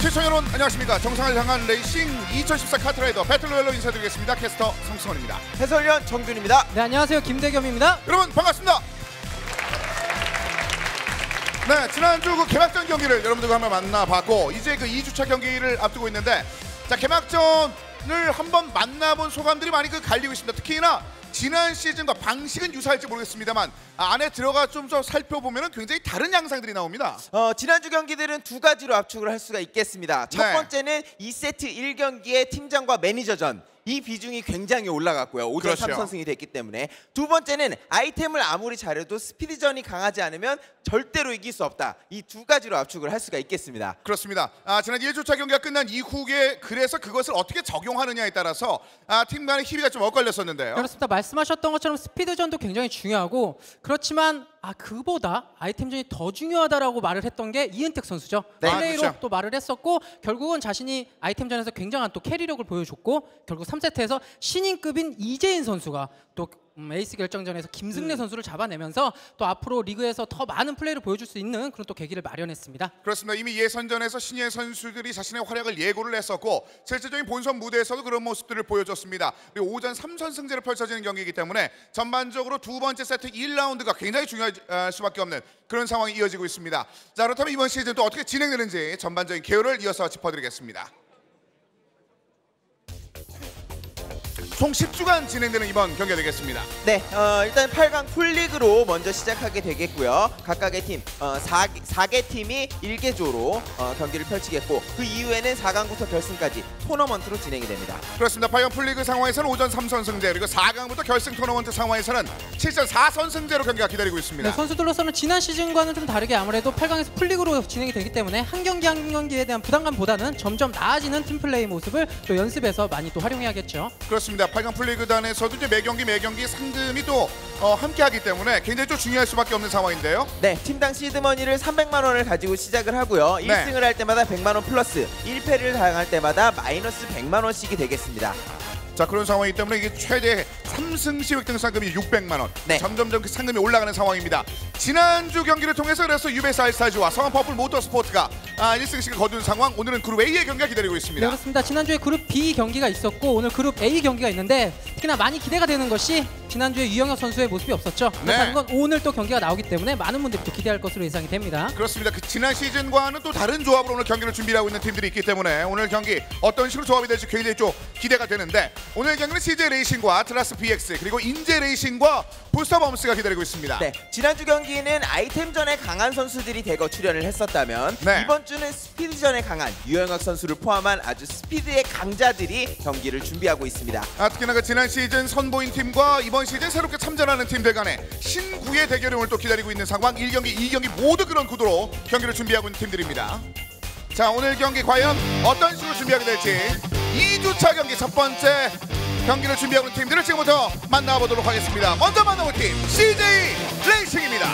시청자 여러분 안녕하십니까. 정상을 향한 레이싱 2014 카트라이더 배틀로얄로 인사드리겠습니다. 캐스터 성승원입니다. 해설위원 정준입니다. 네, 안녕하세요. 김대겸입니다. 여러분 반갑습니다. 네, 지난주 그 개막전 경기를 여러분들과 한번 만나봤고 이제 그 2주차 경기를 앞두고 있는데, 자, 개막전을 한번 만나본 소감들이 많이 그 갈리고 있습니다. 특히나 지난 시즌과 방식은 유사할지 모르겠습니다만 안에 들어가 좀 더 살펴보면 굉장히 다른 양상들이 나옵니다. 지난주 경기들은 두 가지로 압축을 할 수가 있겠습니다. 첫 번째는 2세트 1경기의 팀장과 매니저전. 이 비중이 굉장히 올라갔고요. 5전 그렇죠. 3선승이 됐기 때문에. 두 번째는 아이템을 아무리 잘해도 스피드전이 강하지 않으면 절대로 이길 수 없다. 이 두 가지로 압축을 할 수가 있겠습니다. 그렇습니다. 지난 1주차 경기가 끝난 이후에 그래서 그것을 어떻게 적용하느냐에 따라서 팀 간의 희비가 좀 엇갈렸었는데요. 그렇습니다. 말씀하셨던 것처럼 스피드전도 굉장히 중요하고, 그렇지만 그보다 아이템전이 더 중요하다라고 말을 했던 게 이은택 선수죠. 네. 플레이로 그렇죠. 또 말을 했었고, 결국은 자신이 아이템전에서 굉장한 또 캐리력을 보여줬고, 결국 3세트에서 신인급인 이재인 선수가 또 에이스 결정전에서 김승래 선수를 잡아내면서 또 앞으로 리그에서 더 많은 플레이를 보여줄 수 있는 그런 또 계기를 마련했습니다. 그렇습니다. 이미 예선전에서 신예 선수들이 자신의 활약을 예고를 했었고 실질적인 본선 무대에서도 그런 모습들을 보여줬습니다. 그리고 5전 3선승제로 펼쳐지는 경기이기 때문에 전반적으로 두 번째 세트 1라운드가 굉장히 중요할 수밖에 없는 그런 상황이 이어지고 있습니다. 자, 그렇다면 이번 시즌 또 어떻게 진행되는지 전반적인 개요를 이어서 짚어드리겠습니다. 총 10주간 진행되는 이번 경기가 되겠습니다. 네, 일단 8강 풀리그로 먼저 시작하게 되겠고요. 각각의 팀, 4개 팀이 1개조로 경기를 펼치겠고, 그 이후에는 4강부터 결승까지 토너먼트로 진행이 됩니다. 그렇습니다. 8강 풀리그 상황에서는 5전 3선승제, 그리고 4강부터 결승 토너먼트 상황에서는 7전 4선승제로 경기가 기다리고 있습니다. 네, 선수들로서는 지난 시즌과는 좀 다르게 아무래도 8강에서 풀리그로 진행이 되기 때문에 한 경기 한 경기에 대한 부담감보다는 점점 나아지는 팀플레이 모습을 또 연습에서 많이 또 활용해야겠죠. 그렇습니다. 8강 풀리그단에서도 이제 매 경기 상금이 또 함께하기 때문에 굉장히 좀 중요할 수밖에 없는 상황인데요. 네, 팀당 시드머니를 300만 원을 가지고 시작을 하고요. 1승을 할 때마다 100만 원 플러스, 1패를 당할 때마다 마이너스 100만 원씩이 되겠습니다. 자, 그런 상황이기 때문에 이게 최대 3승 시 획득 상금이 600만 원. 네. 점점점 그 상금이 올라가는 상황입니다. 지난주 경기를 통해서 그래서 유베스 알스타즈와 성원 퍼플 모터스포츠가 1승씩을 거둔 상황. 오늘은 그룹 A의 경기가 기다리고 있습니다. 네, 그렇습니다. 지난주에 그룹 B 경기가 있었고 오늘 그룹 A 경기가 있는데, 특히나 많이 기대가 되는 것이 지난주에 유영혁 선수의 모습이 없었죠. 그렇다는 건 오늘 또 경기가 나오기 때문에 많은 분들이 또 기대할 것으로 예상이 됩니다. 그렇습니다. 그 지난 시즌과는 또 다른 조합으로 오늘 경기를 준비하고 있는 팀들이 있기 때문에 오늘 경기 어떤 식으로 조합이 될지 굉장히 좀 기대가 되는데, 오늘 경기는 CJ 레이싱과 아트라스 BX 그리고 인제 레이싱과 부스터 범스가 기다리고 있습니다. 네, 지난주 경기는 아이템전에 강한 선수들이 대거 출연을 했었다면, 네. 이번 주는 스피드전에 강한 유영혁 선수를 포함한 아주 스피드의 강자들이 경기를 준비하고 있습니다. 특히나 그 지난 시즌 선보인 팀과 이번 시즌 새롭게 참전하는 팀들 간의 신구의 대결이 오늘 또 기다리고 있는 상황. 1경기, 2경기 모두 그런 구도로 경기를 준비하고 있는 팀들입니다. 자, 오늘 경기 과연 어떤 식으로 준비하게 될지 2주차 경기 첫 번째 경기를 준비하고 있는 팀들을 지금부터 만나보도록 하겠습니다. 먼저 만나볼 팀 CJ 레이싱입니다.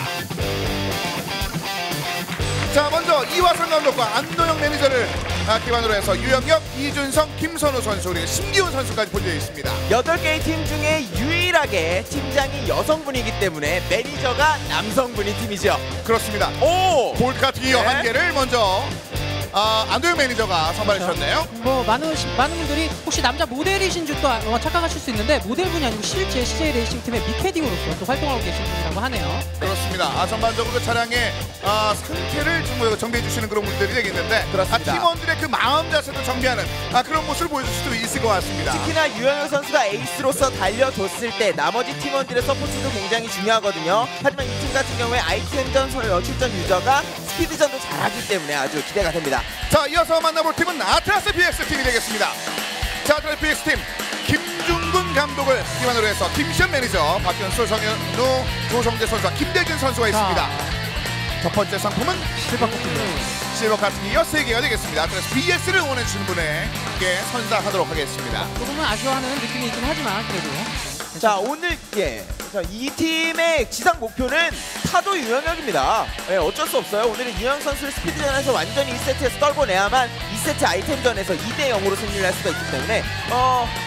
자, 먼저 이화성 감독과 안도영 매니저를 기반으로 해서 유영혁, 이준성, 김선우 선수, 그리고 심기훈 선수까지 포진되어 있습니다. 8개의 팀 중에 유일하게 팀장이 여성분이기 때문에 매니저가 남성분인 팀이죠. 그렇습니다. 오! 볼카 디어 네. 한 개를 먼저 안도영 매니저가 선발해 주셨네요. 뭐 많은 분들이 혹시 남자 모델이신 줄 또 착각하실 수 있는데, 모델분이 아니고 실제 CJ 레이싱 팀의 미캐디오로서 또 활동하고 계신 분이라고 하네요. 그렇습니다. 전반적으로 그 차량의 상태를 좀 정비해 주시는 그런 분들이 되겠는데, 그렇습니다. 팀원들의 그 마음 자세도 정비하는 그런 모습을 보여줄 수도 있을 것 같습니다. 특히나 유영혁 선수가 에이스로서 달려줬을 때 나머지 팀원들의 서포트도 굉장히 중요하거든요. 하지만 이 팀 같은 경우에 아이템전 출전 유저가 스피드전도 잘하기 때문에 아주 기대가 됩니다. 자, 이어서 만나볼 팀은 아트라스 BX 팀이 되겠습니다. 자, 아트라스 BX 팀 김중근 감독을 기반으로 해서 팀시험 매니저 박현수, 정현우, 조성재 선수와 김대준 선수가 있습니다. 첫 번째 상품은 실버 카트니어 3개가 되겠습니다. 아트라스 BX를 응원해주시는 분에게 선사하도록 하겠습니다. 조금은 아쉬워하는 느낌이 있긴 하지만 그래도. 자, 오늘 이 팀의 지상 목표는 타도 유영혁입니다. 어쩔 수 없어요. 오늘은 유영혁 선수를 스피드전에서 완전히 1세트에서 떨궈내야만 2세트 아이템전에서 2대 0으로 승리를 할 수가 있기 때문에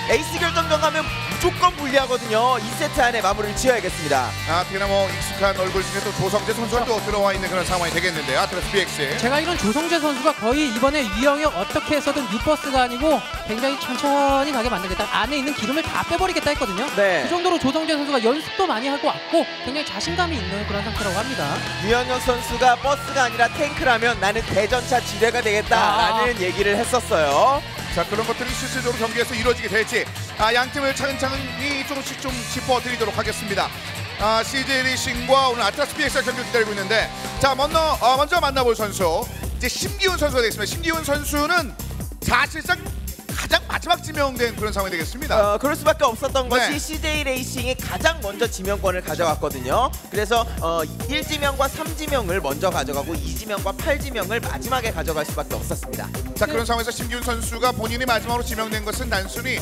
에이스 결정전 가면 무조건 불리하거든요. 2세트 안에 마무리를 지어야겠습니다. 특히나 뭐 익숙한 얼굴 중에 또 조성재 선수가 또 들어와 있는 그런 상황이 되겠는데요. 아트라스 BX. 제가 이런 조성재 선수가 거의 이번에 유영혁 어떻게 해서든 뉴버스가 아니고 굉장히 천천히 가게 만들겠다. 안에 있는 기름을 다 빼버리겠다 했거든요. 네. 그 정도로 조성재 선수가 연습도 많이 하고 왔고 굉장히 자신감이 있는 그런 상태라고 합니다. 유영혁 선수가 버스가 아니라 탱크라면 나는 대전차 지뢰가 되겠다라는 얘기를 했었어요. 자, 그런 것들이 실질적으로 경기에서 이루어지게 될지 양 팀을 차근차근히 조금씩 좀 짚어드리도록 하겠습니다. CJ 레이싱과 오늘 아트라스 BX가 경기를 기다리고 있는데, 자, 먼저 만나볼 선수 이제 심기훈 선수가 되겠습니다. 심기훈 선수는 사실상 가장 마지막 지명된 그런 상황이 되겠습니다. 그럴 수밖에 없었던 것이 네. CJ 레이싱이 가장 먼저 지명권을 가져갔거든요. 그래서 1지명과 3지명을 먼저 가져가고 2지명과 8지명을 마지막에 가져갈 수밖에 없었습니다. 자, 그런 상황에서 심기훈 선수가 본인이 마지막으로 지명된 것은 단순히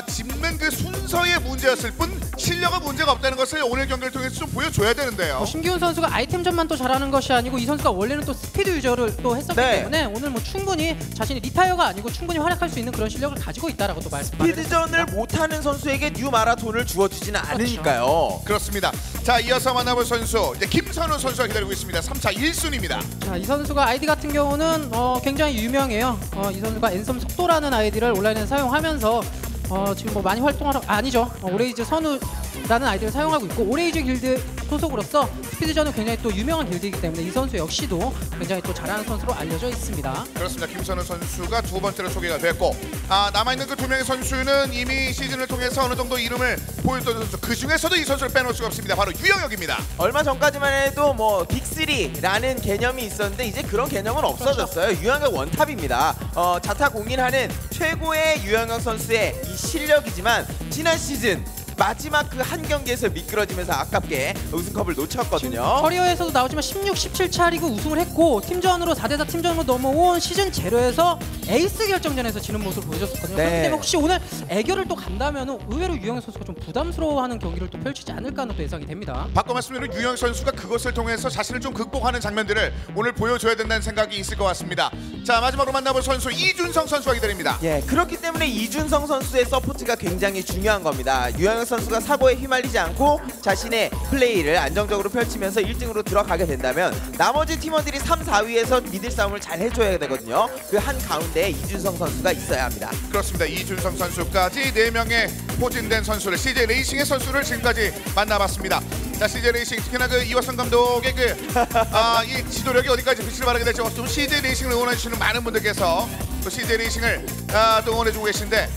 짚는 그 순서의 문제였을 뿐 실력은 문제가 없다는 것을 오늘 경기를 통해서 좀 보여줘야 되는데요. 심기훈 선수가 아이템전만 또 잘하는 것이 아니고 이 선수가 원래는 또 스피드 유저를 또 했었기 네. 때문에 오늘 뭐 충분히 자신이 리타이어가 아니고 충분히 활약할 수 있는 그런 실력을 가지고 있다라고 또 스피드전을 못하는 선수에게 뉴 마라톤을 주어주지는 않으니까요. 그렇습니다. 자, 이어서 만나볼 선수 이제 김선우 선수가 기다리고 있습니다. 3차 1순위입니다. 자, 이 선수가 아이디 같은 경우는 굉장히 유명해요. 이 선수가 앤섬 속도라는 아이디를 온라인에 사용하면서 지금 뭐 많이 활동하러 아니죠. 오레이즈 선우라는 아이디를 사용하고 있고 오레이즈 길드 소속으로서 스피드전은 굉장히 또 유명한 길드이기 때문에 이 선수 역시도 굉장히 또 잘하는 선수로 알려져 있습니다. 그렇습니다. 김선우 선수가 두 번째로 소개가 됐고 남아있는 그 두 명의 선수는 이미 시즌을 통해서 어느 정도 이름을 보였던 선수, 그 중에서도 이 선수를 빼놓을 수가 없습니다. 바로 유영혁입니다. 얼마 전까지만 해도 뭐 빅3라는 개념이 있었는데 이제 그런 개념은 없어졌어요. 유영혁 원탑입니다. 자타 공인하는 최고의 유영혁 선수의 이 실력이지만 지난 시즌 마지막 그 한 경기에서 미끄러지면서 아깝게 우승컵을 놓쳤거든요. 커리어에서도 나오지만 16, 17차 리그 우승을 했고 팀전으로 4대4 팀전으로 넘어온 시즌 제로에서 에이스 결정전에서 지는 모습을 보여줬었거든요. 네. 그렇기 때문에 혹시 오늘 애결을 또 간다면 의외로 유영혁 선수가 좀 부담스러워하는 경기를 또 펼치지 않을까 하는 또 예상이 됩니다. 바꿔 말씀드리면 유영혁 선수가 그것을 통해서 자신을 좀 극복하는 장면들을 오늘 보여줘야 된다는 생각이 있을 것 같습니다. 자, 마지막으로 만나볼 선수 이준성 선수가 기다립니다. 예, 그렇기 때문에 이준성 선수의 서포트가 굉장히 중요한 겁니다. 유영혁 선수가 사고에 휘말리지 않고 자신의 플레이를 안정적으로 펼치면서 1등으로 들어가게 된다면 나머지 팀원들이 3, 4위에서 미들 싸움을 잘 해줘야 되거든요. 그 한 가운데에 이준성 선수가 있어야 합니다. 그렇습니다. 이준성 선수까지 4명의 포진된 선수를 CJ 레이싱의 선수를 지금까지 만나봤습니다. 자, CJ 레이싱 특히나 그 이화성 감독의 이 지도력이 어디까지 빛을 발하게 될지 또 CJ 레이싱을 응원해주시는 많은 분들께서 또 CJ 레이싱을 또 응원해주고 계신데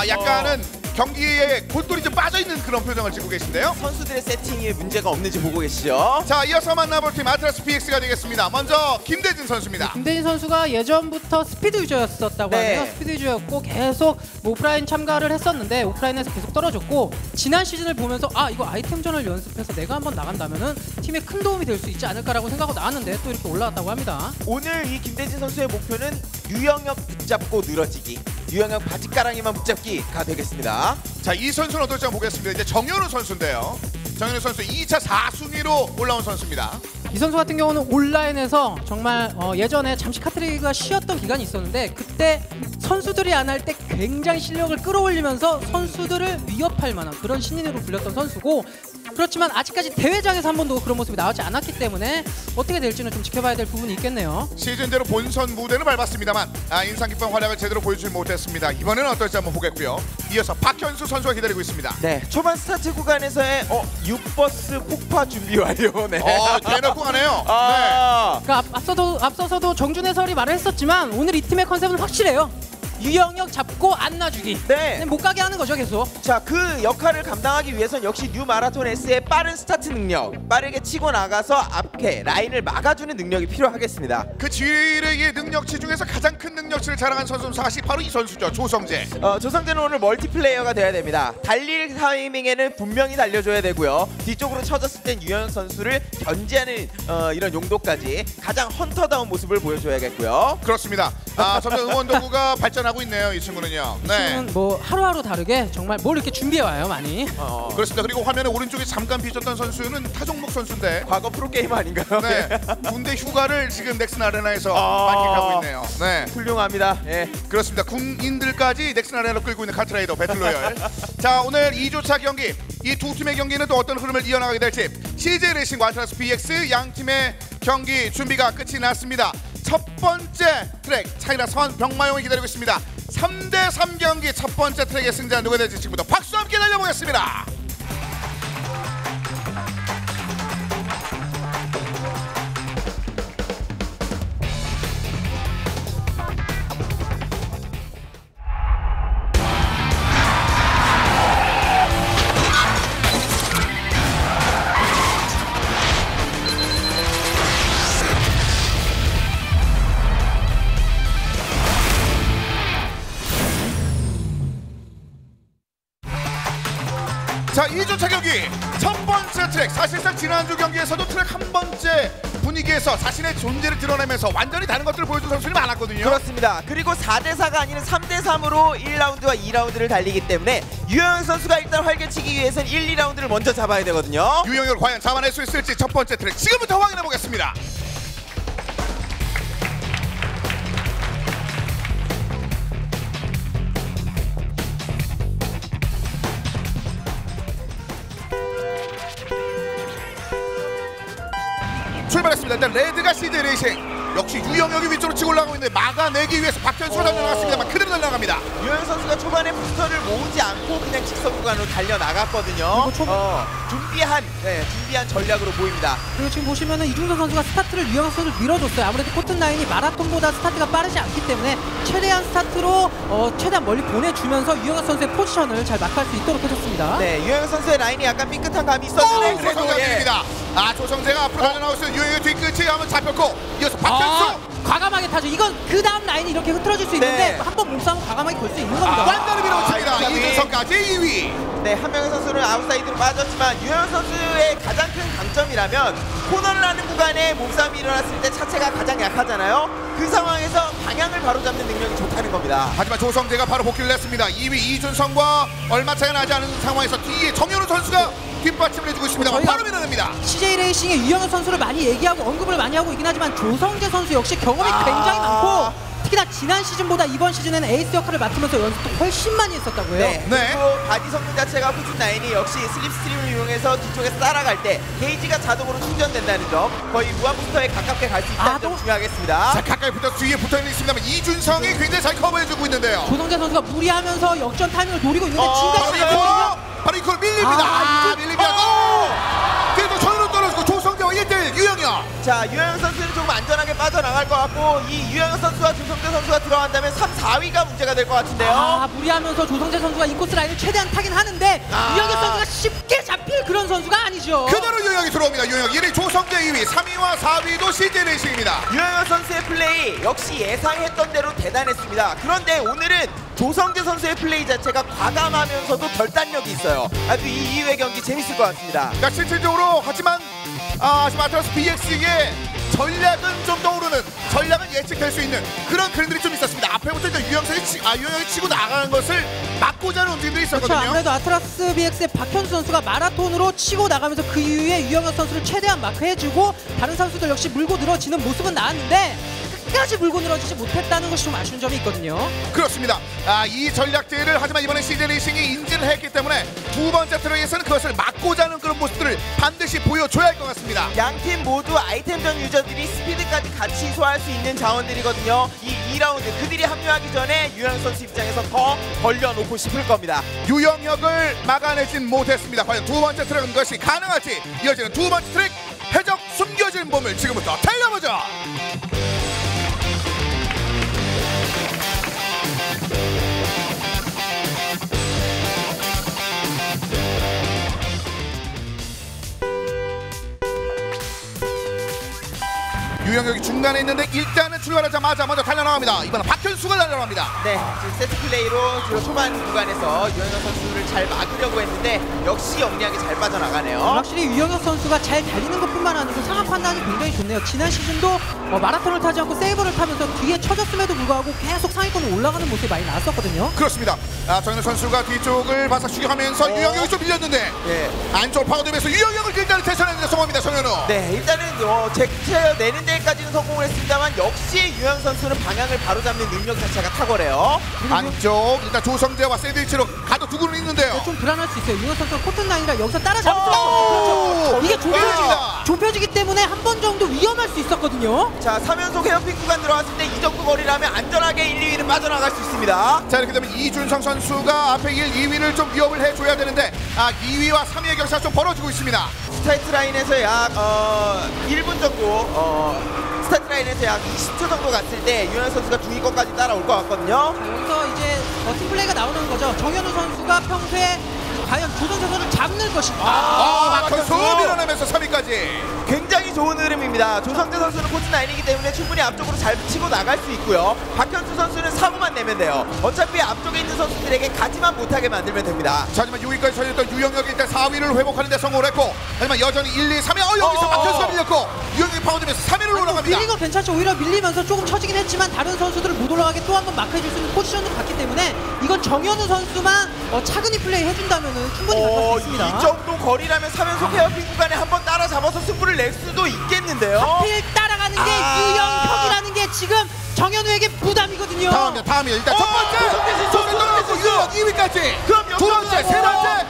약간은 경기에 골똘히 좀 빠져있는 그런 표정을 짓고 계신데요. 선수들의 세팅에 문제가 없는지 보고 계시죠? 자, 이어서 만나볼 팀 아트라스 BX가 되겠습니다. 먼저 김대진 선수입니다. 김대진 선수가 예전부터 스피드 유저였었다고 네. 하네요. 스피드 유저였고 계속 오프라인 참가를 했었는데 오프라인에서 계속 떨어졌고 지난 시즌을 보면서 이거 아이템전을 연습해서 내가 한번 나간다면은 팀에 큰 도움이 될 수 있지 않을까라고 생각하고 나왔는데 또 이렇게 올라왔다고 합니다. 오늘 이 김대진 선수의 목표는 유영혁 붙잡고 늘어지기, 유영혁 바지가랑이만 붙잡기가 되겠습니다. 자, 이 선수는 어떨지 한번 보겠습니다. 이제 정현우 선수인데요. 정현우 선수 2차 4순위로 올라온 선수입니다. 이 선수 같은 경우는 온라인에서 정말 예전에 잠시 카트리그가 쉬었던 기간이 있었는데 그때 선수들이 안 할 때 굉장히 실력을 끌어올리면서 선수들을 위협할 만한 그런 신인으로 불렸던 선수고 그렇지만 아직까지 대회장에서 한 번도 그런 모습이 나오지 않았기 때문에 어떻게 될지는 좀 지켜봐야 될 부분이 있겠네요. 시즌대로 본선 무대는 밟았습니다만 인상 깊은 활약을 제대로 보여주지 못했습니다. 이번에는 어떨지 한번 보겠고요. 이어서 박현수 선수가 기다리고 있습니다. 네, 초반 스타트 구간에서의 6버스 폭파 준비 완료네. 대놓고 가네요. 그러니까 앞서서도 정준 해설이 말을 했었지만 오늘 이 팀의 컨셉은 확실해요. 유영혁 잡고 안 놔주기. 네. 못 가게 하는 거죠 계속. 자, 그 역할을 감당하기 위해선 역시 뉴 마라톤 S의 빠른 스타트 능력, 빠르게 치고 나가서 앞에 라인을 막아주는 능력이 필요하겠습니다. 그 지휘의 능력치 중에서 가장 큰 능력치를 자랑한 선수는 사실 바로 이 선수죠. 조성재. 조성재는 오늘 멀티플레이어가 돼야 됩니다. 달릴 타이밍에는 분명히 달려줘야 되고요. 뒤쪽으로 쳐졌을 땐 유영혁 선수를 견제하는 이런 용도까지 가장 헌터다운 모습을 보여줘야겠고요. 그렇습니다. 점점 응원 도구가 발전하고 있네요. 이 친구는요. 네. 지금은 뭐 하루하루 다르게 정말 뭘 이렇게 준비해 와요 많이. 그렇습니다. 그리고 화면에 오른쪽에 잠깐 비쳤던 선수는 타종목 선수인데 과거 프로게이머 아닌가요? 네. 군대 휴가를 지금 넥슨 아레나에서 만끽하고 있네요. 네. 훌륭합니다. 예. 그렇습니다. 군인들까지 넥슨 아레나로 끌고 있는 카트라이더 배틀로열. 자, 오늘 2조차 경기 이 두 팀의 경기는 또 어떤 흐름을 이어나가게 될지 CJ 레이싱과 아트라스 BX 양 팀의 경기 준비가 끝이 났습니다. 첫 번째 트랙 차이나 선 병마용이 기다리고 있습니다. 3대3 경기 첫 번째 트랙의 승자 누가 될지 지금부터 박수와 함께 달려보겠습니다. 자, 2조차 경기 첫 번째 트랙. 사실상 지난주 경기에서도 트랙 한 번째 분위기에서 자신의 존재를 드러내면서 완전히 다른 것들을 보여준 선수들이 많았거든요. 그렇습니다. 그리고 4대4가 아니라 3대3으로 1라운드와 2라운드를 달리기 때문에 유영혁 선수가 일단 활개치기 위해서는 1, 2라운드를 먼저 잡아야 되거든요. 유영혁을 과연 잡아낼 수 있을지 첫 번째 트랙 지금부터 확인해 보겠습니다. 출발했습니다. 일단 레드가 CJ 레이싱. 역시 유영혁이 위쪽으로 치고 올라가고 있는데 막아내기 위해서 박현수가 달려나갔습니다만 그대로 달려나갑니다. 유영혁 선수가 초반에 부스터를 모으지 않고 그냥 직선 구간으로 달려나갔거든요. 준비한 전략으로 보입니다. 그리고 지금 보시면은 이중선 선수가 스타트를 유영혁 선수를 밀어줬어요. 아무래도 코튼 라인이 마라톤보다 스타트가 빠르지 않기 때문에 최대한 스타트로 최대한 멀리 보내주면서 유영혁 선수의 포지션을 잘 마크할 수 있도록 해줬습니다. 네, 유영혁 선수의 라인이 약간 삐끗한 감이 있었는데 그래도 조성재입니다. 조성재가 앞으로 달려나오고 있어요. 유영혁의 뒤끝이 한번 잡혔고 이어서 박현수. 과감하게 타죠. 이건 그 다음 라인이 이렇게 흐트러질 수 있는데 한 번 몸싸움 과감하게 걸 수 있는 겁니다. 완전히 밀어칩니다. 이준석까지 2위. 네, 한 명의 선수는 아웃사이드로 빠졌지만 유영혁 선수의 가장 큰 강점이라면 코너를 하는 구간에 몸싸움이 일어났을 때 차체가 가장 약하잖아요. 그 상황에서 방향을 바로잡는 능력이 좋다는 겁니다. 하지만 조성재가 바로 복귀를 냈습니다. 2위 이준성과 얼마 차이 나지 않은 상황에서 뒤에 정현우 선수가 뒷받침을 해주고 있습니다. 바로 밀어냅니다. CJ 레이싱의 유영혁 선수를 많이 얘기하고 언급을 많이 하고 있긴 하지만 조성재 선수 역시 경험이 굉장히 많고 특히나 지난 시즌보다 이번 시즌에는 에이스 역할을 맡으면서 연습도 훨씬 많이 했었다고요. 네. 그리고 바디 성능 자체가 후진 라인이 역시 슬립스트림을 이용해서 뒤쪽에서 따라갈 때 게이지가 자동으로 충전된다는 점, 거의 무한 부스터에 가깝게 갈 수 있다는 점 중요하겠습니다. 자, 가까이 붙어 뒤에 붙어있는 있습니다만 이준성이 굉장히 잘 커버해주고 있는데요. 조성재 선수가 무리하면서 역전 타이밍을 노리고 있는데 진짜 바로 이걸 밀립니다. 밀리면서 그래도 전으로 떨어지고 조성재와 1대1 유영혁. 자, 유영혁 선수는 조금 안전하게 빠져나갈 것 같고 이 유영혁 선수와 조성재 선수가 들어간다면 3, 4위가 문제가 될 것 같은데요. 무리하면서 조성재 선수가 인코스 라인을 최대한 타긴 하는데 유영혁 선수가 쉽게 잡힐 그런 선수가 아니죠. 그대로 유영혁이 들어옵니다. 유영혁 1위, 조성재 2위, 3위와 4위도 CJ 레이싱입니다. 유영혁 선수의 플레이 역시 예상했던 대로 대단했습니다. 그런데 오늘은 조성재 선수의 플레이 자체가 과감하면서도 결단력이 있어요. 아주 이 이후의 경기 재밌을 것 같습니다. 자, 실질적으로 하지만 지금 아트라스 BX의 전략은 좀 떠오르는, 전략은 예측될 수 있는 그런 그림들이 좀 있었습니다. 앞에부터 일단 유영혁이 치고 나가는 것을 막고자 하는 움직임들이 있었거든요. 그렇죠. 아무래도 아트라스 BX의 박현수 선수가 마라톤으로 치고 나가면서 그 이후에 유영혁 선수를 최대한 마크해주고 다른 선수들 역시 물고 늘어지는 모습은 나왔는데 끝까지 물고 늘어지지 못했다는 것이 좀 아쉬운 점이 있거든요. 그렇습니다. 이 전략들을 하지만 이번에 CJ 레이싱이 인지를 했기 때문에 두 번째 트랙에서는 그것을 막고자 하는 그런 모습들을 반드시 보여줘야 할 것 같습니다. 양팀 모두 아이템전 유저들이 스피드까지 같이 소화할 수 있는 자원들이거든요. 이 2라운드 그들이 합류하기 전에 유영혁 선수 입장에서 더 벌려놓고 싶을 겁니다. 유영혁을 막아내진 못했습니다. 과연 두 번째 트랙은 것이 가능할지. 이어지는 두 번째 트랙 해적 숨겨진 보물 지금부터 달려보죠. 유영혁이 중간에 있는데 일단은 출발하자마자 먼저 달려나갑니다. 이번엔 박현수가 달려나갑니다. 네, 지금 세트 플레이로 지금 초반 구간에서 유영혁 선수를 잘 막으려고 했는데 역시 영리하게 잘 빠져나가네요. 확실히 유영혁 선수가 잘 달리는 것뿐만 아니고 상황 판단이 굉장히 좋네요. 지난 시즌도 마라톤을 타지 않고 세이버를 타면서 뒤에 쳐졌음에도 불구하고 계속 상위권으로 올라가는 모습이 많이 나왔었거든요. 그렇습니다. 정현우 선수가 뒤쪽을 바싹 추격하면서 유영혁이 좀 밀렸는데 안쪽으로 파고들면서 유영혁을 일단은 대선하는데 성공합니다. 정현우. 네, 일단은 제쳐내는 데까지는 성공을 했습니다만 역시 유영 선수는 방향을 바로잡는 능력 자체가 탁월해요. 안쪽 일단 조성재와 샌드위치로 가도 두고는 있는데요. 좀 불안할 수 있어요. 유영혁 선수가 코튼 라인이라 여기서 따라잡을 수 없어요. 그렇죠. 이게 좁혀지기 때문에 한 번 정도 위험할 수 있었거든요. 자, 3연속 헤어핀 구간 들어갔을 때 이 정도 거리라면 안전하게 1, 2위는 빠져나갈 수 있습니다. 자, 이렇게 되면 이준성 선수가 앞에 1, 2위를 좀 위협을 해줘야 되는데 2위와 3위의 격차가 좀 벌어지고 있습니다. 스타트 라인에서 약 1분 정도 스타트 라인에서 약 20초 정도 갔을 때 유현 선수가 중위권까지 따라올 것 같거든요. 자, 여기서 이제 팀플레이가 나오는 거죠. 정현우 선수가 평소에 과연 조성재 선수를 잡는 것인가. 박현수 밀어내면서 3위까지. 굉장히 좋은 흐름입니다. 조성재 선수는 코트 라인이기 때문에 충분히 앞쪽으로 잘 치고 나갈 수 있고요. 박현수 선수는 사고만 내면 돼요. 어차피 앞쪽에 있는 선수들에게 가지만 못하게 만들면 됩니다. 자, 하지만 6위까지 처졌던 유영혁이 일단 4위를 회복하는 데 성공을 했고, 하지만 여전히 1, 2, 3위 여기서 박현수가 밀렸고 유영혁이 파고들면서 3위를 올라갑니다. 밀린 건 괜찮죠. 오히려 밀리면서 조금 처지긴 했지만 다른 선수들을 못 올라가게 또 한 번 마크해줄 수 있는 포지션을 갔기 때문에 이건 정현우 선수만 차근히 플레이 해준다면 충분히 갈수 있습니다. 이 정도 거리라면 3연속 헤어핀 구간에 한번 따라잡아서 승부를 낼 수도 있겠는데요. 하필 따라가는 게 유영혁이라는 게 지금 정현우에게 부담이거든요. 다음이요. 일단 첫 번째 조성재 떨어졌고 유영혁 2위까지. 그럼 두 번째, 세 번째.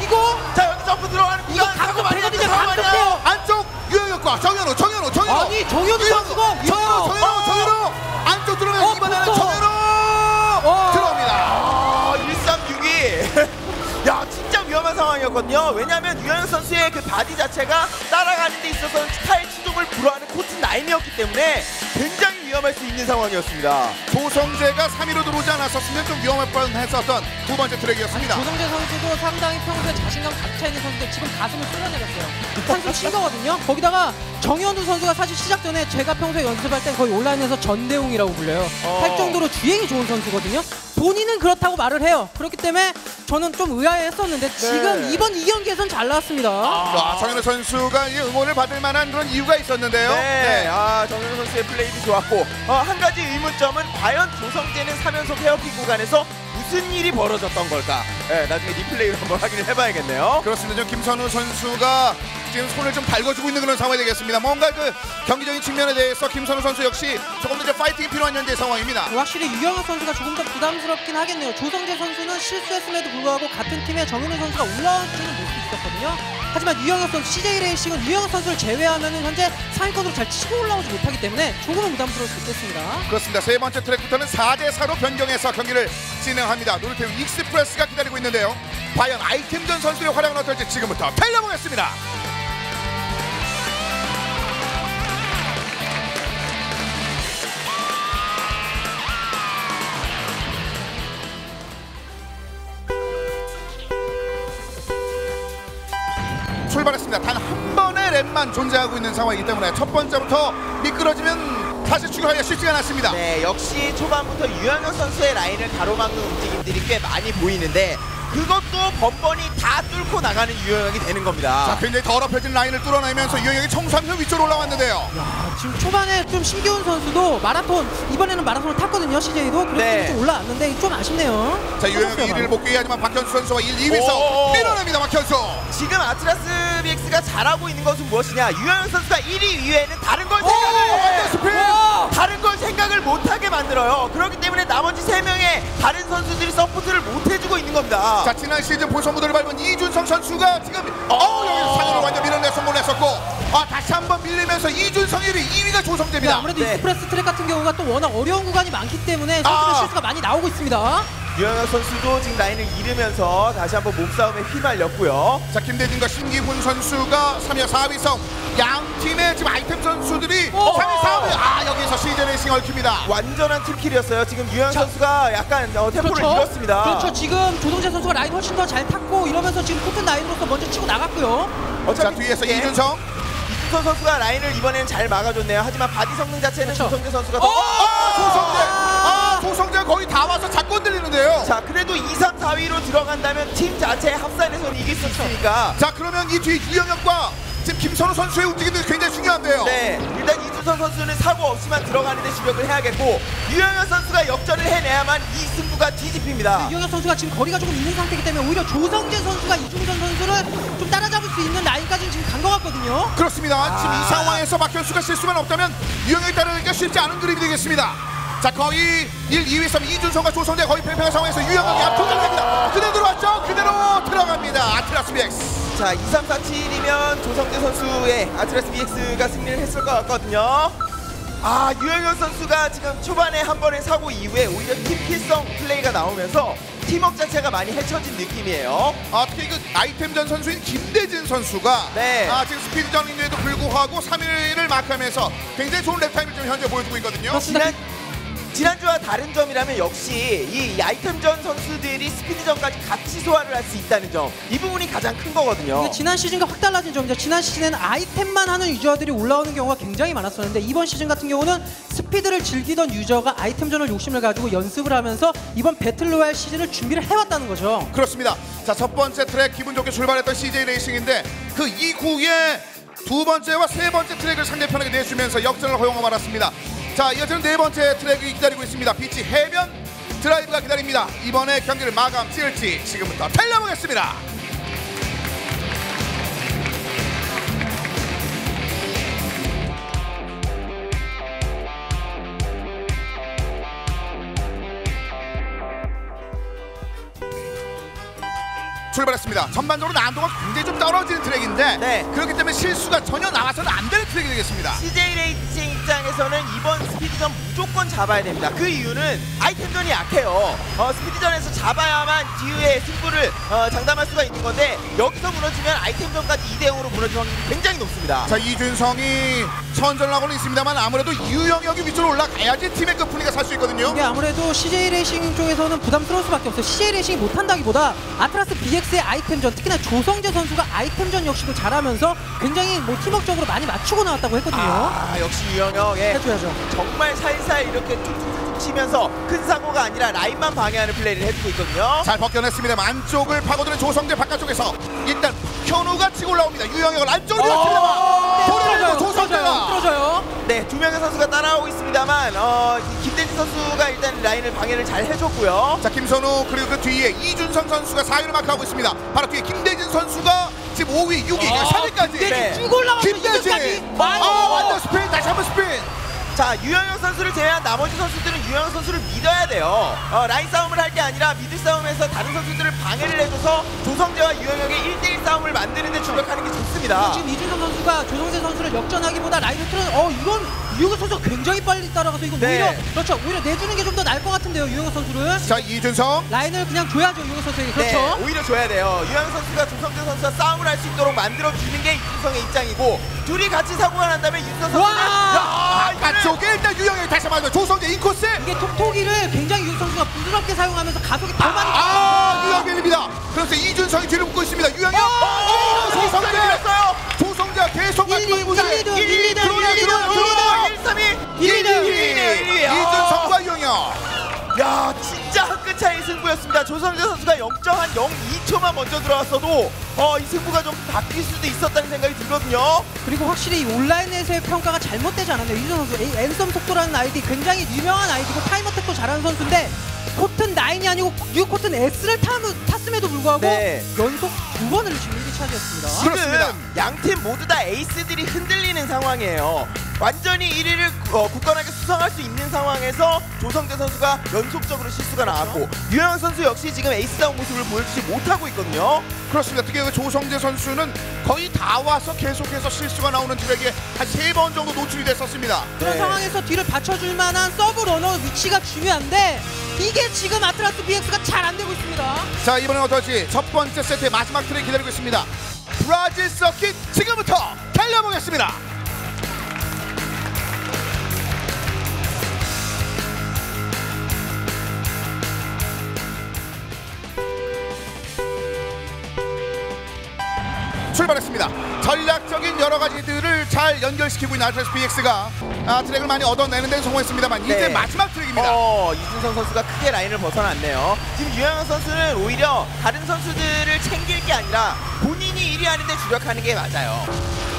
이거 자, 여기 점프 들어가는 이거 가끔 되거든요. 가끔 돼요. 안쪽 유영혁과 정현우. 아니 정현우 선수가 정현우 안쪽 들어오면 이번에는 정현우 들어옵니다. 1362. 야, 진짜 위험한 상황이었거든요. 왜냐하면 유현혁 선수의 그 바디 자체가 따라가는 데 있어서 스타일 추종을 불허하는 코트 라인이었기 때문에 굉장히 위험할 수 있는 상황이었습니다. 조성재가 3위로 들어오지 않았었으면 좀 위험할 뻔했었던 두 번째 트랙이었습니다. 조성재 선수도 상당히 평소에 자신감 가득 차 있는 선수인데 지금 가슴을 쓸어내렸어요. 한숨 쉰 거거든요. 거기다가 정현우 선수가 사실 시작 전에 제가 평소에 연습할 때 거의 온라인에서 전대웅이라고 불려요. 할 정도로 주행이 좋은 선수거든요. 본인은 그렇다고 말을 해요. 그렇기 때문에 저는 좀 의아해했었는데 지금 이번 2경기에선 잘 나왔습니다. 정현우 선수가 응원을 받을 만한 그런 이유가 있었는데요. 네. 정현우 선수의 플레이도 좋았고 한 가지 의문점은 과연 조성재는 3연속 헤어핀 구간에서 무슨 일이 벌어졌던 걸까? 네, 나중에 리플레이로 한번 확인을 해봐야겠네요. 그렇습니다. 지금 김선우 선수가 지금 손을 좀 달궈주고 있는 그런 상황이 되겠습니다. 뭔가 그 경기적인 측면에 대해서 김선우 선수 역시 조금 더 이제 파이팅이 필요한 현재 상황입니다. 확실히 유영혁 선수가 조금 더 부담스럽긴 하겠네요. 조성재 선수는 실수했음에도 불구하고 같은 팀에 정현우 선수가 올라와주는 모습이 있었거든요. 하지만 유영혁 선수, CJ 레이싱은 유영혁 선수를 제외하면 현재 상위권으로 잘 치고 올라오지 못하기 때문에 조금은 부담스러울 수 있겠습니다. 그렇습니다. 세 번째 트랙부터는 4대4로 변경해서 경기를 진행합니다. 노르테우 익스프레스가 기다리고 있는데요. 과연 아이템전 선수의 활약은 어떨지 지금부터 달려보겠습니다. 출발했습니다. 단 한 번의 랩만 존재하고 있는 상황이기 때문에 첫 번째부터 미끄러지면 사실 추격하기가 쉽지가 않습니다. 네, 역시 초반부터 유현혁 선수의 라인을 가로막는 움직임들이 꽤 많이 보이는데 그것도 번번이 다 뚫고 나가는 유영혁이 되는 겁니다. 자, 굉장히 더럽혀진 라인을 뚫어내면서 유영혁이 청소하면서 위쪽으로 올라왔는데요. 야, 지금 초반에 좀 신기훈 선수도 마라톤 이번에는 마라톤을 탔거든요. CJ도 그래서 좀 올라왔는데 좀 아쉽네요. 자, 유영혁이 1위를 복귀 하지만 박현수 선수와 1, 2위에서 밀어냅니다. 박현수. 지금 아트라스 BX가 잘하고 있는 것은 무엇이냐? 유영혁 선수가 1위 이외에는 다른 걸 생각을 못하게 만들어요. 그렇기 때문에 나머지 3명의 다른 선수들이 서포트를 못해주고 있는 겁니다. 자, 지난 시즌 본선무대를 밟은 이준성 선수가 지금 여기서 상위를 완전 밀어내 성공했었고 다시 한번 밀리면서 이준성 1위, 2위가 조성재입니다. 아무래도 익스프레스 트랙 같은 경우가 또 워낙 어려운 구간이 많기 때문에 선수들 실수가 많이 나오고 있습니다. 유영혁 선수도 지금 라인을 잃으면서 다시 한번 몸싸움에 휘말렸고요. 자, 김대진과 신기훈 선수가 3위와 4위성 양 팀의 지금 아이템 선수들이 3위, 4위 여기서 CJ 레이싱 얽힙니다. 완전한 팀킬이었어요. 지금 유영혁 선수가 약간 템포를 잃었습니다. 그렇죠. 지금 조성재 선수가 라인 훨씬 더 잘 탔고 이러면서 지금 코튼 라인으로서 먼저 치고 나갔고요. 자, 뒤에서 이준성 이준선 선수가 라인을 이번에는 잘 막아줬네요. 하지만 바디 성능 자체는 그렇죠. 조성재 선수가 더 조성재 거의 다 와서 자꾸 흔들리는데요. 자, 그래도 2, 3, 4위로 들어간다면 팀 자체의 합산에서는 이길 수 있으니까. 자, 그러면 이 뒤에 유영혁과 지금 김선우 선수의 움직임도 굉장히 중요한데요. 네, 일단 이준선 선수는 사고 없이만 들어가는데 주력을 해야겠고 유영혁 선수가 역전을 해내야만 이 승부가 뒤집힙니다. 유영혁 선수가 지금 거리가 조금 있는 상태이기 때문에 오히려 조성재 선수가 이중전 선수를 좀 따라잡을 수 있는 라인까지는 지금 간 것 같거든요. 그렇습니다. 지금 이 상황에서 박현수가 실수만 없다면 유영혁이 따르기가 쉽지 않은 그림이 되겠습니다. 자, 거의 1, 2위 싸움 이준성과 조성재 거의 팽팽한 상황에서 유영혁이 앞쪽으로 갑니다. 그대로 들어왔죠? 그대로 들어갑니다. 아틀라스 BX. 자, 2, 3, 4, 7이면 조성재 선수의 아틀라스 BX가 승리를 했을 것 같거든요. 아, 유영혁 선수가 지금 초반에 한 번의 사고 이후에 오히려 팀킬성 플레이가 나오면서 팀워크 자체가 많이 해쳐진 느낌이에요. 특히 그 아이템전 선수인 김대진 선수가 네. 지금 스피드전인데도 불구하고 3위를 마크하면서 굉장히 좋은 랩타임을 지금 현재 보여주고 있거든요. 그렇습니다. 지난주와 다른 점이라면 역시 이 아이템전 선수들이 스피드전까지 같이 소화를 할 수 있다는 점, 이 부분이 가장 큰 거거든요. 이게 지난 시즌과 확 달라진 점이죠. 지난 시즌에는 아이템만 하는 유저들이 올라오는 경우가 굉장히 많았었는데 이번 시즌 같은 경우는 스피드를 즐기던 유저가 아이템전을 욕심을 가지고 연습을 하면서 이번 배틀로얄 시즌을 준비를 해왔다는 거죠. 그렇습니다. 자, 첫 번째 트랙 기분 좋게 출발했던 CJ 레이싱인데 그 이후에 두 번째와 세 번째 트랙을 상대편에게 내주면서 역전을 허용하고 말았습니다. 자, 이어지는 네 번째 트랙이 기다리고 있습니다. 비치 해변 드라이브가 기다립니다. 이번에 경기를 마감 지을지 지금부터 달려보겠습니다. 출발했습니다. 전반적으로 난도가 굉장히 좀 떨어지는 트랙인데 네. 그렇기 때문에 실수가 전혀 나와서는 안 되는 트랙이 되겠습니다. CJ 레이싱 입장에서는 이번 스피드전 무조건 잡아야 됩니다. 그 이유는 아이템전이 약해요. 스피드전에서 잡아야만 뒤에 승부를 장담할 수가 있는 건데 여기서 무너지면 아이템전까지 2대0으로 무너질 확률이 굉장히 높습니다. 자, 이준성이 선전을 하고는 있습니다만 아무래도 유영혁이 위쪽으로 올라가야지 팀의 끝분위기가 살 수 있거든요. 이게 아무래도 CJ 레이싱 쪽에서는 부담스러울 수밖에 없어요. CJ 레이싱이 못한다기보다 아트라스 BX의 아이템전, 특히나 조성재 선수가 아이템전 역시도 잘하면서 굉장히 뭐 팀워크적으로 많이 맞추고 나왔다고 했거든요. 역시 유영혁 해줘야죠. 정말 살살 이렇게 툭툭툭 치면서 큰 사고가 아니라 라인만 방해하는 플레이를 해주고 있거든요. 잘 벗겨냈습니다. 안쪽을 파고드는 조성재 바깥쪽에서 일단 현우가 치고 올라옵니다. 유영혁을 안쪽으로 밀어치려고 돌아오는 조성재가 떨어져요. 네, 두 명의 선수가 따라오고 있습니다만 이 김대진 선수가 일단 라인을 방해를 잘 해줬고요. 자, 김선우 그리고 그 뒤에 이준성 선수가 4위를 마크하고 있습니다. 바로 뒤에 김대진 선수가 지금 5위, 6위, 3위까지 네. 쭉 올라가서 김대진! 완전 스핀! 다시 한번 스핀! 자, 유영혁 선수를 제외한 나머지 선수들은 유영혁 선수를 믿어야 돼요. 라인 싸움을 할 게 아니라 미드 싸움에서 다른 선수들을 방해를 해줘서 조성재와 유영혁의 1대1 싸움을 만드는 데 주력하는 게 좋습니다. 지금 이준성 선수가 조성재 선수를 역전하기보다 라인을 틀어 이건 유영혁 선수가 굉장히 빨리 따라가서 이건 네. 오히려 그렇죠. 오히려 내주는 게 좀 더 나을 것 같은데요. 유영혁 선수를 자, 이준성 라인을 그냥 줘야죠. 유영혁 선수에게. 그렇죠. 네, 오히려 줘야 돼요. 유영혁 선수가 조성재 선수와 싸움을 할 수 있도록 만들어주는 게 이준성의 입장이고 둘이 같이 사고가 난다면 이준성 선수는 바깥쪽에 일단 유영혁이 다시 한번 조성재 인코스! 이게 톡톡이를 굉장히 유영혁 선수가 부드럽게 사용하면서 가속이 더 많이 유영혁입니다. 그래서 이준성이 뒤를 묶고 있습니다. 유영혁! 조성재! 조성재가 계속 1, 2, 1, 2, 들어와 1, 3, 2 이준성과 유영혁. 야, 진짜 한 끗 차이 승부였습니다. 조성재 선수가 0.02초만 먼저 들어왔어도 이 승부가 좀 바뀔 수도 있었다는 생각이 들거든요. 그리고 확실히 이 온라인에서의 평가가 잘못되지 않았네요. 이준성 선수 앤썸 속도라는 아이디 굉장히 유명한 아이디고 타임 어택도 잘하는 선수인데 코튼 9이 아니고 뉴 코튼 S를 탔음에도 불구하고 네. 연속 2번을 지금 1위 차지했습니다. 그렇습니다. 지금 양팀 모두 다 에이스들이 흔들리는 상황이에요. 완전히 1위를 굳건하게 수성할 수 있는 상황에서 조성재 선수가 연속적으로 실수가 나왔고 유영혁 선수 역시 지금 에이스다운 모습을 보여주지 못하고 있거든요. 그렇습니다. 특히 그 조성재 선수는 거의 다 와서 계속해서 실수가 나오는 트랙에 한 3번 정도 노출이 됐었습니다. 그런 네. 상황에서 뒤를 받쳐줄 만한 서브 러너 위치가 중요한데 이게 지금 아트라스 BX가 잘 안 되고 있습니다. 자, 이번엔 어떨지 첫 번째 세트의 마지막 트랙 기다리고 있습니다. 브라질 서킷 지금부터 달려보겠습니다. 출발했습니다. 전략적인 여러 가지들을 선수를 잘 연결시키고 있는 아트라스 BX가 트랙을 많이 얻어내는 데는 성공했습니다만 이제 네. 마지막 트랙입니다. 이준성 선수가 크게 라인을 벗어났네요. 지금 유영혁 선수는 오히려 다른 선수들을 챙길 게 아니라 본인이 1위 하는데 주력하는 게 맞아요.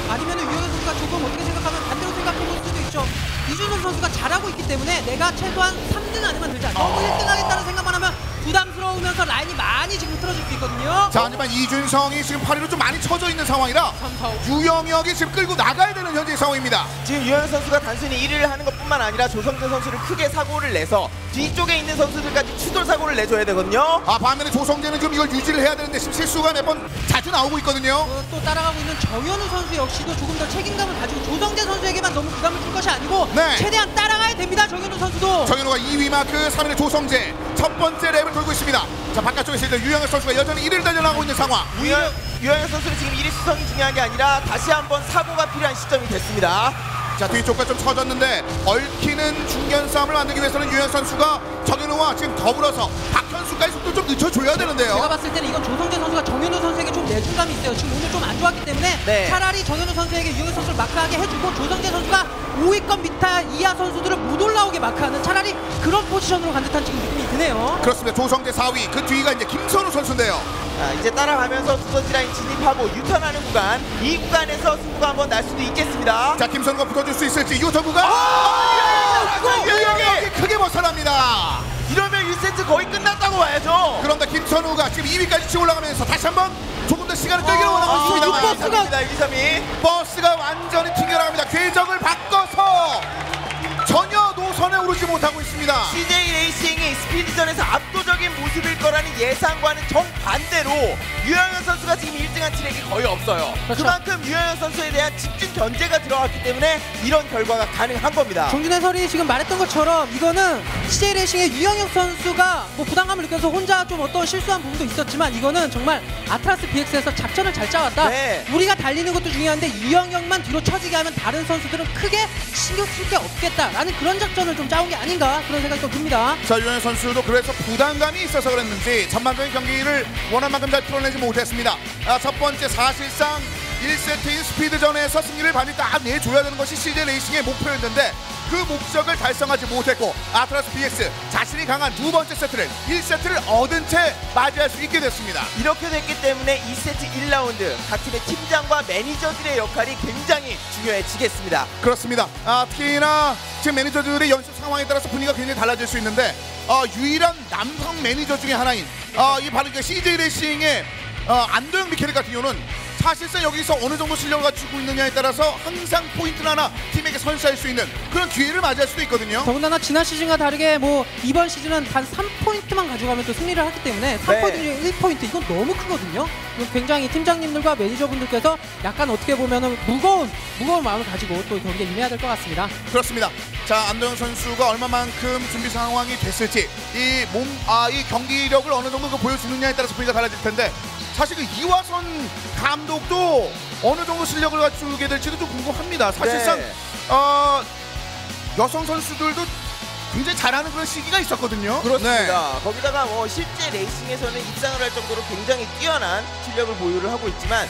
아니면 유영현 선수가 조금 어떻게 생각하면 반대로 생각해볼 수도 있죠. 이준성 선수가 잘하고 있기 때문에 내가 최소한 3등 안에만 들자. 너무 1등 하겠다는 생각만 하면 부담스러우면서 라인이 많이 지금 틀어질 수 있거든요. 자, 하지만 이준성이 지금 8위로 좀 많이 쳐져 있는 상황이라 3, 4, 5. 유영혁이 지금 끌고 나가야 되는 현재 상황입니다. 지금 유영혁 선수가 단순히 1위를 하는 것뿐만 아니라 조성재 선수를 크게 사고를 내서 뒤쪽에 있는 선수들까지 추돌 사고를 내줘야 되거든요. 반면에 조성재는 지금 이걸 유지를 해야 되는데 지금 실수가 몇 번 자주 나오고 있거든요. 또 따라가고 있는 정현우 선수 역시도 조금 더 책임감을 가지고 조성재 선수에게만 너무 부담을 줄 것이 아니고 네. 최대한 따라가야 됩니다. 정현우 선수도. 정현우가 2위 마크, 3위는 조성재. 첫 번째 랩을 돌고 있습니다. 자, 바깥쪽에서 이제 유영혁 선수가 여전히 1위를 달려나가고 있는 상황. 유영혁 선수는 지금 1위 수성이 중요한 게 아니라 다시 한번 사고가 필요한 시점이 됐습니다. 자, 뒤쪽과 좀 쳐졌는데 얽히는 중견 싸움을 만들기 위해서는 유영혁 선수가 정현우와 지금 더불어서 박현수까지 속도 좀 늦춰줘야 제가 되는데요. 봤을 때는 이건 조성재 선수가 정현우 선수에게 좀 내준감이 있어요. 지금 오늘 좀 안 좋았기 때문에 네. 차라리 정현우 선수에게 유영혁 선수를 마크하게 해주고 조성재 선수가 5위권 밑에 이하 선수들을 못 올라오게 마크하는 차라리 그런 포지션으로 간 듯한 지금 느낌이 드네요. 그렇습니다. 조성재 4위, 그 뒤가 이제 김선우 선수인데요. 자, 이제 따라가면서 두번째 라인 진입하고 유턴하는 구간, 이 구간에서 승부가 한번 날 수도 있겠습니다. 자, 김선우가 붙어줄 수 있을지 유터 구간. 유영혁이 크게 벗어납니다. 이러면 1세트 거의 끝났다고 봐야죠. 그런데 김선우가 지금 2위까지 치고 올라가면서 다시 한번 조금 더 시간을 끌기를 원하고 있습니다만 1-2-3-2. 버스가 완전히 튕겨나갑니다. 궤적을 바꿔서 전혀 노선에 오르지 못하고 있습니다. CJ 레이싱이 스피드전에서 압도적인 모습일 거라는 예상과는 정반대로 유영혁 선수가 지금 1등한 트랙이 거의 없어요. 그렇죠. 그만큼 유영혁 선수에 대한 집중 견제가 들어갔기 때문에 이런 결과가 가능한 겁니다. 종준 해설이 지금 말했던 것처럼 이거는 CJ 레이싱의 유영혁 선수가 뭐 부담감을 느껴서 혼자 좀 어떤 실수한 부분도 있었지만 이거는 정말 아트라스 BX에서 작전을 잘 짜왔다. 네. 우리가 달리는 것도 중요한데 유영혁만 뒤로 처지게 하면 다른 선수들은 크게 신경 쓸 게 없겠다라는 그런 작전을 좀 짜온 게 아닌가 그런 생각이 좀 듭니다. 자, 유영혁 선수도 그래서 부담감이 있어서 그랬는지 전반적인 경기를 원한 만큼 잘 풀어내지 못했습니다. 첫 번째 사실상 1세트인 스피드전에서 승리를 반드시 딱 내줘야 되는 것이 CJ 레이싱의 목표였는데 그 목적을 달성하지 못했고 아트라스 BX 자신이 강한 두 번째 세트를 1세트를 얻은 채 맞이할 수 있게 됐습니다. 이렇게 됐기 때문에 2세트 1라운드 각 팀의 팀장과 매니저들의 역할이 굉장히 중요해지겠습니다. 그렇습니다. 특히나 지금 매니저들의 연습 상황에 따라서 분위기가 굉장히 달라질 수 있는데 유일한 남성 매니저 중에 하나인 이 바로 CJ 레이싱의 안도영 미케르 같은 경우는 사실상 여기서 어느 정도 실력을 갖추고 있느냐에 따라서 항상 포인트를 하나 팀에게 선사할 수 있는 그런 기회를 맞이할 수도 있거든요. 더군다나 지난 시즌과 다르게 뭐 이번 시즌은 단 3포인트만 가져가면 또 승리를 하기 때문에 3포인트 중에 1포인트 이건 너무 크거든요. 이건 굉장히 팀장님들과 매니저분들께서 약간 어떻게 보면은 무거운 마음을 가지고 또 경기에 임해야 될 것 같습니다. 그렇습니다. 자, 안도영 선수가 얼마만큼 준비 상황이 됐을지 이 경기력을 어느 정도 보여주느냐에 따라서 분위기가 달라질 텐데 사실 그 이화선 감독도 어느 정도 실력을 갖추게 될지도 좀 궁금합니다. 사실상 네. 여성 선수들도 굉장히 잘하는 그런 시기가 있었거든요. 그렇습니다. 거기다가 뭐 실제 레이싱에서는 입상을 할 정도로 굉장히 뛰어난 실력을 보유를 하고 있지만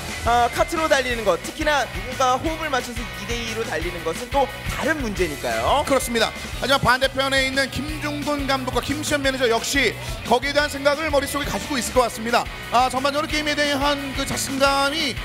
카트로 달리는 것, 특히나 누군가 호흡을 맞춰서 2대2로 달리는 것은 또 다른 문제니까요. 그렇습니다. 하지만 반대편에 있는 김중근 감독과 김시현 매니저 역시 거기에 대한 생각을 머릿속에 가지고 있을 것 같습니다. 전반적으로 게임에 대한 그 자신감이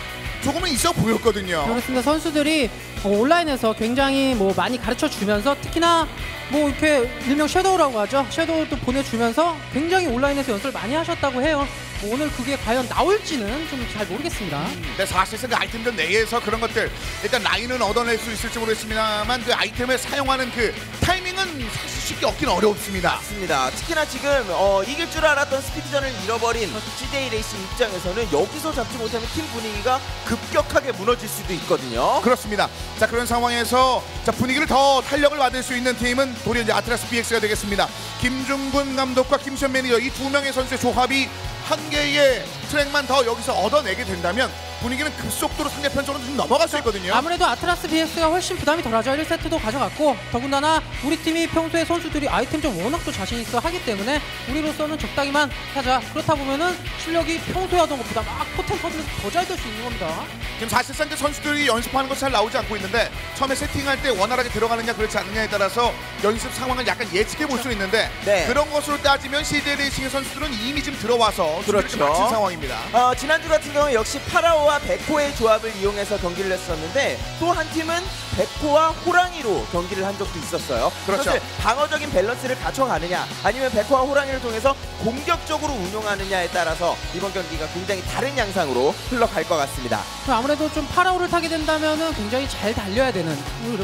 조금은 있어 보였거든요. 그렇습니다. 선수들이 온라인에서 굉장히 뭐 많이 가르쳐 주면서 특히나 뭐 이렇게 일명 섀도우라고 하죠. 섀도우도 보내주면서 굉장히 온라인에서 연습을 많이 하셨다고 해요. 뭐 오늘 그게 과연 나올지는 좀 잘 모르겠습니다. 근데 사실상 그 아이템들 내에서 그런 것들 일단 라인은 얻어낼 수 있을지 모르겠습니다만 그 아이템을 사용하는 그 타이밍은 사실 쉽게 얻긴 어렵습니다. 맞습니다. 특히나 지금 이길 줄 알았던 스피드전을 잃어버린 CJ 레이싱 입장에서는 여기서 잡지 못하면 팀 분위기가 급격하게 무너질 수도 있거든요. 그렇습니다. 자, 그런 상황에서 자, 분위기를 더 탄력을 받을 수 있는 팀은 도리어 이제 아트라스 BX가 되겠습니다. 김중근 감독과 김시현 매니저 이 두 명의 선수의 조합이 한 개의 트랙만 더 여기서 얻어내게 된다면 분위기는 급속도로 상대편 쪽으로 좀 넘어갈 수 있거든요. 아무래도 아트라스 BS가 훨씬 부담이 덜하죠. 1세트도 가져갔고 더군다나 우리 팀이 평소에 선수들이 아이템 좀 워낙 또 자신 있어 하기 때문에 우리로서는 적당히만 하자. 그렇다 보면은 실력이 평소에 하던 것보다 막 포텐 터지면서 더 잘 될 수 있는 겁니다. 지금 사실상 그 선수들이 연습하는 것 잘 나오지 않고 있는데 처음에 세팅할 때 원활하게 들어가느냐 그렇지 않느냐에 따라서 연습 상황을 약간 예측해 볼 수는 있는데 네. 그런 것으로 따지면 CJ 레이싱의 선수들은 이미 지금 들어와서 준비를 좀 그렇죠. 마친 상황입니다. 지난주 같은 경우 역시 파라오와 백호의 조합을 이용해서 경기를 했었는데 또 한 팀은 백호와 호랑이로 경기를 한 적도 있었어요. 그렇죠. 그것을 방어적인 밸런스를 갖춰가느냐 아니면 백호와 호랑이를 통해서 공격적으로 운용하느냐에 따라서 이번 경기가 굉장히 다른 양상으로 흘러갈 것 같습니다. 아무래도 좀 파라오를 타게 된다면은 굉장히 잘 달려야 되는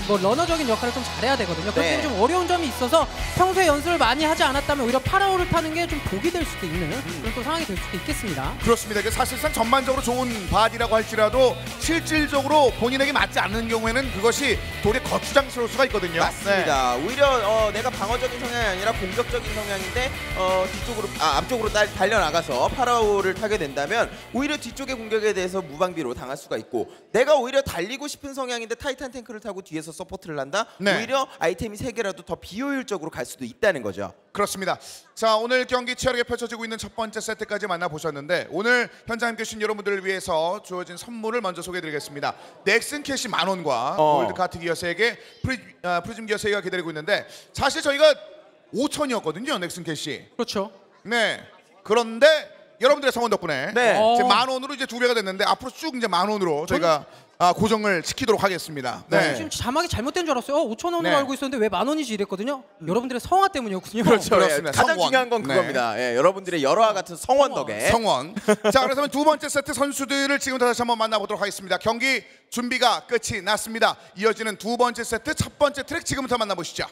뭐 러너적인 역할을 좀 잘해야 되거든요. 그렇기 때문에 좀 어려운 점이 있어서 평소에 연습을 많이 하지 않았다면 오히려 파라오를 타는 게 좀 독이 될 수도 있는 그런 또 상황이 될 수도 있겠습니다. 그렇습니다. 사실상 전반적으로 좋은 바디라고 할지라도 실질적으로 본인에게 맞지 않는 경우에는 그것이 도리어 거추장스러울 수가 있거든요. 맞습니다. 오히려 내가 방어적인 성향이 아니라 공격적인 성향인데 뒤쪽으로 앞쪽으로 달려나가서 파라오를 타게 된다면 오히려 뒤쪽의 공격에 대해서 무방비로 당할 수가 있고 내가 오히려 달리고 싶은 성향인데 타이탄 탱크를 타고 뒤에서 서포트를 한다? 네. 오히려 아이템이 3개라도 더 비효율적으로 갈 수도 있다는 거죠. 그렇습니다. 자, 오늘 경기 치열하게 펼쳐지고 있는 첫 번째 세트까지 만나보셨는데 오늘 현장에 계신 여러분들을 위해서 주어진 선물을 먼저 소개해드리겠습니다. 넥슨 캐시 10,000원과 골드 카트 기어 3개, 프리즘 기어 3개가 기다리고 있는데 사실 저희가 5,000이었거든요. 넥슨 캐시. 그렇죠. 네. 그런데 여러분들의 성원 덕분에 네. 지금 10,000원으로 이제 2배가 됐는데 앞으로 쭉 이제 10,000원으로 저희가 고정을 시키도록 하겠습니다. 네. 지금 자막이 잘못된 줄 알았어요. 5,000원으로 네. 알고 있었는데 왜 10,000원이지 이랬거든요. 여러분들의 성화 때문이었군요. 그렇죠. 예, 그렇습니다. 가장 성원. 중요한 건 네. 그겁니다. 예, 여러분들의 열화와 같은 성원 덕에 성원. 자, 그래서 두 번째 세트 선수들을 지금 다시 한번 만나보도록 하겠습니다. 경기 준비가 끝이 났습니다. 이어지는 두 번째 세트 첫 번째 트랙 지금부터 만나보시죠.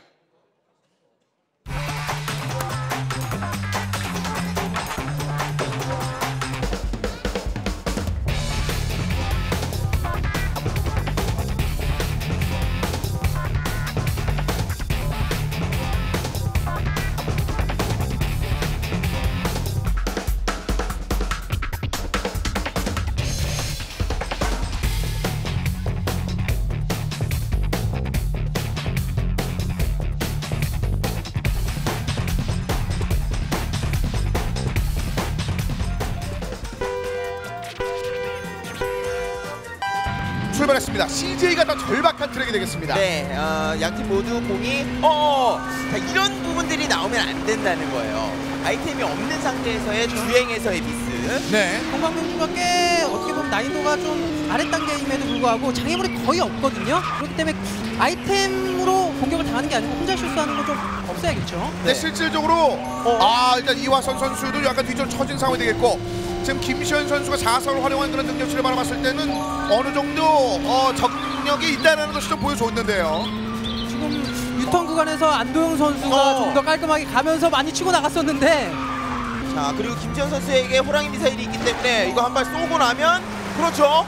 출발했습니다. CJ가 더 절박한 트랙이 되겠습니다. 네, 양팀 모두 공이 자, 이런 부분들이 나오면 안 된다는 거예요. 아이템이 없는 상태에서의 주행에서의 미스. 네. 공방명주가 꽤 어떻게 보면 난이도가 좀 아랫단계임에도 불구하고 장애물이 거의 없거든요. 그렇기 때문에 아이템으로 공격을 당하는 게 아니고 혼자 실수하는 건 좀 없어야겠죠. 네, 실질적으로 일단 이화선 선수도 약간 뒤쪽으로 처진 상황이 되겠고 지금 김시현 선수가 4사를 활용한 그런 능력치를 바라봤을 때는 어느 정도 적응력이 있다는 것이 좀 보여줬는데요. 지금 유턴 구간에서 안도영 선수가 좀 더 깔끔하게 가면서 많이 치고 나갔었는데 자, 그리고 김지현 선수에게 호랑이 미사일이 있기 때문에 이거 한 발 쏘고 나면 그렇죠.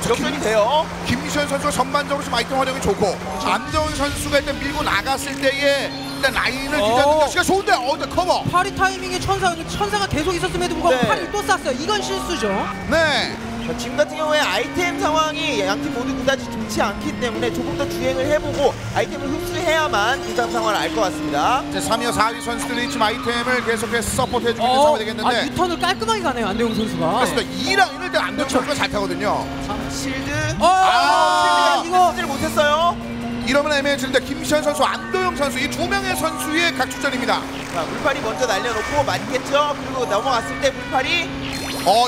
역전이 돼요. 김시현 선수가 전반적으로 좀 아이템 활용이 좋고 안정훈 선수가 일단 밀고 나갔을 때에 일단 라인을 뒤잡는 것이 좋은데 일단 커버. 파리 타이밍에 천사가 계속 있었음에도 불구하고 네. 파리를 또 쐈어요. 이건 실수죠. 네. 자, 지금 같은 경우에 아이템 상황이 양팀 모두 그다지 좋지 않기 때문에 조금 더 주행을 해보고 아이템을 흡수해야만 이상 상황을 알 것 같습니다. 이제 3위와 4위 선수들이 지금 아이템을 계속해서 서포트해주고 있는 상황이 되겠는데 유턴을 깔끔하게 가네요. 안도영 선수가. 그렇습니다. 2라인을 일단 안정훈 선수가 잘 타거든요. 실드. 실드가 이거 쓰지를 못했어요. 이러면 애매해지는데 김시현 선수, 안도영 선수 이 두 명의 선수의 각축전입니다. 자, 물팔이 먼저 날려놓고 맞겠죠. 그리고 넘어갔을 때 물팔이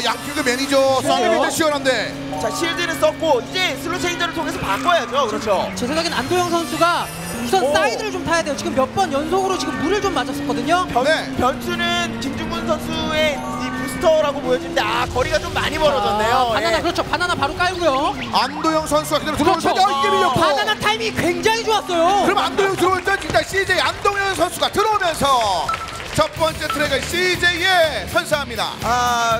양팀의 매니저 싸움이 시원한데 자, 실드는 썼고 이제 슬로 체인저를 통해서 바꿔야죠. 그렇죠. 제 생각엔 안도영 선수가 우선 사이드를 좀 타야 돼요. 지금 몇 번 연속으로 지금 물을 좀 맞았었거든요. 네. 변수는 김중근 선수의 이 부스터라고 보여지는데 거리가 좀 많이 멀어졌네요. 바나나 예. 그렇죠. 바나나 바로 깔고요. 안도영 선수가 그대로 들어오면서 그렇죠. 이게 밀렸고 바나나 타이밍이 굉장히 좋았어요. 그럼 안도영 들어올 때 일단 CJ 안동현 선수가 들어오면서 첫 번째 트랙을 CJ에 선사합니다.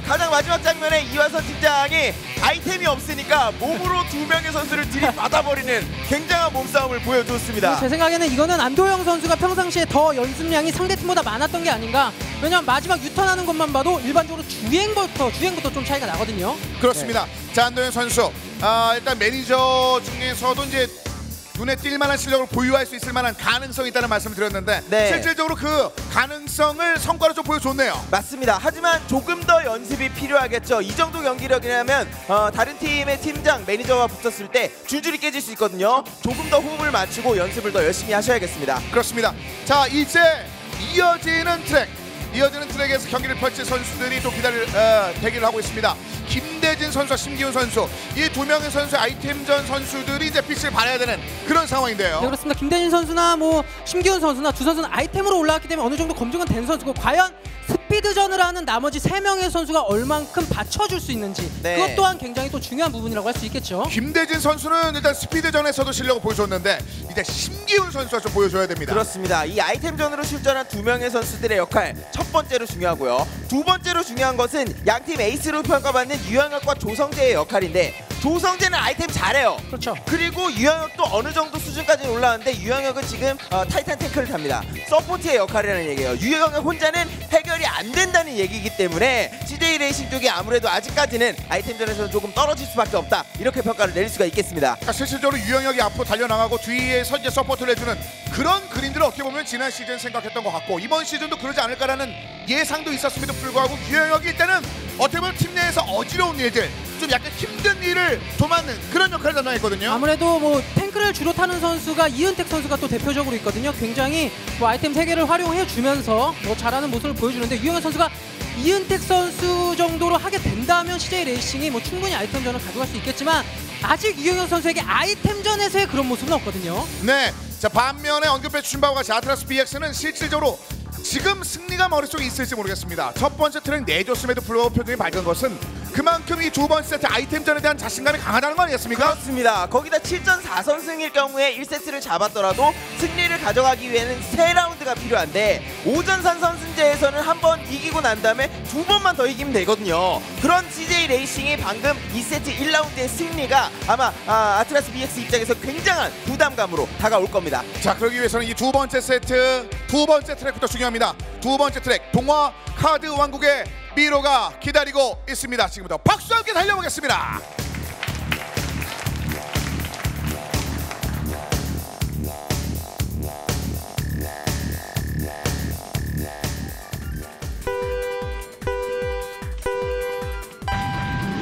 가장 마지막 장면에 이화선 팀장이 아이템이 없으니까 몸으로 두 명의 선수를 들이받아버리는 굉장한 몸싸움을 보여줬습니다. 제 생각에는 이거는 안도영 선수가 평상시에 더 연습량이 상대팀보다 많았던 게 아닌가. 왜냐면 마지막 유턴하는 것만 봐도 일반적으로 주행부터 좀 차이가 나거든요. 그렇습니다. 자, 안도현 선수 일단 매니저 중에서도 이제 눈에 띌 만한 실력을 보유할 수 있을 만한 가능성이 있다는 말씀을 드렸는데 네. 실질적으로 그 가능성을 성과로 좀 보여줬네요. 맞습니다. 하지만 조금 더 연습이 필요하겠죠. 이 정도 경기력이라면 다른 팀의 팀장, 매니저와 붙었을 때 줄줄이 깨질 수 있거든요. 조금 더 호흡을 맞추고 연습을 더 열심히 하셔야겠습니다. 그렇습니다. 자, 이제 이어지는 트랙에서 경기를 펼칠 선수들이 또 대기를 하고 있습니다. 김대진 선수와 심기훈 선수, 이 두 명의 선수 아이템전 선수들이 이제 빛을 발해야 되는 그런 상황인데요. 네, 그렇습니다. 김대진 선수나 뭐 심기훈 선수나 두 선수는 아이템으로 올라왔기 때문에 어느 정도 검증은 된 선수고, 과연 스피드전을 하는 나머지 3명의 선수가 얼만큼 받쳐줄 수 있는지, 네. 그것 또한 굉장히 또 중요한 부분이라고 할 수 있겠죠. 김대진 선수는 일단 스피드전에서도 실력을 보여줬는데 이제 심기훈 선수가 좀 보여줘야 됩니다. 그렇습니다. 이 아이템전으로 출전한 두 명의 선수들의 역할 첫 번째로 중요하고요. 두 번째로 중요한 것은 양팀 에이스로 평가받는 유영혁과 조성재의 역할인데, 조성재는 아이템 잘해요. 그렇죠. 그리고 유영혁도 어느 정도 수준까지는 올라왔는데, 유영혁은 지금 타이탄 탱크를 탑니다. 서포트의 역할이라는 얘기예요. 유영혁 혼자는 해결이 안 된다는 얘기이기 때문에 CJ 레이싱 쪽이 아무래도 아직까지는 아이템전에서는 조금 떨어질 수밖에 없다, 이렇게 평가를 내릴 수가 있겠습니다. 그러니까 실질적으로 유영혁이 앞으로 달려나가고 뒤에서 이제 서포트를 해주는 그런 그림들을 어떻게 보면 지난 시즌 생각했던 것 같고, 이번 시즌도 그러지 않을까라는 예상도 있었음에도 불구하고 유영혁이 일단은 어떻게 보면 팀 내에서 어지러운 일들, 좀 약간 힘든 일을 도맡는 그런 역할을 담당했거든요. 아무래도 뭐 탱크를 주로 타는 선수가 이은택 선수가 또 대표적으로 있거든요. 굉장히 뭐 아이템 3개를 활용해 주면서 뭐 잘하는 모습을 보여주는데, 유영혁 선수가 이은택 선수 정도로 하게 된다면 CJ 레이싱이 뭐 충분히 아이템전을 가져갈 수 있겠지만, 아직 유영혁 선수에게 아이템전에서의 그런 모습은 없거든요. 네, 자, 반면에 언급해 주신 바와 같이 아트라스 BX는 실질적으로 지금 승리가 머릿속에 있을지 모르겠습니다. 첫 번째 트랙 내줬음에도 불구하고 표정이 밝은 것은 그만큼 이 두 번째 세트 아이템전에 대한 자신감이 강하다는 거 아니겠습니까? 그렇습니다. 거기다 7전 4선승일 경우에 1세트를 잡았더라도 승리를 가져가기 위해는 3라운드가 필요한데, 5전 3선승제에서는 한 번 이기고 난 다음에 2번만 더 이기면 되거든요. 그런 CJ 레이싱이 방금 2세트 1라운드의 승리가 아마 아트라스 BX 입장에서 굉장한 부담감으로 다가올 겁니다. 자, 그러기 위해서는 이 두 번째 세트 두 번째 트랙부터 중요합니다. 두 번째 트랙 동화 카드 왕국의 미로가 기다리고 있습니다. 지금부터 박수와 함께 달려보겠습니다.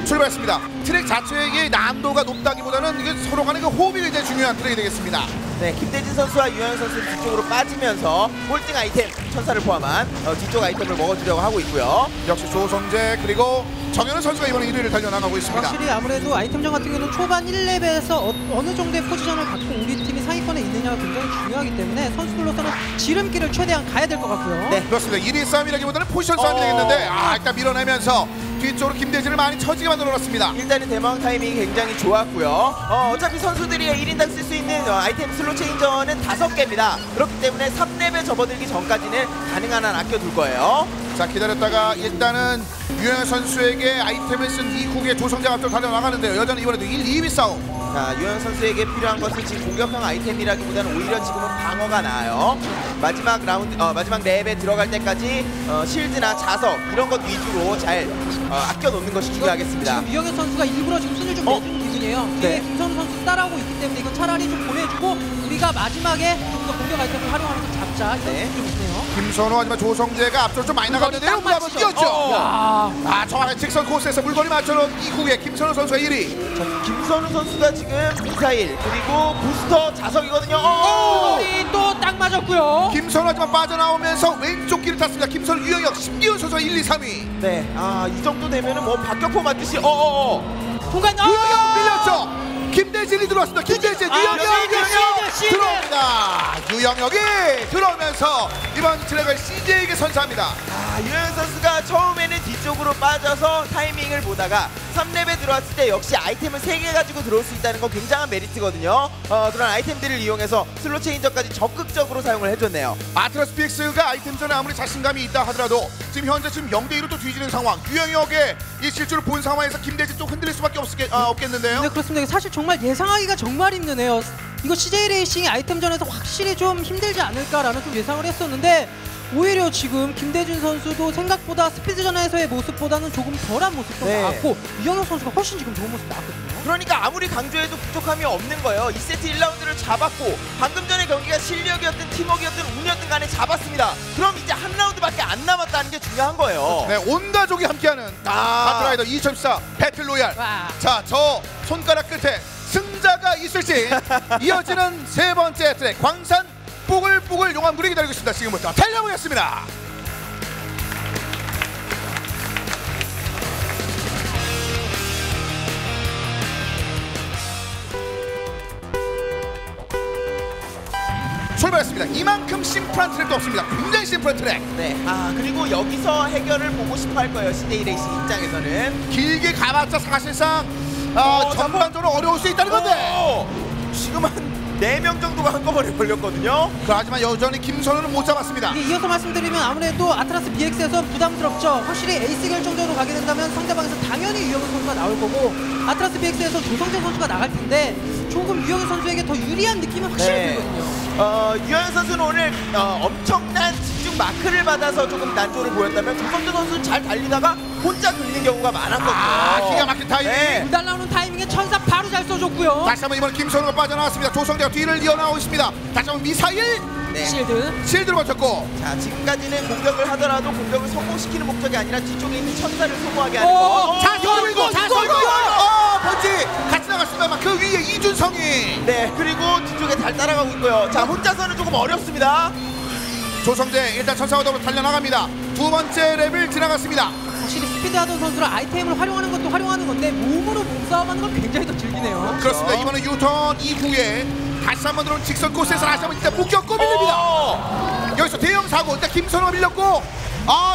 출발했습니다. 트랙 자체의 난도가 높다기보다는 이게 서로 간의 그 호흡이 굉장히 중요한 트랙이 되겠습니다. 네, 김대진 선수와 유영 선수는 뒤쪽으로 빠지면서 꼴등 아이템 천사를 포함한 뒤쪽 아이템을 먹어주려고 하고 있고요. 역시 조성재 그리고 정현우 선수가 이번에 1위를 달려나가고 있습니다. 확실히 아무래도 아이템전 같은 경우는 초반 1렙에서 어느 정도의 포지션을 갖고 우리 팀이 상위권에 있느냐가 굉장히 중요하기 때문에 선수들로서는 지름길을 최대한 가야 될 것 같고요. 네. 그렇습니다. 1위 싸움이라기보다는 포지션 싸움이 되겠는데 일단 밀어내면서 뒤쪽으로 김대진을 많이 처지게 만들어놨습니다. 일단은 대망 타이밍이 굉장히 좋았고요. 어차피 선수들이 1인당 쓸 수 있는 아이템 슬롯 체인저는 5개입니다. 그렇기 때문에 3렙에 접어들기 전까지는 가능한 한 아껴둘 거예요. 자, 기다렸다가 일단은 유영현 선수에게 아이템을 쓴 이후에 조성재가 앞으로 달려나가는데요. 여전히 이번에도 1, 2위 싸움. 자, 유영 선수에게 필요한 것은 지금 공격형 아이템이라기보다는 오히려 지금은 방어가 나아요. 마지막 라운드, 마지막 랩에 들어갈 때까지 실드나 자석 이런 것 위주로 잘 아껴놓는 것이 중요하겠습니다. 지금 유영현 선수가 일부러 지금 순위를 좀 내주는 기분이에요. 네. 뒤에 김선우 선수 따라오고 있기 때문에 이건 차라리 좀 보내주고 우리가 마지막에 좀 더 공격 아이템을 활용하면서 잡자, 이런 네. 느낌이 좀 있네요. 김선호 하지만 조성재가 앞으로 좀 많이 나갔는데요. 물건이 딱 한번 맞히죠. 뛰었죠. 정확한 직선 코스에서 물건이 맞춰놓은 이후에 김선호 선수가 1위. 자, 김선우 선수가 지금 미사일 그리고 부스터 자석이거든요. 물건이 또 딱 맞았고요. 김선호 하지만 빠져나오면서 왼쪽 길을 탔습니다. 김선호, 유영혁, 심기훈 선수가 1, 2, 3위. 네, 이 정도 되면은 뭐 박격포 맞듯이 통관. 유영혁 밀렸죠. 김대진이 들어왔습니다. 김대진, 유영혁 시즌. 들어옵니다. 유영혁이 들어오면서 이번 트랙을 CJ에게 선사합니다. 유영 선수가 처음에는 뒤쪽으로 빠져서 타이밍을 보다가 3렙에 들어왔을 때 역시 아이템을 3개 가지고 들어올 수 있다는 건 굉장한 메리트거든요. 그런 아이템들을 이용해서 슬롯 체인저까지 적극적으로 사용을 해줬네요. 아트라스 PX가 아이템전에 아무리 자신감이 있다 하더라도 지금 현재 0대2로 또 뒤지는 상황. 유영혁의 이 실수를 본 상황에서 김대진 또 흔들릴 수밖에 없겠는데요. 네, 그렇습니다. 사실 정말 예상하기가 정말 힘드네요. 이거 CJ 레이싱이 아이템전에서 확실히 좀 힘들지 않을까라는 좀 예상을 했었는데 오히려 지금 김대준 선수도 생각보다 스피드전에서의 모습보다는 조금 덜한 모습도 네. 나왔고 유영혁 선수가 훨씬 지금 좋은 모습 나왔거든요. 그러니까 아무리 강조해도 부족함이 없는 거예요. 2세트 1라운드를 잡았고 방금 전의 경기가 실력이었든 팀워크였든 운이었든 간에 잡았습니다. 그럼 이제 한 라운드밖에 안 남았다는 게 중요한 거예요. 네, 온 가족이 함께하는 바트라이더 2014 배틀로얄. 와. 자, 저 손가락 끝에 승자가 있을지 이어지는 세 번째 트랙 광산 뽀글뽀글 용암굴이 기다리고 있습니다. 지금부터 달려보겠습니다. 출발했습니다. 이만큼 심플한 트랙도 없습니다. 굉장히 심플한 트랙. 네. 그리고 여기서 해결을 보고 싶어 할 거예요. CJ 레이싱 입장에서는. 길게 가봤자 사실상 전반적으로 어려울 수 있다는 건데. 지금 한 4명 정도가 한꺼번에 걸렸거든요. 하지만 여전히 김선우는 못 잡았습니다. 이게 이어서 말씀드리면 아무래도 아트라스 BX에선 부담스럽죠. 확실히 에이스 결정전으로 가게 된다면 상대방에서 당연히 유영혁 선수가 나올 거고 아트라스 BX에서 조성재 선수가 나갈 텐데 조금 유영혁 선수에게 더 유리한 느낌은 확실히 들거든요. 유영혁 선수는 오늘 엄청난 집중 마크를 받아서 조금 난조를 보였다면 조성재 선수는 잘 달리다가 혼자 돌리는 경우가 많았거든요. 기가 막힌 타이밍. 네. 불달 나오는 타이밍에 천사 바로 잘 써줬고요. 다시 한번 이번에 김선우가 빠져나왔습니다. 조성재가 뒤를 이어나오고 있습니다. 다시 한번 미사일 네. 실드 버텼고. 자, 지금까지는 공격을 하더라도 공격을 성공시키는 목적이 아니라 뒤쪽에 있는 천사를 소모하게 하는 거. 자, 이거 번지 같이 나갔습니다만 그 위에 이준성이. 네, 그리고 뒤쪽에 잘 따라가고 있고요. 자, 혼자서는 조금 어렵습니다. 조성재 일단 천사와 더불어 달려나갑니다. 두 번째 랩을 지나갔습니다. 확실히 스피드하던 선수를 아이템을 활용하는 것도 활용하는 건데 몸으로 몸싸움하는 건 굉장히 더 즐기네요. 그렇습니다. 이번에 유턴 이후에 다시 한번 들어온 직선 코스에서 다시 한번 일단 묶였고 밀립니다. 여기서 대형 사고 일단 김선우가 밀렸고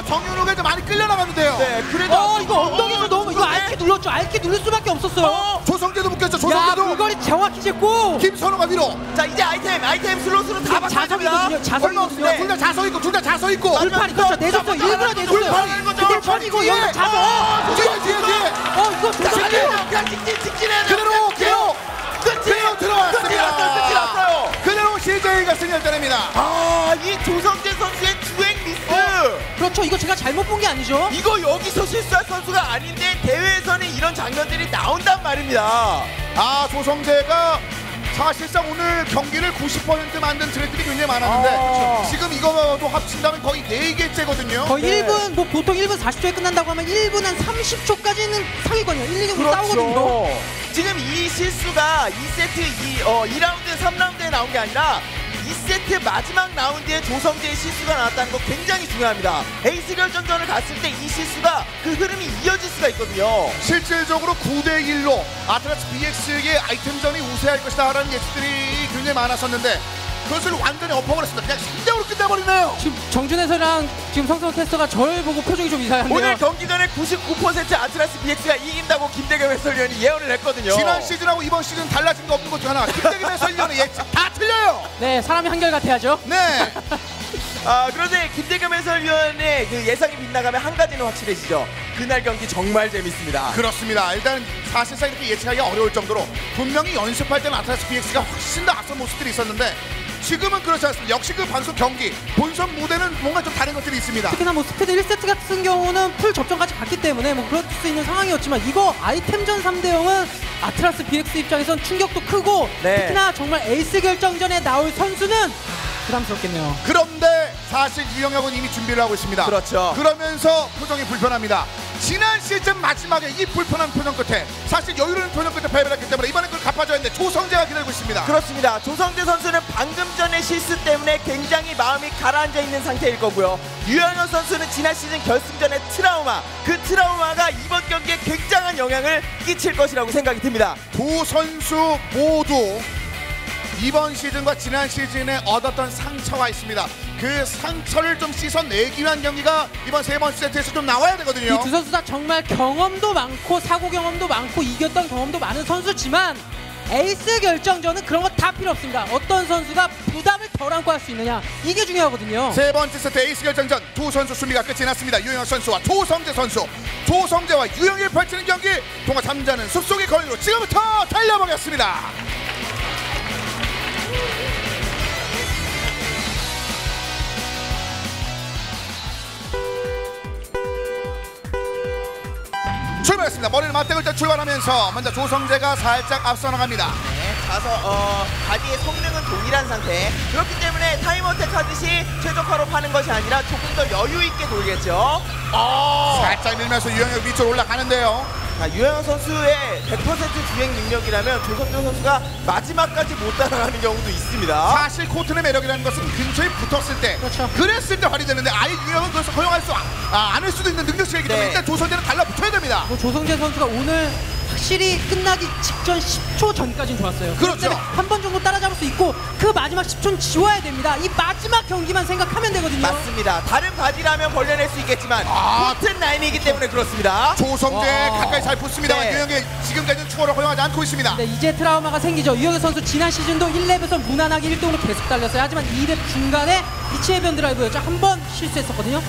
정윤호가 이제 많이 끌려나갔는데요. 네, 그래도 이거 엉덩이에서 너무 이거 알키 눌렀죠. 알키 누를 수밖에 없었어요. 조성재도 묶였죠. 야, 조성재도. 물거리 정확히 쟀고. 김선우가 위로. 자, 이제 아이템 슬롯으로 다 바꿔줍니다. 자석이거든요. 둘 다 자서 있고 둘 다 자서 있고. 불판이 그렇죠. 내줬어요. 일부러 내줬어요. 근데 터지고 여기서 자석. 뒤에. 이거 조성재. 그냥 직진해야 돼요. 그대로 그대로 들어왔습니다. 끝이 났어요. 그대로 CJ가 승리를 따냅니다. 이 조성재 선수의 주행 미스. 그렇죠. 이거 제가 잘못 본 게 아니죠. 이거 여기서 실수할 선수가 아닌데 대회에서는 이런 장면들이 나온단 말입니다. 조성재가 사실상 오늘 경기를 90% 만든 트랙들이 굉장히 많았는데 지금 이거도 합친다면 거의 4개째거든요. 거의 네. 1분 보통 1분 40초에 끝난다고 하면 1분 한 30초까지는 상위권이에요. 1, 2경기 싸우거든요. 지금 이 실수가 2세트 2라운드 3라운드에 나온 게 아니라 2세트 마지막 라운드에 조성재의 실수가 나왔다는 거 굉장히 중요합니다. 에이스 결정전을 갔을 때 이 실수가 그 흐름이 이어질 수가 있거든요. 실질적으로 9대1로 아트라스 BX의 아이템전이 우세할 것이다 라는 예측들이 굉장히 많았었는데 그것을 완전히 엎어버렸습니다. 그냥 신경으로 끝내버리네요. 지금 정준 해설이랑 지금 성성 캐스터가 저를 보고 표정이 좀 이상한데요. 오늘 경기 전에 99% 아트라스 BX가 이긴다고 김대겸 해설위원이 예언을 했거든요. 지난 시즌하고 이번 시즌 달라진 거 없는 것 중 하나. 김대겸 해설위원의 예측 다 틀려요. 네, 사람이 한결같아야죠. 네. 그런데 김대겸 해설위원의 그 예상이 빗나가면 한 가지는 확실해지죠. 그날 경기 정말 재밌습니다. 그렇습니다. 일단 사실상 이렇게 예측하기가 어려울 정도로 분명히 연습할 때는 아트라스 BX가 훨씬 더 앞선 모습들이 있었는데 지금은 그렇지 않습니다. 역시 그 방송 경기 본선 무대는 뭔가 좀 다른 것들이 있습니다. 특히나 뭐 스피드 1세트 같은 경우는 풀 접전까지 갔기 때문에 뭐 그럴 수 있는 상황이었지만 이거 아이템전 3대0은 아트라스 BX 입장에선 충격도 크고 네. 특히나 정말 에이스 결정전에 나올 선수는 부담스럽겠네요. 그런데 사실 유영혁은 이미 준비를 하고 있습니다. 그렇죠. 그러면서 표정이 불편합니다. 지난 시즌 마지막에 이 불편한 표정 끝에 사실 여유로운 표정 끝에 패배를 했기 때문에 이번에 그걸 갚아줘야 하는데 조성재가 기다리고 있습니다. 그렇습니다. 조성재 선수는 방금 전의 실수 때문에 굉장히 마음이 가라앉아 있는 상태일 거고요. 유영혁 선수는 지난 시즌 결승전의 트라우마, 그 트라우마가 이번 경기에 굉장한 영향을 끼칠 것이라고 생각이 듭니다. 두 선수 모두 이번 시즌과 지난 시즌에 얻었던 상처가 있습니다. 그 상처를 좀 씻어내기 위한 경기가 이번 세 번째 세트에서 좀 나와야 되거든요. 이 두 선수 다 정말 경험도 많고 사고 경험도 많고 이겼던 경험도 많은 선수지만 에이스 결정전은 그런 거 다 필요 없습니다. 어떤 선수가 부담을 덜 안고 할 수 있느냐 이게 중요하거든요. 세 번째 세트 에이스 결정전 두 선수 준비가 끝이 났습니다. 유영혁 선수와 조성재 선수. 조성재와 유영혁이 펼치는 경기 동아 3자는 숲속의 거리로 지금부터 달려보겠습니다. 출발했습니다. 머리를 맞대고 일단 출발하면서 먼저 조성재가 살짝 앞서 나갑니다. 네, 가서 바디의 성능은 동일한 상태. 그렇기 때문에 타임어택 하듯이 최적화로 파는 것이 아니라 조금 더 여유 있게 돌겠죠. 살짝 밀면서 유영혁 밑으로 올라가는데요. 자, 유영혁 선수의 100% 주행 능력이라면 조성재 선수가 마지막까지 못 따라가는 경우도 있습니다. 사실 코트의 매력이라는 것은 근처에 붙었을 때, 그렇죠. 그랬을 때 발휘되는데 아예 유영혁은 그것을 허용할 수 않을 수도 있는 능력치이기 때문에 네. 일단 조성재는 달라붙어야 됩니다. 조성재 선수가 오늘 확실히 끝나기 직전 10초 전까지는 좋았어요. 그렇죠. 한 번 정도 따라잡을 수 있고 그 마지막 10초는 지워야 됩니다. 이 마지막 경기만 생각하면 되거든요. 맞습니다. 다른 바디라면 벌려낼 수 있겠지만 코튼 라인이기 때문에 그렇습니다. 조성재 와. 가까이 잘 붙습니다만 네. 유영혁이 지금까지는 추월을 허용하지 않고 있습니다. 네, 이제 트라우마가 생기죠. 유영혁 선수 지난 시즌도 1렙에서 무난하게 1등으로 계속 달렸어요. 하지만 2렙 중간에 이치해변 드라이브였죠. 한 번 실수했었거든요.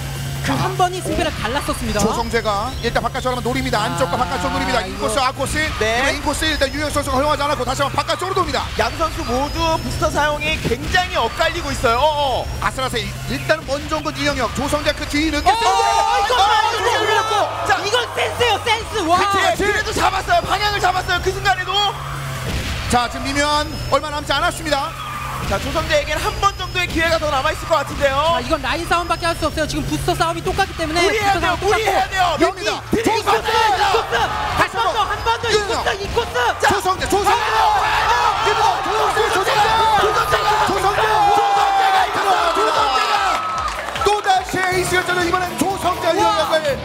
그 한 번이 승패를 갈랐었습니다. 조성재가 일단 바깥쪽으로 한번 노립니다. 안쪽과 바깥쪽 노립니다. 인코스, 아코스. 네. 인코스 일단 유영혁 선수가 허용하지 않았고 다시 한번 바깥쪽으로 돕니다. 양 선수 모두 부스터 사용이 굉장히 엇갈리고 있어요. 아슬아슬 일단 먼저 온 건 유영혁. 조성재 그 뒤는 이건 센스예요, 센스. 와. 그래도 잡았어요. 방향을 잡았어요. 그 순간에도. 자, 지금 미면 얼마 남지 않았습니다. 자, 조성재에게는 한 번 정도의 기회가 더 남아있을 것 같은데요. 자, 이건 라인 싸움밖에 할 수 없어요. 지금 부스터 싸움이 똑같기 때문에 무리해야 부스터 돼요. 싸움 똑같고. 무리해야 돼요. 여기 여기다. 이코스, 다시 한 번 더 유영혁. 이코스. 조성재. 또다시 에이스 결정전 이번엔 조성재 유영혁을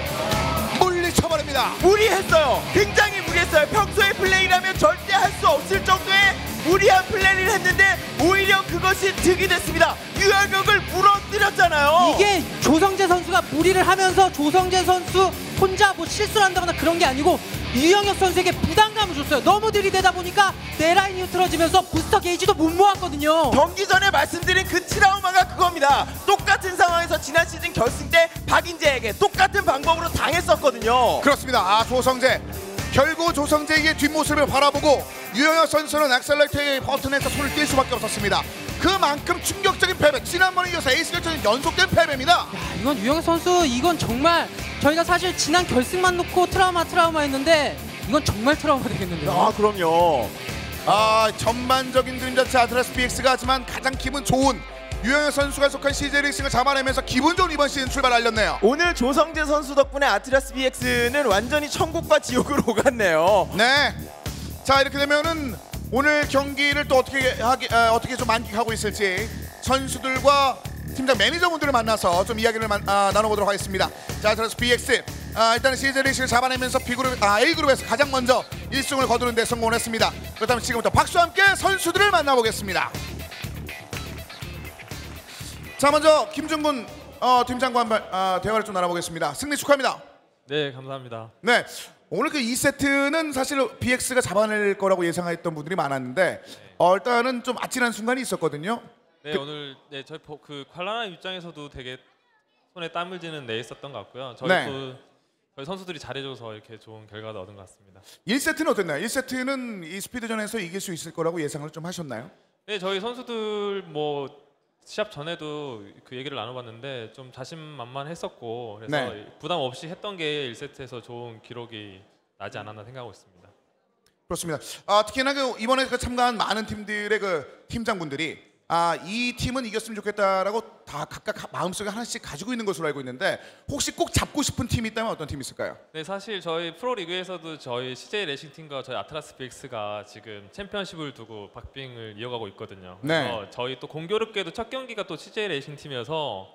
물리쳐버립니다. 무리했어요. 굉장히 무리했어요. 평소의 플레이라면 절대 할 수 없을 정도의 무리한 플레이를 했는데 오히려 그것이 득이 됐습니다. 유영혁을 무너뜨렸잖아요. 이게 조성재 선수가 무리를 하면서 조성재 선수 혼자 뭐 실수를 한다거나 그런 게 아니고 유영혁 선수에게 부담감을 줬어요. 너무 들이대다 보니까 내 라인이 흐트러지면서 부스터 게이지도 못 모았거든요. 경기 전에 말씀드린 그 트라우마가 그겁니다. 똑같은 상황에서 지난 시즌 결승 때 박인재에게 똑같은 방법으로 당했었거든요. 그렇습니다. 조성재. 결국 조성재의 뒷모습을 바라보고 유영혁 선수는 액셀레이터의 버튼에서 손을 뗄 수밖에 없었습니다. 그만큼 충격적인 패배. 지난번에 이어서 에이스 결정전 연속된 패배입니다. 야, 이건 유영혁 선수 이건 정말 저희가 사실 지난 결승만 놓고 트라우마했는데 이건 정말 트라우마 되겠는데요. 아, 그럼요. 전반적인 그림자체 아트라스 BX가 하지만 가장 기분 좋은 유영혁 선수가 속한 CJ 레이싱을 잡아내면서 기분 좋은 이번 시즌 출발 알렸네요. 오늘 조성재 선수 덕분에 아트라스 BX는 완전히 천국과 지옥으로 오갔네요. 네. 자, 이렇게 되면은 오늘 경기를 또 어떻게 좀 만끽하고 있을지 선수들과 팀장 매니저분들을 만나서 좀 이야기를 나눠보도록 하겠습니다. 자, 아트라스 BX 일단은 CJ 레이싱을 잡아내면서 A그룹에서 가장 먼저 1승을 거두는 데 성공을 했습니다. 그렇다면 지금부터 박수와 함께 선수들을 만나보겠습니다. 자, 먼저 김준군 팀장과 한번 대화를 좀 나눠보겠습니다. 승리 축하합니다. 네, 감사합니다. 네, 오늘 그 2세트는 사실 BX가 잡아낼 거라고 예상했던 분들이 많았는데 일단은 좀 아찔한 순간이 있었거든요. 네, 오늘 저희 그 관람한 입장에서도 되게 손에 땀을 쥐는 내 있었던 것 같고요. 저희 선수들이 잘해줘서 이렇게 좋은 결과도 얻은 것 같습니다. 1세트는 어땠나요? 1세트는 이 스피드전에서 이길 수 있을 거라고 예상을 좀 하셨나요? 네, 저희 선수들 뭐 시합 전에도 그 얘기를 나눠봤는데 좀 자신만만했었고 그래서 네. 부담 없이 했던 게 1세트에서 좋은 기록이 나지 않았나 생각하고 있습니다. 그렇습니다. 특히나 그 이번에 그 참가한 많은 팀들의 그 팀장분들이 이 팀은 이겼으면 좋겠다라고 다 각각 마음속에 하나씩 가지고 있는 것으로 알고 있는데 혹시 꼭 잡고 싶은 팀이 있다면 어떤 팀이 있을까요? 네, 사실 저희 프로리그에서도 저희 CJ 레이싱팀과 저희 아트라스 BX가 지금 챔피언십을 두고 박빙을 이어가고 있거든요. 그래서 네. 저희 또 공교롭게도 첫 경기가 또 CJ 레이싱팀이어서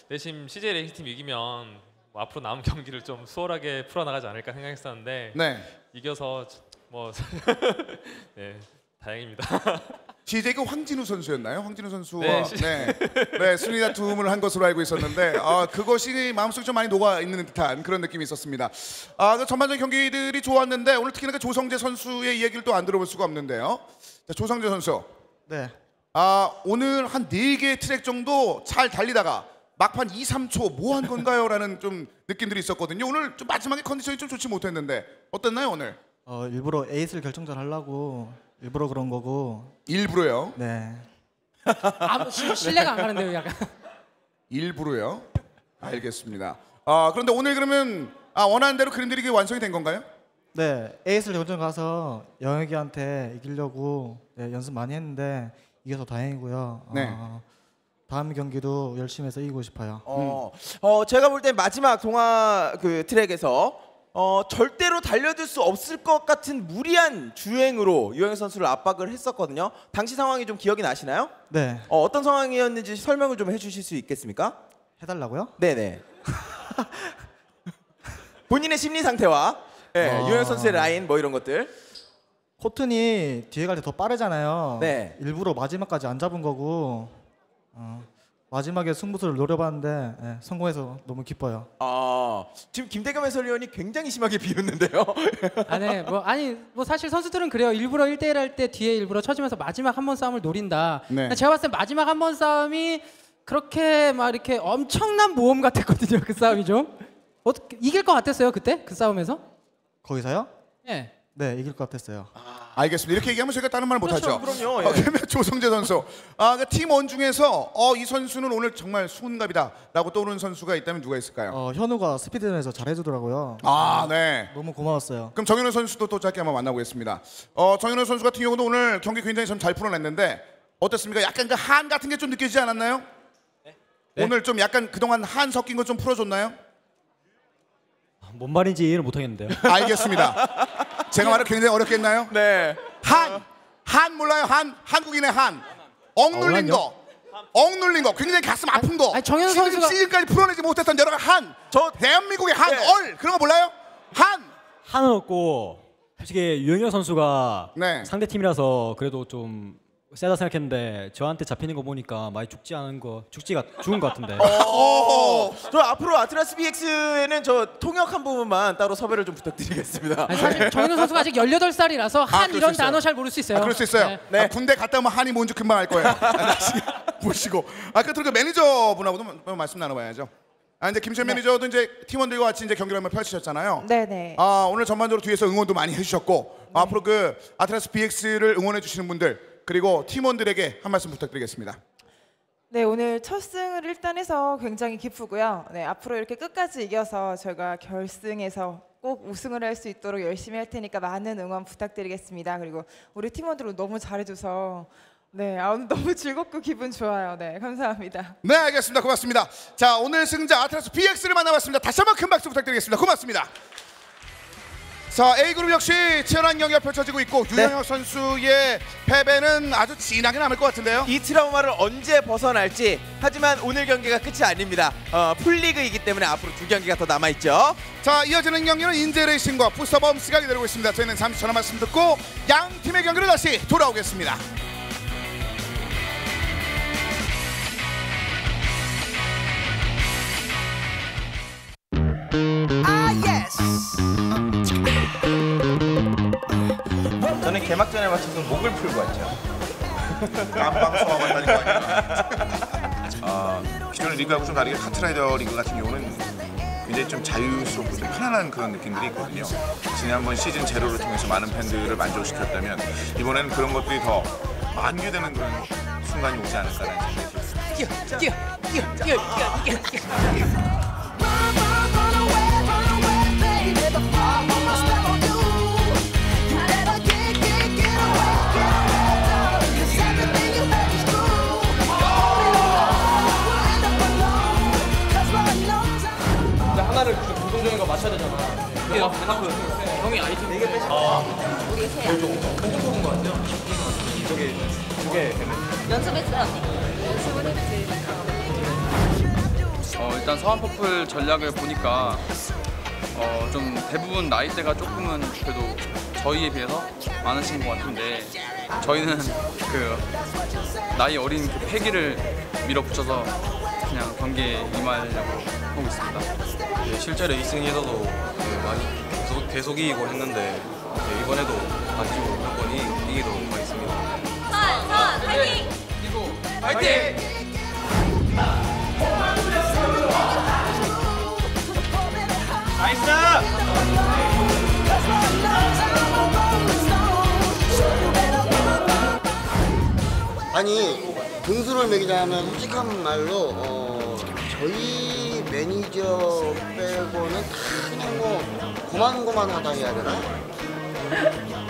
내심 CJ 레이싱팀 이기면 뭐 앞으로 남은 경기를 좀 수월하게 풀어나가지 않을까 생각했었는데 네. 이겨서 뭐 네, 다행입니다. GJ가 황진우 선수였나요? 황진우 선수와 네, 네, 승리 다툼을 한 것으로 알고 있었는데 그것이 마음속에 좀 많이 녹아 있는 듯한 그런 느낌이 있었습니다. 그 전반적인 경기들이 좋았는데 오늘 특히나 그 조성재 선수의 이야기를 또 안 들어볼 수가 없는데요. 자, 조성재 선수. 네. 오늘 한 4개의 트랙 정도 잘 달리다가 막판 2, 3초 뭐 한 건가요? 라는 좀 느낌들이 있었거든요. 오늘 좀 마지막에 컨디션이 좀 좋지 못했는데 어땠나요 오늘? 일부러 에이스를 결정전 하려고 일부러 그런 거고. 일부러요? 네. 신뢰가 안 가는데요, 약간. 일부러요? 알겠습니다. 그런데 오늘 그러면 원하는 대로 그림들이 완성이 된 건가요? 네. 에이스를 결정전 가서 영혁이한테 이기려고 연습 많이 했는데 이겨서 다행이고요. 네. 다음 경기도 열심히 해서 이기고 싶어요. 제가 볼 땐 마지막 동화 그 트랙에서 절대로 달려들 수 없을 것 같은 무리한 주행으로 유영혁 선수를 압박을 했었거든요. 당시 상황이 좀 기억이 나시나요? 네. 어떤 상황이었는지 설명을 좀 해주실 수 있겠습니까? 해달라고요? 네네. 본인의 심리 상태와 유영혁 선수의 라인 뭐 이런 것들. 코튼이 뒤에 갈 때 더 빠르잖아요. 네. 일부러 마지막까지 안 잡은 거고 마지막에 승부수를 노려봤는데 성공해서 너무 기뻐요. 지금 김대겸 해설위원이 굉장히 심하게 비웃는데요. 네, 뭐 사실 선수들은 그래요. 일부러 1대1 할 때 뒤에 일부러 쳐지면서 마지막 한 번 싸움을 노린다. 네. 제가 봤을 때 마지막 한 번 싸움이 그렇게 막 이렇게 엄청난 모험 같았거든요. 그 싸움이 좀 어떻게 이길 것 같았어요 그때 그 싸움에서? 거기서요? 네. 네, 이길 것 같았어요. 알겠습니다. 이렇게 얘기하면 저희가 다른 말 못하죠. 그럼요. 예. 그러면 조성재 선수, 팀원 중에서 이 선수는 오늘 정말 수훈갑이다라고 떠오르는 선수가 있다면 누가 있을까요? 현우가 스피드전에서 잘해주더라고요. 네. 너무 고마웠어요. 그럼 정현우 선수도 또 짧게 한번 만나보겠습니다. 정현우 선수 같은 경우도 오늘 경기 굉장히 좀 잘 풀어냈는데 어떻습니까? 약간 그 한 같은 게 좀 느껴지지 않았나요? 네? 오늘 좀 약간 그동안 한 섞인 거 좀 풀어줬나요? 뭔 말인지 이해를 못하겠는데요. 알겠습니다. 제가 말을 굉장히 어렵게 했나요? 네. 한 몰라요? 한국인의 한. 억눌린 거. 억눌린 거. 굉장히 가슴 아픈 거. 아니, 정현우 선수가 지금까지 풀어내지 못했던 여러 가지 한. 대한민국의 한. 네. 얼. 그런 거 몰라요? 한. 한은 없고 솔직히 유영혁 선수가 네. 상대 팀이라서 그래도 좀 세다 생각했는데 저한테 잡히는 거 보니까 많이 죽은 것 같은데. 저 앞으로 아트라스 BX에는 저 통역 한 부분만 따로 섭외를 좀 부탁드리겠습니다. 아니, 사실 정현우 선수가 아직 18살이라서 한 그럴 이런 수 있어요. 단어 잘 모를 수 있어요. 그럴 수 있어요. 네. 군대 갔다 오면 한이 뭔지 금방 알 거예요. 보시고. 끝으로 그 매니저분하고도 한번 말씀 나눠봐야죠. 이제 김철 매니저도 이제 팀원들과 같이 이제 경기를 한번 펼치셨잖아요. 네네. 오늘 전반적으로 뒤에서 응원도 많이 해주셨고 앞으로 그 아트라스 BX를 응원해 주시는 분들 그리고 팀원들에게 한 말씀 부탁드리겠습니다. 네, 오늘 첫 승을 일단 해서 굉장히 기쁘고요. 네, 앞으로 이렇게 끝까지 이겨서 저희가 결승에서 꼭 우승을 할 수 있도록 열심히 할 테니까 많은 응원 부탁드리겠습니다. 그리고 우리 팀원들 너무 잘해줘서 오늘 너무 즐겁고 기분 좋아요. 네, 감사합니다. 네, 알겠습니다. 고맙습니다. 자, 오늘 승자 아트라스 BX를 만나봤습니다. 다시 한번 큰 박수 부탁드리겠습니다. 고맙습니다. 자, A그룹 역시 치열한 경기가 펼쳐지고 있고 유영혁 선수의 패배는 아주 진하게 남을 것 같은데요. 이 트라우마를 언제 벗어날지. 하지만 오늘 경기가 끝이 아닙니다. 풀리그이기 때문에 앞으로 2경기가 더 남아있죠. 자, 이어지는 경기는 인제레이싱과 부스터범스가 기다리고 있습니다. 저희는 잠시 전화 말씀 듣고 양 팀의 경기로 다시 돌아오겠습니다. 저는 개막전에 맞춰서 목을 풀고 왔죠. 깜빵 소화 왔다니까. 기존의 리그하고 좀 다르게 카트라이더 리그 같은 경우는 굉장히 좀 자유스럽고 좀 편안한 그런 느낌들이 있거든요. 지난번 시즌 제로를 통해서 많은 팬들을 만족시켰다면 이번에는 그런 것들이 더 만개되는 그런 순간이 오지 않을까라는 생각이 듭니다. 하나를 공동적인 거 맞춰야 되잖아. 이게 형이 아이템 4개 빼서 우리 세. 공동 뽑은 거 같아요. 저기 2개. 연습했어요 언니? 연습을 했지. 일단 서한퍼플 전략을 보니까 좀 대부분 나이대가 조금은 그래도 저희에 비해서 많으신 것 같은데 저희는 그 나이 어린 그 패기를 밀어붙여서 그냥 경기에 임하려고 하고 있습니다. 네, 실제 레이싱에서도 많이 계속 이기고 했는데 네, 이번에도 안 지고 무조건 이기도록 하겠습니다. 화이팅! 화이팅! 아니 등수를 매기자면 솔직한 말로 저희 매니저 빼고는 다 그냥 뭐 고만고만하다 해야 되나?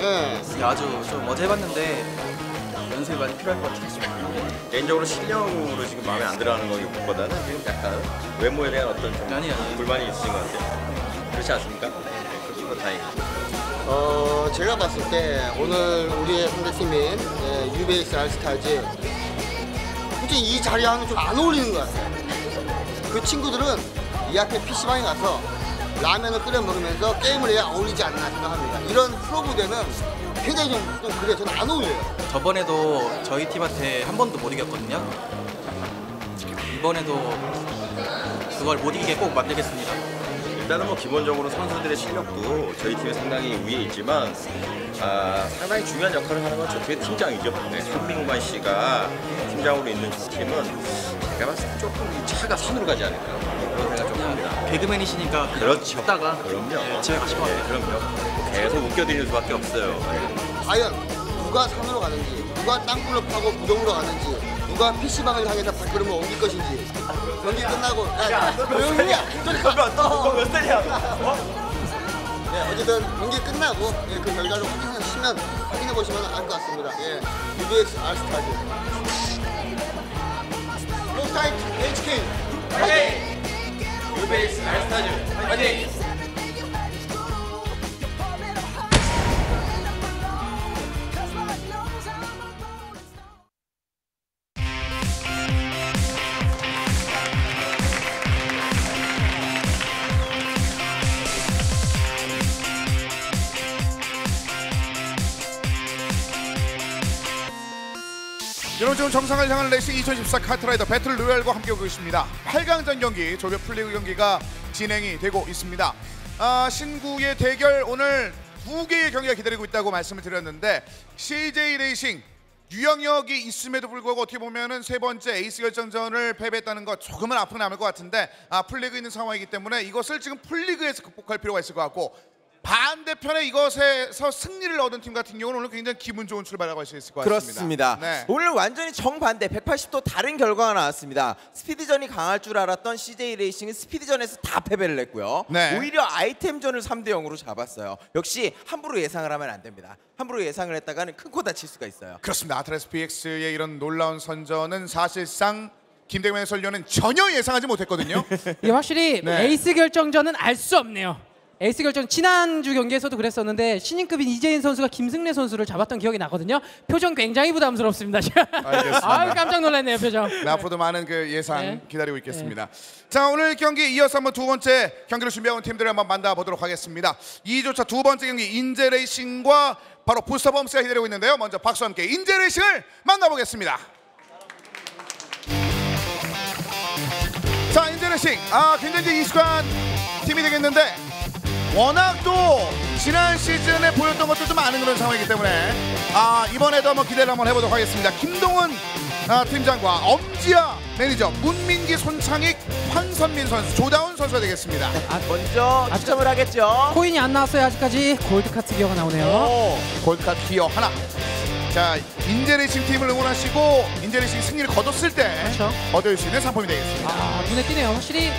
예. 네, 아주 좀 어제 해봤는데 연습이 많이 필요할 것 같아요. 개인적으로 실력으로 지금 마음에 안 들어하는 거기보다는 지금 약간 외모에 대한 어떤 좀 불만이 있으신 것 같아요. 그렇지 않습니까? 그렇게 뭐 다행이죠. 제가 봤을 때 오늘 우리의 상대팀인 UBS 알스타즈 솔직히 이 자리와는 좀 안 어울리는 것 같아요. 그 친구들은 이 앞에 PC방에 가서 라면을 끓여 먹으면서 게임을 해야 어울리지 않나 생각합니다. 이런 프로 무대는 굉장히 좀 그래요. 저는 안 어울려요. 저번에도 저희 팀한테 한 번도 못 이겼거든요. 이번에도 그걸 못 이기게 꼭 만들겠습니다. 일단은 뭐 기본적으로 선수들의 실력도 저희 팀에 상당히 위에 있지만 상당히 중요한 역할을 하는 건 저 팀의 팀장이죠. 네, 손민관 씨가 팀장으로 있는 저 팀은 제가 봤을 때 조금 차가 산으로 가지 않을까 그런 생각 좀 합니다. 개그맨이시니까 그렇죠. 했다가 그럼요. 집에 가시면 네, 그럼요. 계속 웃겨드리는 수밖에 없어요. 과연 누가 산으로 가는지, 누가 땅굴로 파고 부동으로 가는지, 누가 PC방을 향해서 발걸음을 옮길 것인지 경기 끝나고 조용히 해! 몇 살이야? 네, 어쨌든 경기 끝나고 그 결과를 확인해 보시면 알 것 같습니다. UBX 알스타즈 로타임 HK 화이팅! UBX 알스타즈 화이팅! 여러분 지금 정상을 향하는 레이싱 2014 카트라이더 배틀 로얄과 함께하고 계십니다. 8강전 경기 조별 풀리그 경기가 진행이 되고 있습니다. 신구의 대결 오늘 2개의 경기가 기다리고 있다고 말씀을 드렸는데 CJ 레이싱 유영혁이 있음에도 불구하고 어떻게 보면은 세 번째 에이스 결정전을 패배했다는 것 조금은 아픔이 남을 것 같은데 풀리그 있는 상황이기 때문에 이것을 지금 풀리그에서 극복할 필요가 있을 것 같고 반대편에 이것에서 승리를 얻은 팀 같은 경우는 오늘 굉장히 기분 좋은 출발이라고 할 수 있을 것 같습니다. 그렇습니다. 네. 오늘 완전히 정반대 180도 다른 결과가 나왔습니다. 스피드전이 강할 줄 알았던 CJ 레이싱은 스피드전에서 다 패배를 했고요. 네. 오히려 아이템전을 3대 0으로 잡았어요. 역시 함부로 예상을 하면 안 됩니다. 함부로 예상을 했다가는 큰 코 다칠 수가 있어요. 그렇습니다. 아트레스 PX의 이런 놀라운 선전은 사실상 김대겸 해설위원은 전혀 예상하지 못했거든요. 이게 확실히 네. 에이스 결정전은 알 수 없네요. 에이스 결정 지난주 경기에서도 그랬었는데 신인급인 이재인 선수가 김승래 선수를 잡았던 기억이 나거든요. 표정 굉장히 부담스럽습니다. 알겠습니다. 아유 깜짝 놀랐네요 표정. 네, 앞으로도 많은 그 예상 기다리고 있겠습니다. 자 오늘 경기 이어서 한번 두 번째 경기를 준비해온 팀들을 한번 만나보도록 하겠습니다. 2조차 두 번째 경기 인제레이싱과 바로 부스터범스가 기다리고 있는데요. 먼저 박수와 함께 인제레이싱을 만나보겠습니다. 자 인제레이싱 굉장히 익숙한 팀이 되겠는데 워낙 또 지난 시즌에 보였던 것들도 많은 그런 상황이기 때문에 이번에도 한번 기대를 한번 해보도록 하겠습니다. 김동훈 팀장과 엄지아 매니저, 문민기, 손창익, 황선민 선수, 조다운 선수가 되겠습니다. 먼저 추첨을 하겠죠. 코인이 안 나왔어요 아직까지. 골드카트 기어가 나오네요. 골드카트 기어 하나. 자 인제레이싱 팀을 응원하시고 인제레이싱 승리를 거뒀을 때 그렇죠. 얻을 수 있는 상품이 되겠습니다. 눈에 띄네요. 확실히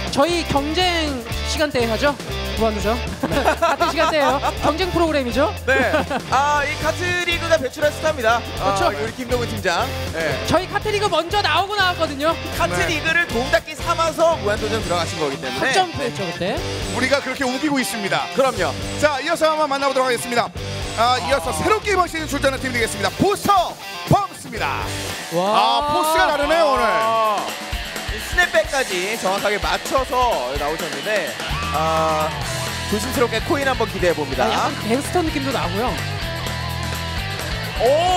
저희 경쟁 시간대에 하죠. 무한도전. 같은 시간대예요. 경쟁 프로그램이죠. 네. 이 카트리그가 배출한 스타입니다. 그렇죠. 우리 김동훈 팀장. 네. 저희 카트리그 먼저 나오고 나왔거든요. 카트리그를 도움닫기 삼아서 무한도전 들어가신 거기 때문에 학점프였죠 그때. 우리가 그렇게 우기고 있습니다. 그럼요. 자 이어서 한번 만나보도록 하겠습니다. 이어서 새롭게 이번 시즌 출전하는 팀이 되겠습니다. 부스터 범스입니다. 포스가 다르네요 오늘. 스냅백까지 정확하게 맞춰서 나오셨는데 조심스럽게 코인 한번 기대해 봅니다. 약간 갱스터 느낌도 나고요.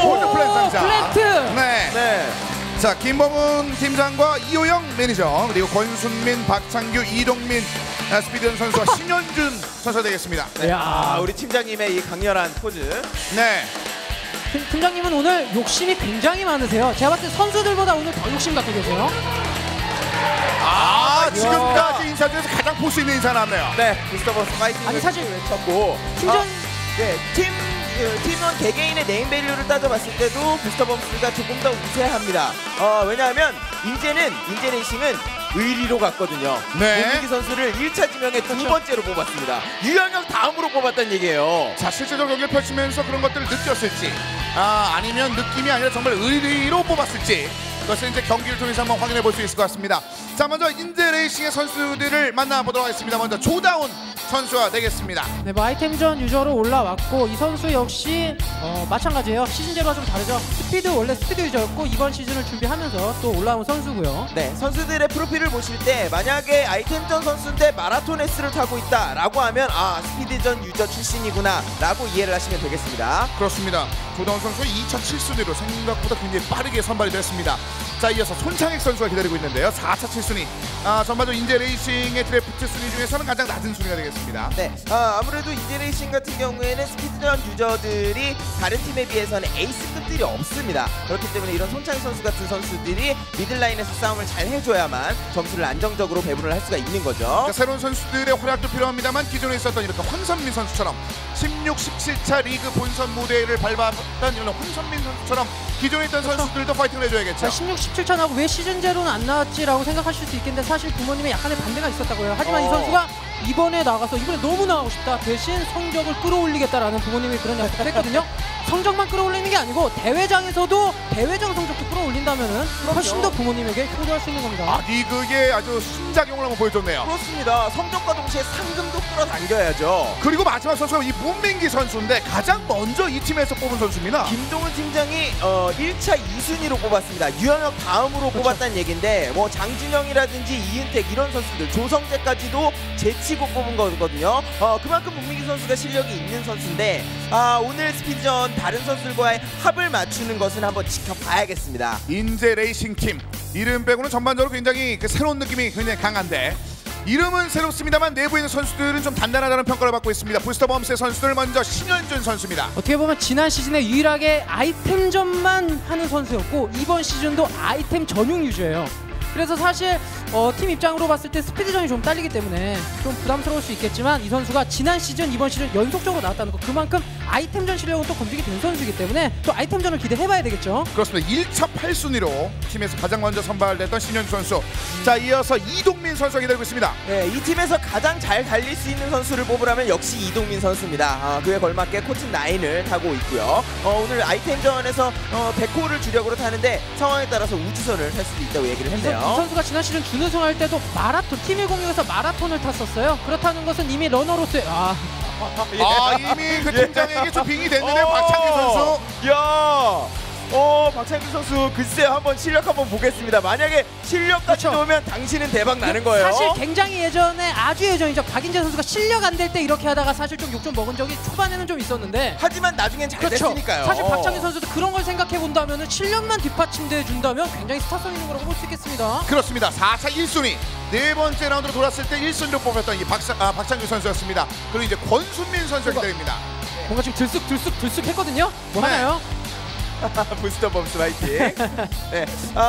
골드 플랜 상자. 플랜트. 네. 자, 김범훈 팀장과 이호영 매니저 그리고 권순민, 박창규, 이동민 스피드전 선수와 신현준 선수 되겠습니다. 야, 우리 팀장님의 이 강렬한 포즈. 네. 팀장님은 오늘 욕심이 굉장히 많으세요. 제가 봤을 때 선수들보다 오늘 더 욕심 갖고 계세요. 지금까지 인사 중에서 가장 볼 수 있는 인사 나왔네요. 네, 부스터버스 파이팅. 아니 사실 외쳤고 팀전 팀원 개개인의 네임밸류를 따져봤을 때도 부스터범스가 조금 더 우세합니다. 왜냐하면 인제 레이싱은 의리로 갔거든요. 네. 문민기 선수를 1차 지명에 두 번째로 뽑았습니다. 유영혁 다음으로 뽑았다는 얘기예요. 자, 실제적으로 경기를 펼치면서 그런 것들을 느꼈을지 아니면 느낌이 아니라 정말 의리로 뽑았을지 그것을 이제 경기를 통해서 한번 확인해 볼 수 있을 것 같습니다. 자, 먼저 인제레이싱의 선수들을 만나보도록 하겠습니다. 먼저 조다운 선수와 되겠습니다. 네, 뭐 아이템전 유저로 올라왔고 이 선수 역시 마찬가지예요. 시즌 제로와 좀 다르죠. 원래 스피드 유저였고 이번 시즌을 준비하면서 또 올라온 선수고요. 네, 선수들의 프로필을 보실 때 만약에 아이템전 선수인데 마라톤 S를 타고 있다라고 하면 스피드전 유저 출신이구나 라고 이해를 하시면 되겠습니다. 그렇습니다. 조다운 선수 2차 7순위로 생각보다 굉장히 빠르게 선발이 됐습니다. 자, 이어서 손창익 선수가 기다리고 있는데요. 4차 7순위. 전반적으로 인제레이싱의 드래프트 순위 중에서는 가장 낮은 순위가 되겠습니다. 네, 아무래도 인제레이싱 같은 경우에는 스피드전 유저들이 다른 팀에 비해서는 에이스급들이 없습니다. 그렇기 때문에 이런 손창익 선수 같은 선수들이 미들라인에서 싸움을 잘 해줘야만 점수를 안정적으로 배분을 할 수가 있는 거죠. 그러니까 새로운 선수들의 활약도 필요합니다만 기존에 있었던 이렇게 황선민 선수처럼 16, 17차 리그 본선 무대를 밟았던 이런 황선민 선수처럼 기존에 있던 선수들도 파이팅을 해줘야겠죠. 16, 17차 나고 왜 시즌 제로는 안 나왔지라고 생각하실 수 있겠는데 사실 부모님의 약간의 반대가 있었다고요. 하지만 이 선수가 이번에 너무 나가고 싶다. 대신 성적을 끌어올리겠다라는 부모님이 그런 약속을 했거든요. 성적만 끌어올리는 게 아니고 대회장에서도 대회장 성적도 끌어올린다면은 훨씬 더 부모님에게 효도할 수 있는 겁니다. 리그의 아주 신작용을 한번 보여줬네요. 그렇습니다. 성적과 동시에 상금도 끌어당겨야죠. 그리고 마지막 선수가 이 문민기 선수인데 가장 먼저 이 팀에서 뽑은 선수입니다. 김동훈 팀장이 1차 2순위로 뽑았습니다. 유영혁 다음으로 뽑았다는 얘기인데 뭐 장진영이라든지 이은택 이런 선수들 조성재까지도 제치고 뽑은 거거든요. 그만큼 문민기 선수가 실력이 있는 선수인데 오늘 스피드전 다른 선수들과의 합을 맞추는 것은 한번 지켜봐야겠습니다. 인제레이싱 팀 이름 빼고는 전반적으로 굉장히 새로운 느낌이 굉장히 강한데 이름은 새롭습니다만 내부에 있는 선수들은 좀 단단하다는 평가를 받고 있습니다. 부스터범스의 선수들 먼저 신현준 선수입니다. 어떻게 보면 지난 시즌에 유일하게 아이템전만 하는 선수였고 이번 시즌도 아이템 전용 유저예요. 그래서 사실 팀 입장으로 봤을 때 스피드전이 좀 딸리기 때문에 좀 부담스러울 수 있겠지만 이 선수가 지난 시즌, 이번 시즌 연속적으로 나왔다는 거 그만큼 아이템전 실력은 또 검증이 된 선수이기 때문에 또 아이템전을 기대해봐야 되겠죠. 그렇습니다. 1차 8순위로 팀에서 가장 먼저 선발됐던 신현준 선수. 자, 이어서 이동민 선수가 기다리고 있습니다. 네, 이 팀에서 가장 잘 달릴 수 있는 선수를 뽑으라면 역시 이동민 선수입니다. 그에 걸맞게 코튼 9을 타고 있고요. 오늘 아이템전에서 100호를 주력으로 타는데 상황에 따라서 우주선을 탈 수도 있다고 얘기를 했네요. 이 선수가 지난 시즌 준우승 할 때도 마라톤 팀 106에서 마라톤을 탔었어요. 그렇다는 것은 이미 러너로서의 이미 그 팀장에게 좀 빙이 됐는데 박창규 선수. 박창규 선수 글쎄요, 한번 실력 한번 보겠습니다. 만약에 실력까지 좋으면 당신은 대박 나는 거예요. 사실 굉장히 예전에 아주 예전이죠. 박인재 선수가 실력 안 될 때 이렇게 하다가 사실 좀 욕 좀 먹은 적이 초반에는 좀 있었는데 하지만 나중엔 잘 됐으니까요. 사실 박창규 선수도 그런 걸 생각해 본다면 실력만 뒷받침돼 준다면 굉장히 스타성 있는 거라고 볼 수 있겠습니다. 그렇습니다. 4차 1순위 네 번째 라운드로 돌았을 때 1순위로 뽑혔던 이 박창규 선수였습니다. 그리고 이제 권순민 선수가 기다립니다. 뭔가 지금 들쑥 했거든요. 뭐 하나요? 부스터범스 화이팅. 네,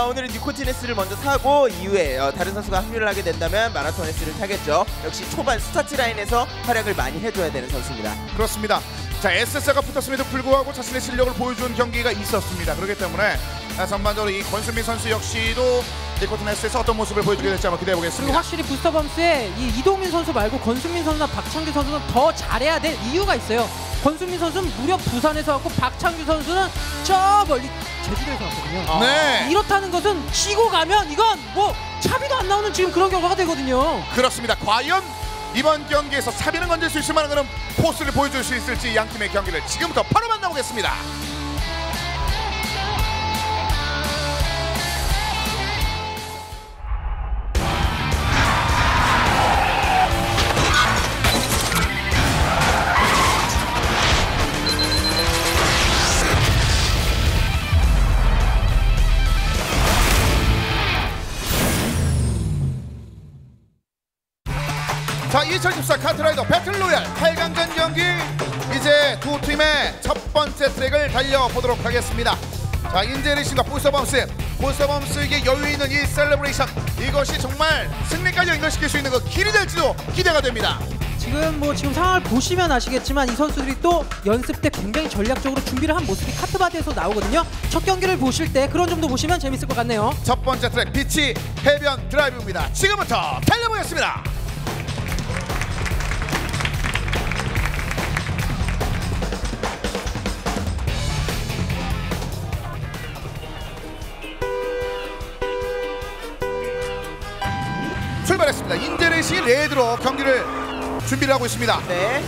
오늘은 니코틴 S를 먼저 타고 이후에 다른 선수가 합류를 하게 된다면 마라톤 S를 타겠죠. 역시 초반 스타트 라인에서 활약을 많이 해줘야 되는 선수입니다. 그렇습니다. 자, SS가 붙었음에도 불구하고 자신의 실력을 보여준 경기가 있었습니다. 그렇기 때문에 전반적으로 이 권순민 선수 역시도 니코틴 S에서 어떤 모습을 보여주게 될지 한번 기대해 보겠습니다. 그리고 확실히 부스터범스에 이 이동민 선수 말고 권순민 선수나 박창규 선수는 더 잘해야 될 이유가 있어요. 권순민 선수는 무려 부산에서 왔고 박창규 선수는 저 멀리 제주도에서 왔거든요. 네. 이렇다는 것은 쉬고 가면 이건 뭐 차비도 안 나오는 지금 그런 결과가 되거든요. 그렇습니다. 과연 이번 경기에서 차비는 건질 수 있을 만한 그런 포스를 보여줄 수 있을지 양팀의 경기를 지금부터 바로 만나보겠습니다. 자, 2014 카트라이더 배틀로얄 8강전 경기 이제 두 팀의 첫 번째 트랙을 달려보도록 하겠습니다. 자, 인제레이싱과 보서범스에게 여유 있는 이 셀레브레이션, 이것이 정말 승리까지 연결시킬 수 있는 그 길이 될지도 기대가 됩니다. 지금 상황을 보시면 아시겠지만 이 선수들이 또 연습 때 굉장히 전략적으로 준비를 한 모습이 카트바디에서 나오거든요. 첫 경기를 보실 때 그런 점도 보시면 재밌을 것 같네요. 첫 번째 트랙 비치 해변 드라이브입니다. 지금부터 달려보겠습니다. 출발했습니다. 인제레이싱이 레드로 경기를 준비를 하고 있습니다. 네.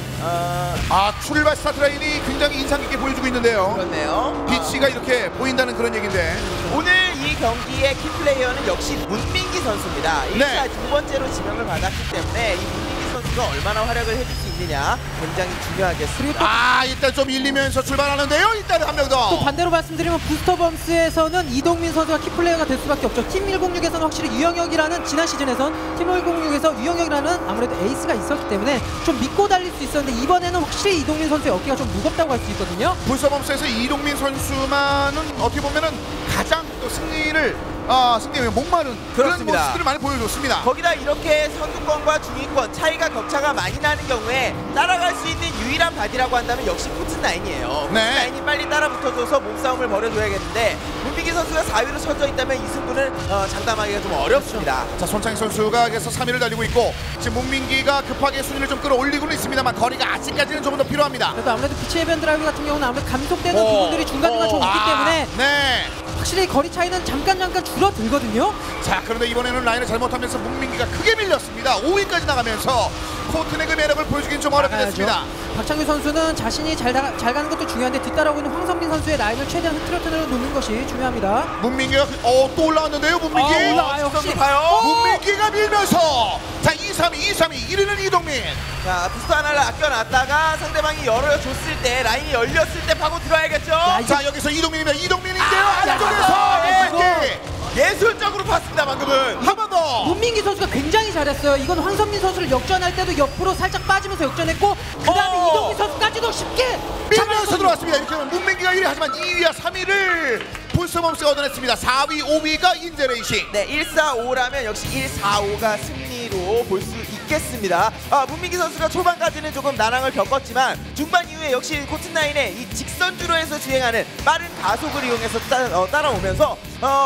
출발 스타트 라인이 굉장히 인상 깊게 보여주고 있는데요. 그렇네요. 비치가 이렇게 보인다는 그런 얘기인데, 오늘 이 경기의 키플레이어는 역시 문민기 선수입니다. 1차 두 번째로 지명을 받았기 때문에 이 문민기 선수가 얼마나 활약을 해줄 수 있느냐 굉장히 중요하겠습니다. 일단 좀 일리면서 출발하는데요. 일단은 한 명 더. 또 반대로 말씀드리면 부스터범스에서는 이동민 선수가 키플레이어가 될 수밖에 없죠. 팀 106에서는 확실히 유영혁이라는, 지난 시즌에선 팀 106에서 유영혁이라는 아무래도 에이스가 있었기 때문에 좀 믿고 달릴 수 있었는데, 이번에는 확실히 이동민 선수의 어깨가 좀 무겁다고 할 수 있거든요. 부스터범스에서 이동민 선수만은 어떻게 보면은 가장 또 승리에 목마른 그런 모습들을 많이 보여줬습니다. 거기다 이렇게 선두권과 중위권 차이가 격차가 많이 나는 경우에 따라갈 수 있는 유일한 바디라고 한다면 역시 코튼9이에요. 코튼9이 빨리 따라붙어줘서 몸싸움을 벌여줘야겠는데, 문민기 선수가 4위로 쳐져 있다면 이 승부는 장담하기가 좀 어렵습니다. 자, 손창희 선수가 계속 3위를 달리고 있고, 지금 문민기가 급하게 순위를 좀 끌어올리고는 있습니다만 거리가 아직까지는 조금 더 필요합니다. 그래도 아무래도 비치 해변 드라이브 같은 경우는 아무래도 감속되는 부분들이 중간중간 좀 있기 때문에 확실히 거리 차이는 잠깐 줄어들거든요. 자, 그런데 이번에는 라인을 잘못하면서 문민기가 크게 밀렸습니다. 5위까지 나가면서 코트넥의 매력을 보여주긴 좀 어렵게 됐습니다. 박창규 선수는 자신이 잘 가는 것도 중요한데, 뒤따라오고 있는 황선민 선수의 라인을 최대한 흐트러트려 놓는 것이 중요합니다. 문민기가 또 올라왔는데요. 문민기 올라와요. 혹시 봐요. 문민기가 밀면서 자, 2-3-2 1위는 이동민. 자, 부스터 하나를 아껴놨다가 상대방이 열어줬을 때, 라인이 열렸을 때 파고 들어야겠죠. 자, 여기서 이동민인데요. 안쪽에서 문민기 예술적으로 봤습니다. 방금은 한 번 더. 문민기 선수가 굉장히 잘했어요. 이건 황선민 선수를 역전할 때도 옆으로 살짝 빠지면서 역전했고, 그 다음에 이동민 선수까지도 쉽게 밀면서 들어왔습니다. 이렇게 하면 문민기가 1위, 하지만 2위와 3위를 부스터범스가 얻어냈습니다. 4위, 5위가 인제레이싱. 네, 1-4-5라면 역시 1-4-5가 승리로 볼 수 있겠습니다. 문민기 선수가 초반까지는 조금 난항을 겪었지만 중반 이후에 역시 코튼9의 이 직선주로에서 주행하는 빠른 가속을 이용해서 따라오면서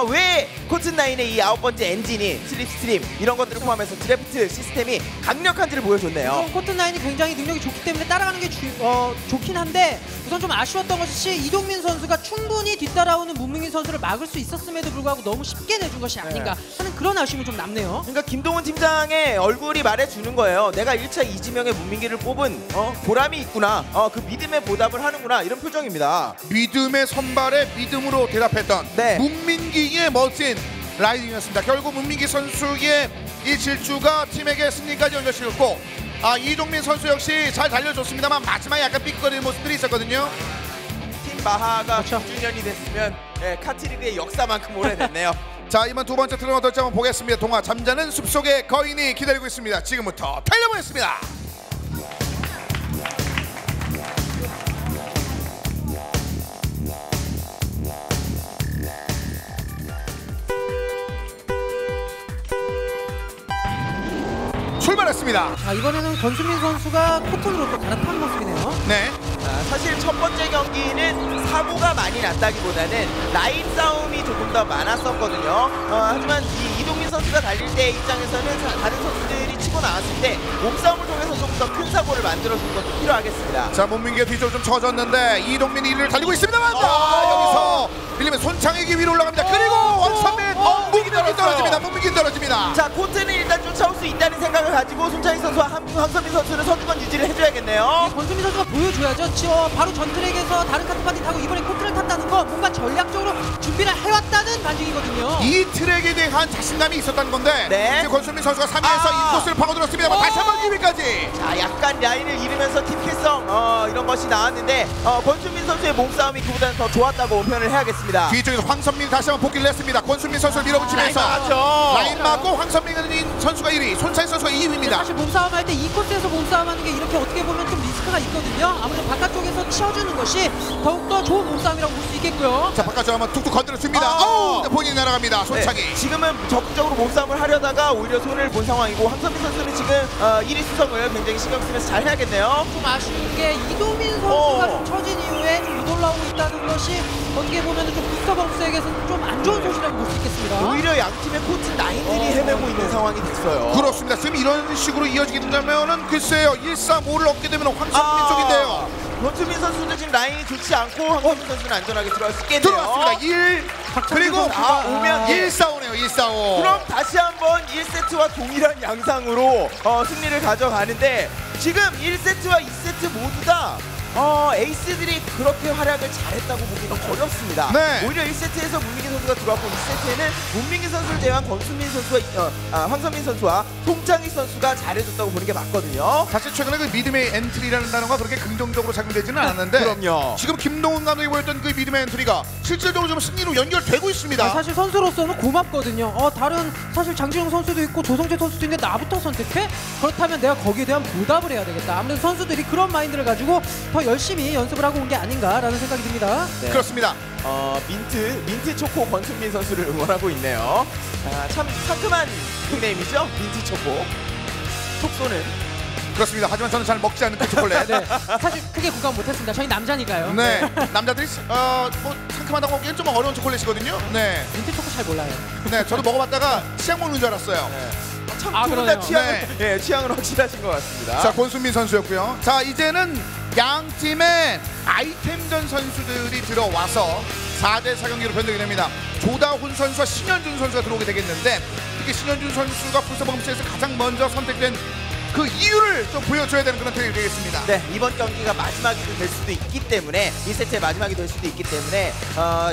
왜 코튼9의 이 9번째 엔진이 슬립스트림 이런 것들을 포함해서 드래프트 시스템이 강력한지를 보여줬네요. 코튼9이 굉장히 능력이 좋기 때문에 따라가는 게 좋긴 한데, 우선 좀 아쉬웠던 것이 이동민 선수가 충분히 뒤따라오는 문민기 선수를 막을 수 있었음에도 불구하고 너무 쉽게 내준 것이 아닌가 하는 그런 아쉬움이 좀 남네요. 그러니까 김동훈 팀장의 얼굴이 말해주는 거예요. 내가 1차 이지명의 문민기를 뽑은 보람이 있구나, 그 믿음에 보답을 하는구나, 이런 표정입니다. 믿음의 선발에 믿음으로 대답했던 문민기의 멋진 라이딩이었습니다. 결국 문민기 선수의 이 질주가 팀에게 승리까지 연결시켰고, 이동민 선수 역시 잘 달려줬습니다만 마지막에 약간 삐거리는 모습들이 있었거든요. 팀 마하가 9주년이 됐으면 카트리그의 역사만큼 오래됐네요. 자, 이번 두 번째 트랙 어떨지 한번 보겠습니다. 동화 잠자는 숲속의 거인이 기다리고 있습니다. 지금부터 달려보겠습니다. 출발했습니다. 자, 이번에는 권수민 선수가 코튼으로 또 갈아탄 모습이네요. 네. 사실 첫 번째 경기는 사고가 많이 났다기보다는 라인 싸움이 조금 더 많았었거든요. 하지만 이동민 선수가 달릴 때 입장에서는 다른 선수들이 치고 나왔을 때 몸싸움을 통해서 좀 더 큰 사고를 만들어주는 것도 필요하겠습니다. 자, 문민기가 뒤쪽으로 좀 쳐졌는데 이동민이 1위를 달리고 있습니다만 여기서 밀리면 손창익이 위로 올라갑니다. 그리고 원선민 문민기 떨어집니다. 문민기 떨어집니다. 자, 코트는 일단 쫓아올 수 있다는 생각을 가지고 손창익 선수와 황선민 선수는 선두권 유지를 해줘야겠네요. 권수민 선수가 보여줘야죠. 바로 전 트랙에서 다른 카트파티 타고 이번에 코트를 탔다는 거 뭔가 전략적으로 준비를 해왔다는 반증이거든요. 이 트랙에 대한 자신감이 있었다는 건데 이제 권수민 선수가 3위에서 인코스를 파고들었습니다. 다시 한번 2위까지. 자, 약간 라인을 잃으면서 팀킬성 이런 것이 나왔는데 권순민 선수의 몸싸움이 그보다는 더 좋았다고 표현을 해야겠습니다. 뒤쪽에서 황선민이 다시 한번 복귀를 했습니다. 권순민 선수를 밀어붙이면서 라인 맞고 황선민 선수가 1위, 손차희 선수가 2위입니다. 사실 몸싸움 할 때 이 코스에서 몸싸움하는 게 이렇게 어떻게 보면 좀 리스크가 있거든요. 아무래도 바깥쪽에서 치워주는 것이 더욱더 좋은 몸싸움이라고 볼 수 있겠고요. 자, 바깥쪽 한번 툭툭 건드려줍니다. 본인이 날아갑니다. 손차기. 네, 지금은 적극적으로 몸싸움을 하려다가 오히려 손해를 본 상황이고 황선민 선수는 지금 1위 수성을 굉장히 신경 쓰면서 잘 해야겠네요. 좀 아쉬운 게 이도민 선수가 좀 처진 이후에 좀 못 올라오고 있다는 것이 어떻게 보면 좀 부스터 범스에게서는 좀 안 좋은 소식이라고 볼 수 있겠습니다. 오히려 양 팀의 코치 9들이 헤매고 있는 상황이 됐어요. 그렇습니다. 지금 이런 식으로 이어지게 된다면은 글쎄요, 1-3-5를 얻게 되면 황선민 쪽인데요. 권순민 선수는 지금 라인이 좋지 않고 황선민 선수는 안전하게 들어갈 수 있겠네요. 들어왔습니다. 1 그리고 오면 1-4-5네요. 1-4-5. 그럼 다시 한번 1세트와 동일한 양상으로 승리를 가져가는데 지금 1세트와 2세트 모두 다 에이스들이 그렇게 활약을 잘했다고 보기는 어렵습니다. 네. 오히려 1세트에서 문민기 선수가 들어왔고 2세트에는 문민기 선수를 제외한 권순민 선수와 황선민 선수와 송창희 선수가 잘해줬다고 보는 게 맞거든요. 사실 최근에 그 믿음의 엔트리라는 단어가 그렇게 긍정적으로 작용되지는 않았는데 그럼요. 지금 김동훈 감독이 보였던 그 믿음의 엔트리가 실질적으로 좀 승리로 연결되고 있습니다. 사실 선수로서는 고맙거든요. 다른 사실 장지용 선수도 있고 조성재 선수도 있는데 나부터 선택해? 그렇다면 내가 거기에 대한 보답을 해야 되겠다. 아무래도 선수들이 그런 마인드를 가지고 더 열심히 연습을 하고 온 게 아닌가라는 생각이 듭니다. 네. 그렇습니다. 민트 초코 권순민 선수를 응원하고 있네요. 참 상큼한 닉네임이죠. 민트 초코. 촉소는 그렇습니다. 하지만 저는 잘 먹지 않는 그 초콜릿. 네. 사실 크게 공감 못했습니다. 저희 남자니까요. 네. 남자들이 뭐 상큼하다고 하기엔 좀 어려운 초콜릿이거든요. 네. 민트 초코 잘 몰라요. 네, 저도 먹어봤다가 치약 먹는 줄 알았어요. 네. 참 둘 다 취향은 확실하신 것 같습니다. 자, 권순민 선수였고요. 자, 이제는 양 팀의 아이템전 선수들이 들어와서 4대4 경기로 변경이 됩니다. 조다훈 선수와 신현준 선수가 들어오게 되겠는데 특히 신현준 선수가 부스터범스에서 가장 먼저 선택된 그 이유를 좀 보여줘야 되는 그런 대결이 되겠습니다. 네, 이번 경기가 마지막이 될 수도 있기 때문에 2세트의 마지막이 될 수도 있기 때문에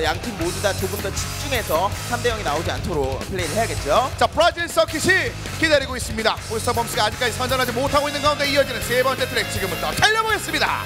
양팀 모두 다 조금 더 집중해서 3대0이 나오지 않도록 플레이를 해야겠죠. 자, 브라질 서킷이 기다리고 있습니다. 부스터범스가 아직까지 선전하지 못하고 있는 가운데 이어지는 세 번째 트랙 지금부터 달려보겠습니다.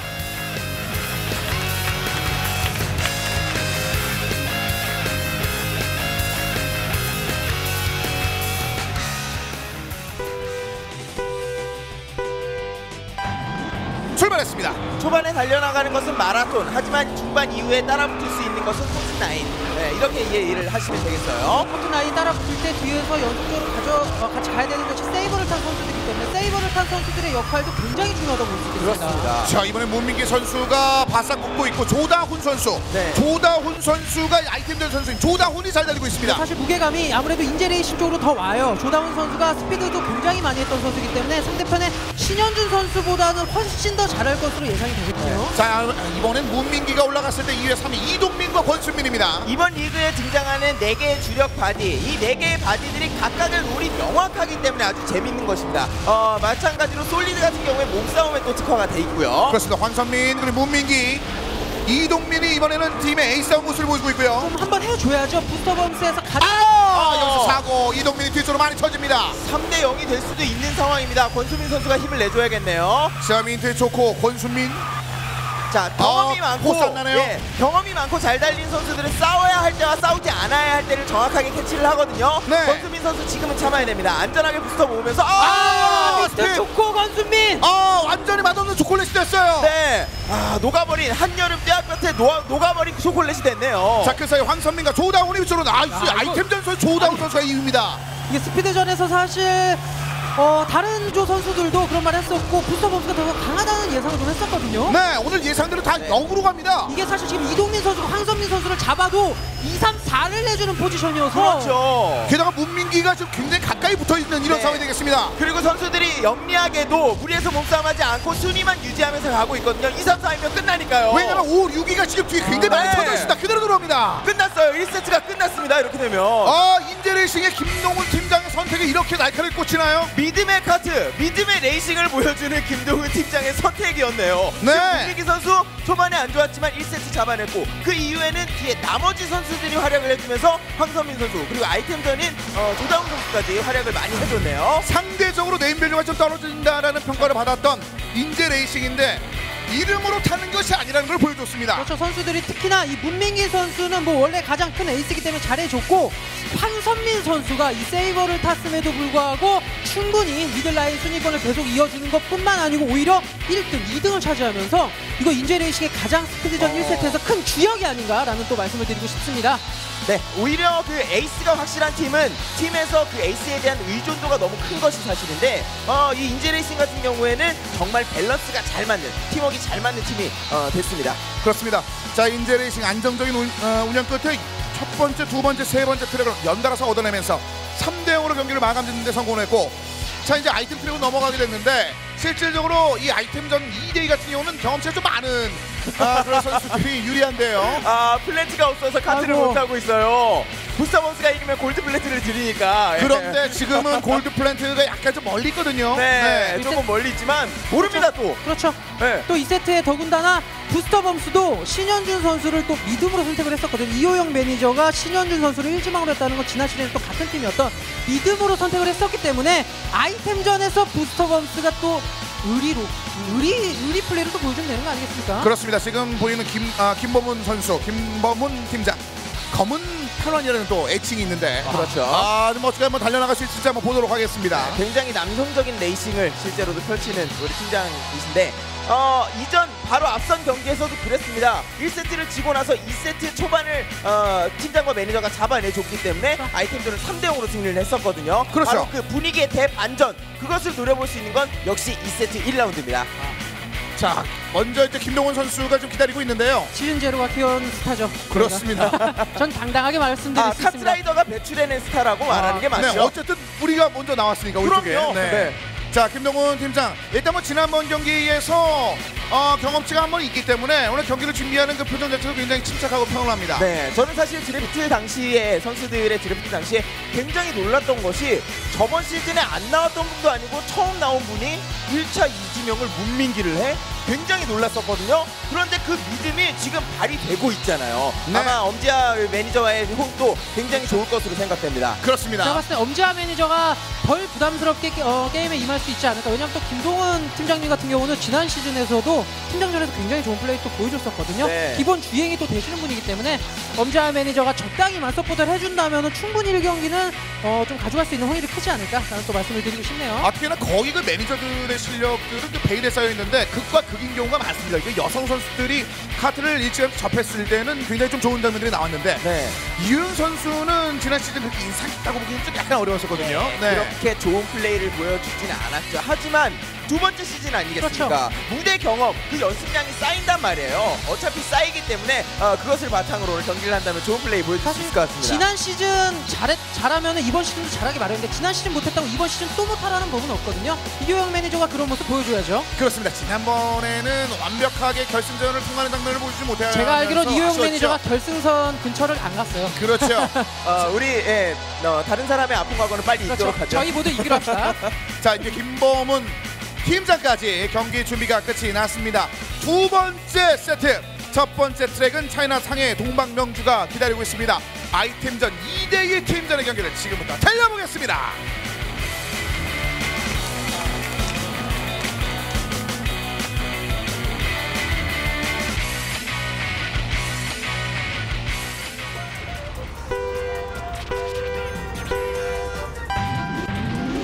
출발했습니다. 초반에 달려나가는 것은 마라톤, 하지만 중반 이후에 따라붙을 수 있는 것은 코트9. 네, 이렇게 이해를 하시면 되겠어요. 코트9 따라붙을 때 뒤에서 연속적으로 같이 가야 되는 것이 세이버를 탄 선수들이기 때문에 세이버를 탄 선수들의 역할도 굉장히 중요하다고 볼 수 있습니다. 그렇습니다. 자, 이번에 문민기 선수가 바싹 굽고 있고 조다훈 선수. 네. 조다훈 선수가 아이템전 선수인 조다훈이 잘 달리고 있습니다. 사실 무게감이 아무래도 인제레이싱 쪽으로 더 와요. 조다훈 선수가 스피드도 굉장히 많이 했던 선수이기 때문에 상대편의 신현준 선수보다는 훨씬 더 잘할 것으로 예상이 되거든요. 자, 이번엔 문민기가 올라갔을 때 2회 3위 이동민과 권순민입니다. 이번 리그에 등장하는 4개의 주력 바디, 이 4개의 바디들이 각각의 롤이 명확하기 때문에 아주 재밌는 것입니다. 마찬가지로 솔리드 같은 경우에 몸싸움에 또 특화가 돼 있고요. 그렇습니다. 황선민 그리고 문민기, 이동민이 이번에는 팀의 에이스다운 모습을 보여주고 있고요. 좀 한번 해줘야죠. 부스터범스에서 가장 여기서 사고 이동민이 뒤쪽으로 많이 쳐집니다. 3대0이 될 수도 있는 상황입니다. 권순민 선수가 힘을 내줘야겠네요. 자, 민트의 초코 권순민. 자, 경험이 많고 경험이 많고 잘 달린 선수들은 싸워야 할 때와 싸우지 않아야 할 때를 정확하게 캐치를 하거든요. 네. 권순민 선수 지금은 참아야 됩니다. 안전하게 부스터 모으면서 미스터 초코 권순민. 완전히 맛없는 초콜릿이 됐어요. 네. 녹아버린 한여름 뼈아볕에 녹아버린 초콜릿이 됐네요. 자, 그 사이 황선민과 조다훈이 위쪽으로 아이템전 선수 조다훈 선수가 이깁니다. 이게 스피드전에서 사실 다른 조 선수들도 그런 말 했었고 부스터범스가 더 강하다는 예상을 좀 했었거든요. 네, 오늘 예상들은 다 역으로 갑니다. 이게 사실 지금 이동민 선수가 황선민 선수를 잡아도 2, 3, 4를 내주는 포지션이어서 그렇죠. 게다가 문민기가 지금 굉장히 가까이 붙어있는 이런 상황이 되겠습니다. 그리고 선수들이 영리하게도 무리해서 몸싸움하지 않고 순위만 유지하면서 가고 있거든요. 2, 3, 4이면 끝나니까요. 왜냐면 5, 6위가 지금 뒤에 굉장히 많이 쳐져 있습니다. 그대로 들어옵니다. 끝났습니다. 끝났어요. 1세트가 끝났습니다. 이렇게 되면 인제레이싱의 김동훈 팀장의 선택이 이렇게 날카롭게 꽂히나요? 믿음의 카트, 믿음의 레이싱을 보여주는 김동훈 팀장의 선택이었네요. 네. 문민기 선수 초반에 안 좋았지만 1세트 잡아냈고 그 이후에는 뒤에 나머지 선수들이 활약을 해주면서 황선민 선수 그리고 아이템전인 조다운 선수까지 활약을 많이 해줬네요. 상대적으로 네임밸류가 좀 떨어진다라는 평가를 받았던 인제레이싱인데 이름으로 타는 것이 아니라는 걸 보여줬습니다. 그렇죠. 선수들이 특히나 이 문민기 선수는 뭐 원래 가장 큰 에이스이기 때문에 잘해줬고 황선민 선수가 이 세이버를 탔음에도 불구하고 충분히 미들라인 순위권을 계속 이어주는 것뿐만 아니고 오히려 1등, 2등을 차지하면서 이거 인제레이싱의 가장 스피드전 1세트에서 큰 주역이 아닌가라는 또 말씀을 드리고 싶습니다. 네, 오히려 그 에이스가 확실한 팀은 팀에서 그 에이스에 대한 의존도가 너무 큰 것이 사실인데 이 인제레이싱 같은 경우에는 정말 밸런스가 잘 맞는 팀워크가 잘 맞는 팀이 됐습니다. 그렇습니다. 자, 인제레이싱 안정적인 운영 끝에 첫 번째, 두 번째, 세 번째 트랙을 연달아서 얻어내면서 3대0으로 경기를 마감짓는 데 성공했고 자, 이제 아이템 트랙으로 넘어가게 됐는데 실질적으로 이 아이템전 2대2 같은 경우는 경험치가 좀 많은 그런 선수들이 유리한데요. 플랜트가 없어서 카트를 못하고 있어요. 부스터번스가 이기면 골드 플랜트를 드리니까. 그런데 지금은 골드 플랜트가 약간 좀 멀리 있거든요. 네, 조금 멀리 있지만 모릅니다. 또 그렇죠. 네. 또 2세트에 더군다나 부스터범스도 신현준 선수를 또 미드으로 선택을 했었거든요. 이호영 매니저가 신현준 선수를 1지망으로 했다는 건 지난 시즌에 또 같은 팀이었던 미드으로 선택을 했었기 때문에 아이템전에서 부스터범스가 또 의리 플레이를 또 보여주면 되는 거 아니겠습니까? 그렇습니다. 지금 보이는 김범훈 선수, 김범훈 팀장 검은 편원이라는 또 애칭이 있는데 그렇죠. 좀 멋지게 한번 달려나갈 수 있을지 한번 보도록 하겠습니다. 굉장히 남성적인 레이싱을 실제로도 펼치는 우리 팀장이신데 이전 바로 앞선 경기에서도 그랬습니다. 1세트를 지고 나서 2세트 초반을 팀장과 매니저가 잡아내줬기 때문에 아이템전을 3대0으로 승리를 했었거든요. 그렇죠. 바로 그 분위기의 대반전 그것을 노려볼 수 있는 건 역시 2세트 1라운드입니다. 자, 먼저 이제 김동훈 선수가 좀 기다리고 있는데요. 시즌 제로가 키운 스타죠. 그렇습니다. 전 당당하게 말씀드릴 수 있습니다. 카트라이더가 배출해낸 스타라고 말하는 게 맞죠. 네, 어쨌든 우리가 먼저 나왔으니까 우리 쪽에. 그럼요. 네. 자, 김동훈 팀장 일단 뭐 지난번 경기에서 경험치가 한 번 있기 때문에 오늘 경기를 준비하는 그 표정 자체도 굉장히 침착하고 평온합니다. 네, 저는 사실 드래프트 당시에 선수들의 드래프트 당시에 굉장히 놀랐던 것이 저번 시즌에 안 나왔던 분도 아니고 처음 나온 분이 1차 이지명을 문민기를 해? 굉장히 놀랐었거든요. 그런데 그 믿음이 지금 발휘되고 있잖아요. 네. 아마 엄지아 매니저와의 호흡도 굉장히 좋을 것으로 생각됩니다. 그렇습니다. 제가 봤을 때 엄지아 매니저가 덜 부담스럽게 게임에 임할 수 있지 않을까. 왜냐하면 또 김동훈 팀장님 같은 경우는 지난 시즌에서도 팀장전에서 굉장히 좋은 플레이 또 보여줬었거든요. 네. 기본 주행이 또 되시는 분이기 때문에 엄지아 매니저가 적당히만 서포트를 해준다면 충분히 1경기는 좀 가져갈 수 있는 확률이 크지 않을까라는 또 말씀을 드리고 싶네요. 특히나 거의 그 매니저들의 실력들은 그 베일에 쌓여 있는데 극과 극인 경우가 많습니다. 이게 여성 선수들이 카트를 일찌감치 접했을 때는 굉장히 좀 좋은 장면들이 나왔는데 네. 이윤 선수는 지난 시즌 그렇게 인상 깊다고 보기는 좀 약간 어려웠었거든요. 네. 그렇게 좋은 플레이를 보여주지는 않았죠. 하지만 두 번째 시즌 아니겠습니까? 그렇죠. 무대 경험, 그 연습량이 쌓인단 말이에요. 어차피 쌓이기 때문에 그것을 바탕으로 오늘 경기를 한다면 좋은 플레이 보여줄 수 있을 것 같습니다. 지난 시즌 잘하면 이번 시즌도 잘하기 마련인데 지난 시즌 못했다고 이번 시즌 또 못하라는 법은 없거든요. 이효영 매니저가 그런 모습 보여줘야죠. 그렇습니다. 지난번에는 완벽하게 결승전을 통하는 장면을 보여주지 못해요. 제가 알기로는 이효영 매니저가 결승선 근처를 안 갔어요. 그렇죠. 우리 다른 사람의 아픈 과거는 빨리 그렇죠. 잊도록 하죠. 저희 모두 이기로 합시다. 자, 이제 김범훈 팀장까지 경기 준비가 끝이 났습니다. 두 번째 세트, 첫 번째 트랙은 차이나 상해 동방명주가 기다리고 있습니다. 아이템전 2대2 팀전의 경기를 지금부터 달려보겠습니다.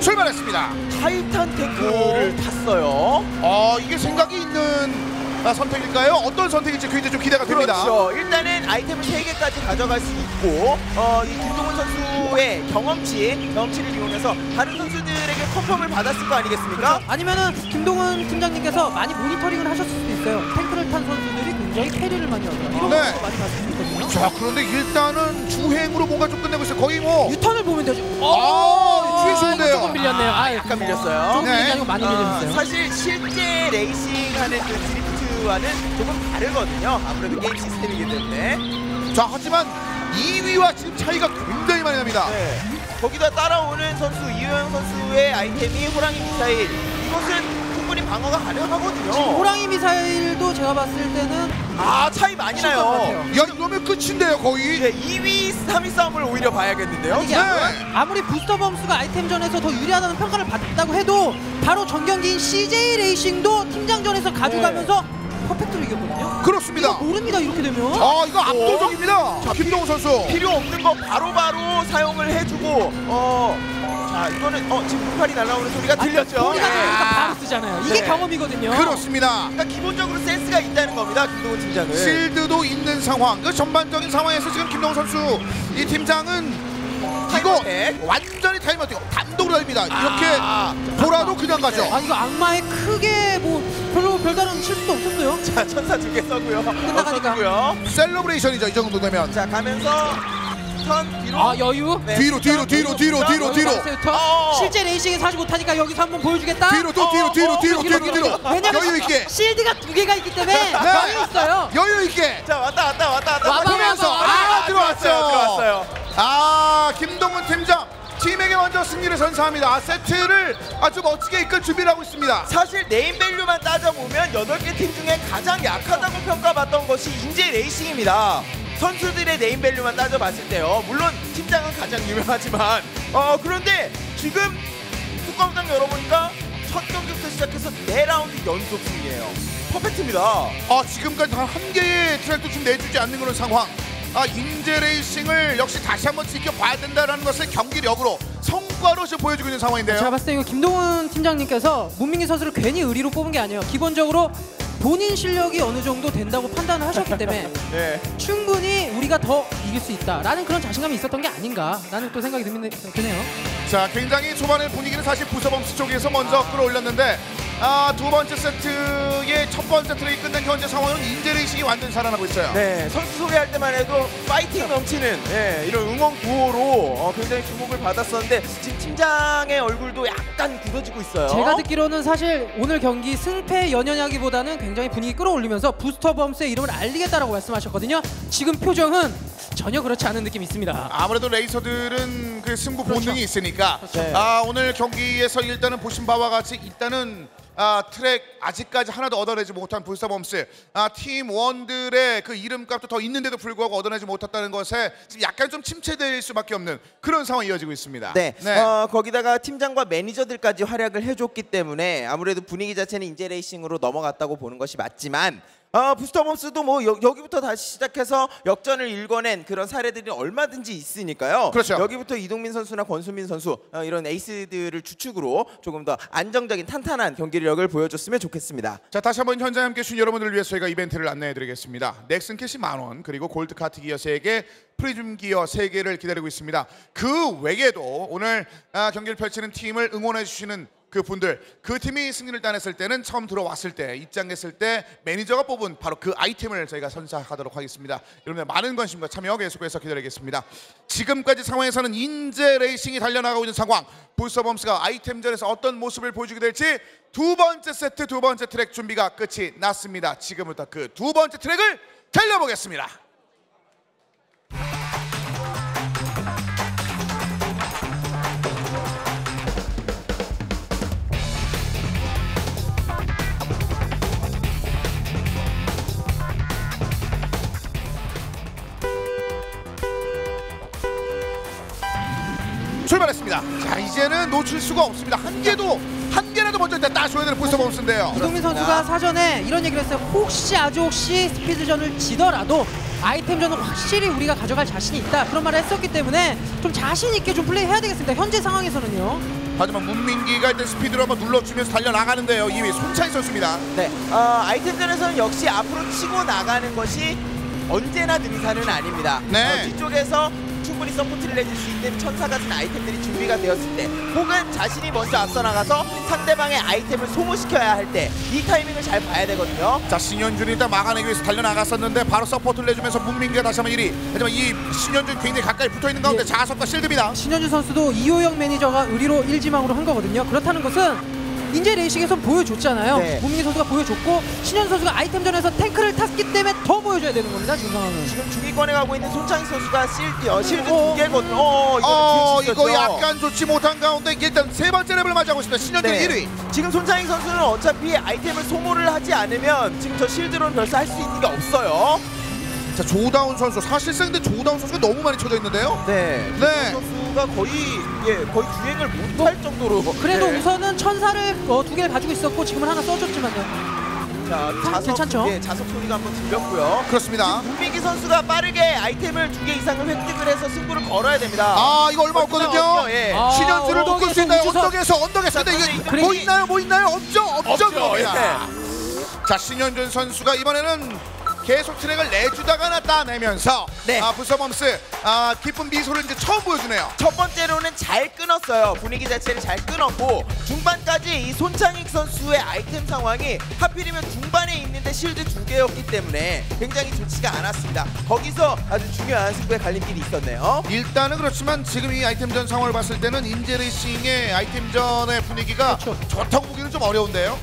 출발했습니다. 타이탄 탱크를 탔어요. 이게 생각이 있는 선택일까요? 어떤 선택일지 굉장히 좀 기대가 됩니다. 그렇죠. 일단은 아이템을 3개까지 가져갈 수 있고 이 김동훈 선수의 경험치를 이용해서 다른 선수들에게 컨펌을 받았을 거 아니겠습니까? 그렇죠. 아니면은 김동훈 팀장님께서 많이 모니터링을 하셨을 수도 있어요. 탱크를 탄 선수들이 굉장히 캐리를 많이 하더라고요. 이런 네. 것도 많이 봤을 수 있거든요. 자, 그런데 일단은 주행으로 뭔가 좀 끝내고 있어요. 거의 뭐 유턴을 보면 되죠. 주행 좋은데요. 조금 밀렸네요. 약간 밀렸어요. 조금 밀리지 않고 많이 밀렸어요. 사실 실제 레이싱하는 그 드리프트와는 조금 다르거든요. 아무래도 게임 시스템이기 때문에. 자, 하지만 2위와 지금 차이가 굉장히 많이 납니다. 네. 거기다 따라오는 선수 이효영 선수의 아이템이 호랑이 미사일. 이것은 충분히 방어가 가능하거든요. 지금 호랑이 미사일도 제가 봤을 때는 차이 많이 나요. 야, 이러면 끝인데요, 거의. 네, 2위, 3위 싸움을 오히려 봐야겠는데요. 이게 아무리 부스터 범수가 아이템전에서 더 유리하다는 평가를 받았다고 해도 바로 전경기인 CJ 레이싱도 팀장전에서 가져가면서 퍼펙트로 이겼거든요. 그렇습니다. 이거 모릅니다, 이렇게 되면. 이거 압도적입니다. 자, 김동훈 선수. 필요 없는 거 바로바로 사용을 해주고 자, 이거는 지금 불팔이 날아오는 소리가 들렸죠. 소리가 들리니까 바로 쓰잖아요. 이게 네. 경험이거든요. 그렇습니다. 그러니까 기본적으로 센스가 있다는 겁니다, 김동훈 팀장은. 실드도 있는 상황. 그 전반적인 상황에서 지금 김동훈 선수 이 팀장은 이거 완전히 타임어택 단독으로 달립니다. 이렇게 돌아도 그냥 가죠. 이거 악마의 크게 뭐 별다른 실수도 없었어요. 자, 천사 2개 써고요. 끝나가니까. 셀러브레이션이죠, 이 정도 되면. 자, 가면서 턴 뒤로. 여유. 네, 뒤로. 실제 레이싱에 사지 못하니까 여기서 한번 보여주겠다. 뒤로. 왜냐면 여유 있게. 실드가 2개가 있기 때문에 여유 있어요. 여유 있게. 자, 왔다. 와보면서 들어왔어요. 김동훈 팀장 팀에게 먼저 승리를 선사합니다. 세트를 아주 멋지게 이끌 준비를 하고 있습니다. 사실 네임밸류만 따져보면 8개 팀 중에 가장 약하다고 평가받던 것이 인제 레이싱입니다. 선수들의 네임밸류만 따져봤을 때요. 물론 팀장은 가장 유명하지만 그런데 지금 뚜껑장 열어보니까 첫 경기부터 시작해서 4라운드 연속 승리예요. 퍼펙트입니다. 지금까지 단 한 개의 트랙도 좀 내주지 않는 그런 상황. 인제 레이싱을 역시 다시 한번 지켜봐야 된다는 것을 경기력으로 성과로 지금 보여주고 있는 상황인데요. 제가 봤을 때 이거 김동훈 팀장님께서 문민기 선수를 괜히 의리로 뽑은 게 아니에요. 기본적으로 본인 실력이 어느 정도 된다고 판단을 하셨기 때문에 네. 충분히 우리가 더 이길 수 있다라는 그런 자신감이 있었던 게 아닌가라는 또 생각이 드네요. 자, 굉장히 초반의 분위기는 사실 부서범스 쪽에서 먼저 끌어올렸는데 두 번째 세트의 첫 번째 트랙이 끝난 현재 상황은 인제 레이싱이 완전히 살아나고 있어요. 네, 선수 소개할 때만 해도 파이팅 넘치는 이런 응원 구호로 굉장히 주목을 받았었는데 지금 팀장의 얼굴도 약간 굳어지고 있어요. 제가 듣기로는 사실 오늘 경기 승패 연연하기보다는 굉장히 분위기 끌어올리면서 부스터 범스의 이름을 알리겠다라고 말씀하셨거든요. 지금 표정은 전혀 그렇지 않은 느낌이 있습니다. 아무래도 레이서들은 그 승부 본능이 있으니까 네. 오늘 경기에서 일단은 보신 바와 같이 일단은 트랙 아직까지 하나도 얻어내지 못한 부스터범스 팀 원들의 그 이름값도 더 있는데도 불구하고 얻어내지 못했다는 것에 지금 약간 좀 침체될 수밖에 없는 그런 상황이 이어지고 있습니다. 네, 거기다가 팀장과 매니저들까지 활약을 해줬기 때문에 아무래도 분위기 자체는 인제 레이싱으로 넘어갔다고 보는 것이 맞지만 부스터범스도 뭐 여기부터 다시 시작해서 역전을 일궈낸 그런 사례들이 얼마든지 있으니까요. 그렇죠. 여기부터 이동민 선수나 권수민 선수 이런 에이스들을 주축으로 조금 더 안정적인 탄탄한 경기력을 보여줬으면 좋겠습니다. 자, 다시 한번 현장에 함께 해주신 여러분들을 위해서 저희가 이벤트를 안내해드리겠습니다. 넥슨 캐시 10,000원 그리고 골드 카트 기어 3개 프리즘 기어 3개를 기다리고 있습니다. 그 외에도 오늘 경기를 펼치는 팀을 응원해주시는 그 분들, 그 팀이 승리를 따냈을 때는 처음 들어왔을 때, 입장했을 때 매니저가 뽑은 바로 그 아이템을 저희가 선사하도록 하겠습니다. 여러분들 많은 관심과 참여 계속해서 기다리겠습니다. 지금까지 상황에서는 인제 레이싱이 달려나가고 있는 상황, 부스터범스가 아이템전에서 어떤 모습을 보여주게 될지 두 번째 세트, 두 번째 트랙 준비가 끝이 났습니다. 지금부터 그 두 번째 트랙을 달려보겠습니다. 출발했습니다. 자, 이제는 놓칠 수가 없습니다. 한 개라도 먼저 일단 따줘야 되는 부스터범스인데요. 이동민 선수가 사전에 이런 얘기를 했어요. 혹시 스피드전을 지더라도 아이템전은 확실히 우리가 가져갈 자신이 있다, 그런 말을 했었기 때문에 좀 자신 있게 좀 플레이해야 되겠습니다. 현재 상황에서는요. 하지만 문민기가 일단 스피드로 한번 눌러주면서 달려나가는데요. 2위 손차인 선수입니다. 네, 아이템전에서는 역시 앞으로 치고 나가는 것이 언제나 능사는 아닙니다. 네. 뒤쪽에서 충분히 서포트를 해줄 수 있는 천사 같은 아이템들이 준비가 되었을 때, 혹은 자신이 먼저 앞서 나가서 상대방의 아이템을 소모시켜야 할 때 이 타이밍을 잘 봐야 되거든요. 자, 신현준이 일단 막아내기 위해서 달려나갔었는데 바로 서포트를 해주면서 문민기가 다시 한번 1위. 하지만 이 신현준 굉장히 가까이 붙어있는 가운데 자석과 실드입니다. 신현준 선수도 이호영 매니저가 의리로 일지망으로 한 거거든요. 그렇다는 것은 인제 레이싱에서 보여줬잖아요. 네. 문민기 선수가 보여줬고 신현 선수가 아이템전에서 탱크를 탔기 때문에 더 보여줘야 되는 겁니다. 지금 상황은. 지금 중위권에 가고 있는 손창희 선수가 실드 2개거든요. 이거 약간 좋지 못한 가운데 일단 세 번째 랩을 맞이하고 있습니다. 신현준 네. 1위. 지금 손창희 선수는 어차피 아이템을 소모를 하지 않으면 지금 저 실드로는 별로 할 수 있는 게 없어요. 자, 조다운 선수 사실상 근데 조다운 선수가 너무 많이 쳐져 있는데요. 네. 네. 선수가 거의 주행을 못할 정도로. 그래도 네. 우선은 천사를 2개를 가지고 있었고 지금은 하나 써줬지만요. 자, 괜찮죠? 자석 소리가 한번 들렸고요. 그렇습니다. 문민기 선수가 빠르게 아이템을 2개 이상을 획득을 해서 승부를 걸어야 됩니다. 아, 이거 얼마 없거든요. 예. 신현준을 묶을 수 있나요? 우주선. 언덕에서. 근데 이게 뭐 있나요? 없죠. 겁니다. 자, 신현준 선수가 이번에는 계속 트랙을 내주다가 따내면서 네. 부서범스 기쁜 미소를 이제 처음 보여주네요. 첫 번째로는 잘 끊었어요. 분위기 자체를 잘 끊었고 중반까지 이 손창익 선수의 아이템 상황이 하필이면 중반에 있는데 실드 2개였기 때문에 굉장히 좋지가 않았습니다. 거기서 아주 중요한 승부의 갈림길이 있었네요. 일단은 그렇지만 지금 이 아이템전 상황을 봤을 때는 인제레이싱의 아이템전의 분위기가 좋다고 보기는 좀 어려운데요.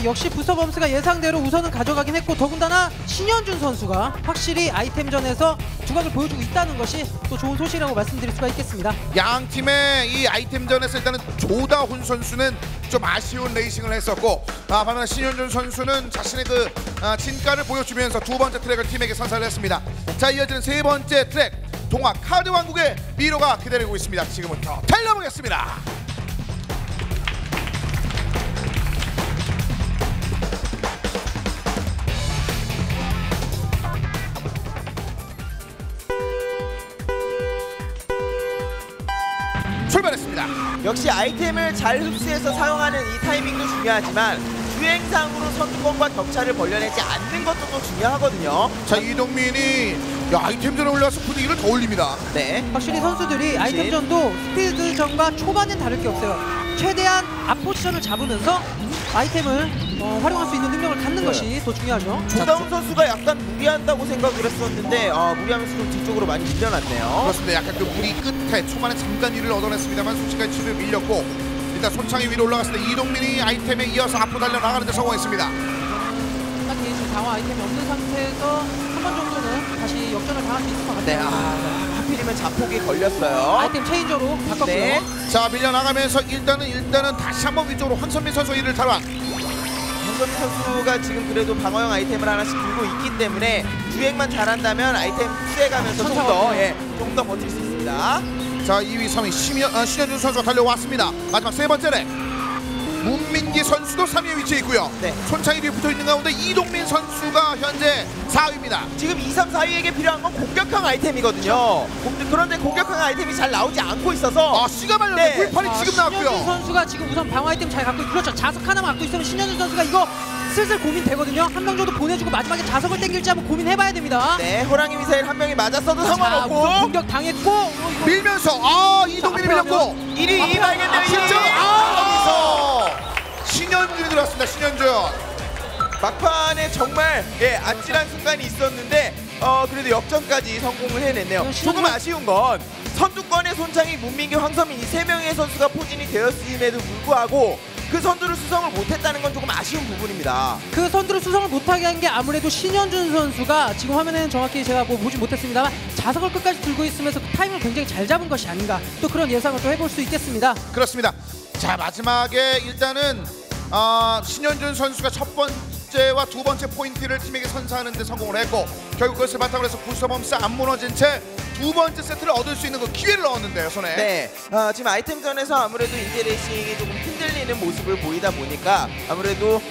역시 부서범스가 예상대로 우선은 가져가긴 했고 더군다나 신현준 선수가 확실히 아이템전에서 두각을 보여주고 있다는 것이 또 좋은 소식이라고 말씀드릴 수가 있겠습니다. 양 팀의 이 아이템전에서 일단은 조다훈 선수는 좀 아쉬운 레이싱을 했었고 반면 신현준 선수는 자신의 그 진가를 보여주면서 두 번째 트랙을 팀에게 선사를 했습니다. 자, 이어지는 세 번째 트랙 동화 카드 왕국의 미로가 기다리고 있습니다. 지금부터 달려보겠습니다. 출발했습니다. 역시 아이템을 잘 흡수해서 사용하는 이 타이밍도 중요하지만 주행상으로 선두권과 격차를 벌려내지 않는 것도 또 중요하거든요. 자, 이동민이 아이템전에 올라와서 분위기를 더 올립니다. 네. 확실히 선수들이 아이템전도 스피드전과 초반엔 다를 게 없어요. 최대한 앞 포지션을 잡으면서 아이템을 활용할 수 있는 능력을 갖는 것이 더 중요하죠. 조다운 선수가 약간 무리한다고 생각을 했었는데 무리하면서 좀 뒤쪽으로 많이 밀려났네요. 그렇습니다. 약간 그 무리 끝에 초반에 잠깐 위를 얻어냈습니다만 순식간에 치를 밀렸고 일단 손창이 위로 올라갔을 때 이동민이 아이템에 이어서 앞으로 달려나가는 데 성공했습니다. 딱 지금 강화 아이템이 없는 상태에서 한 번 정도는 다시 역전을 당할 수 있을 것 같아요. 네, 하필이면 자폭이 걸렸어요. 아이템 체인저로 바꿨고요. 네. 자, 밀려나가면서 일단은 다시 한번 위쪽으로 황선민 선수 이를 탈환. 황선민 선수가 지금 그래도 방어형 아이템을 하나씩 들고 있기 때문에 주행만 잘한다면 아이템 흡수해가면서 조금 더 버틸 수 있습니다. 자, 2위, 3위 신현준 선수가 달려왔습니다. 마지막 세 번째 렉. 문민기 선수도 3위에 위치해 있고요. 네. 손창이 뒤에 붙어있는 가운데 이동민 선수가 현재 4위입니다. 지금 2, 3, 4위에게 필요한 건 공격형 아이템이거든요. 그런데 공격형 아이템이 잘 나오지 않고 있어서 씨가 말렸네. 불판이 지금 나왔고요. 신현준 선수가 지금 우선 방어 아이템 잘 갖고 있고 그렇죠. 자석 하나만 갖고 있으면 신현준 선수가 이거 슬슬 고민되거든요. 한 명 정도 보내주고 마지막에 자석을 땡길지 한번 고민해봐야 됩니다. 네, 호랑이 미사일 한 명이 맞았어도 상관없고 공격 당했고 밀면서 이동민이 밀렸고 1위 발견돼요. 여기서 신현준이 들어왔습니다. 신현준 막판에 정말 아찔한 순간이 있었는데 그래도 역전까지 성공을 해냈네요. 조금 아쉬운 건 선두권의 손창희, 문민기, 황선민 이 세 명의 선수가 포진이 되었음에도 불구하고 그 선두를 수성을 못했다는 건 조금 아쉬운 부분입니다. 그 선두를 수성을 못하게 한 게 아무래도 신현준 선수가 지금 화면에는 정확히 제가 보지 못했습니다만 자석을 끝까지 들고 있으면서 그 타이밍을 굉장히 잘 잡은 것이 아닌가 또 그런 예상을 또 해볼 수 있겠습니다. 그렇습니다. 자, 마지막에 일단은 신현준 선수가 첫 번째와 두 번째 포인트를 팀에게 선사하는 데 성공을 했고 결국 그것을 바탕으로 해서 부서범스 안 무너진 채 두 번째 세트를 얻을 수 있는 그 기회를 얻었는데요, 손에. 네, 지금 아이템전에서 아무래도 인제레이싱이 조금 흔들리는 모습을 보이다 보니까 아무래도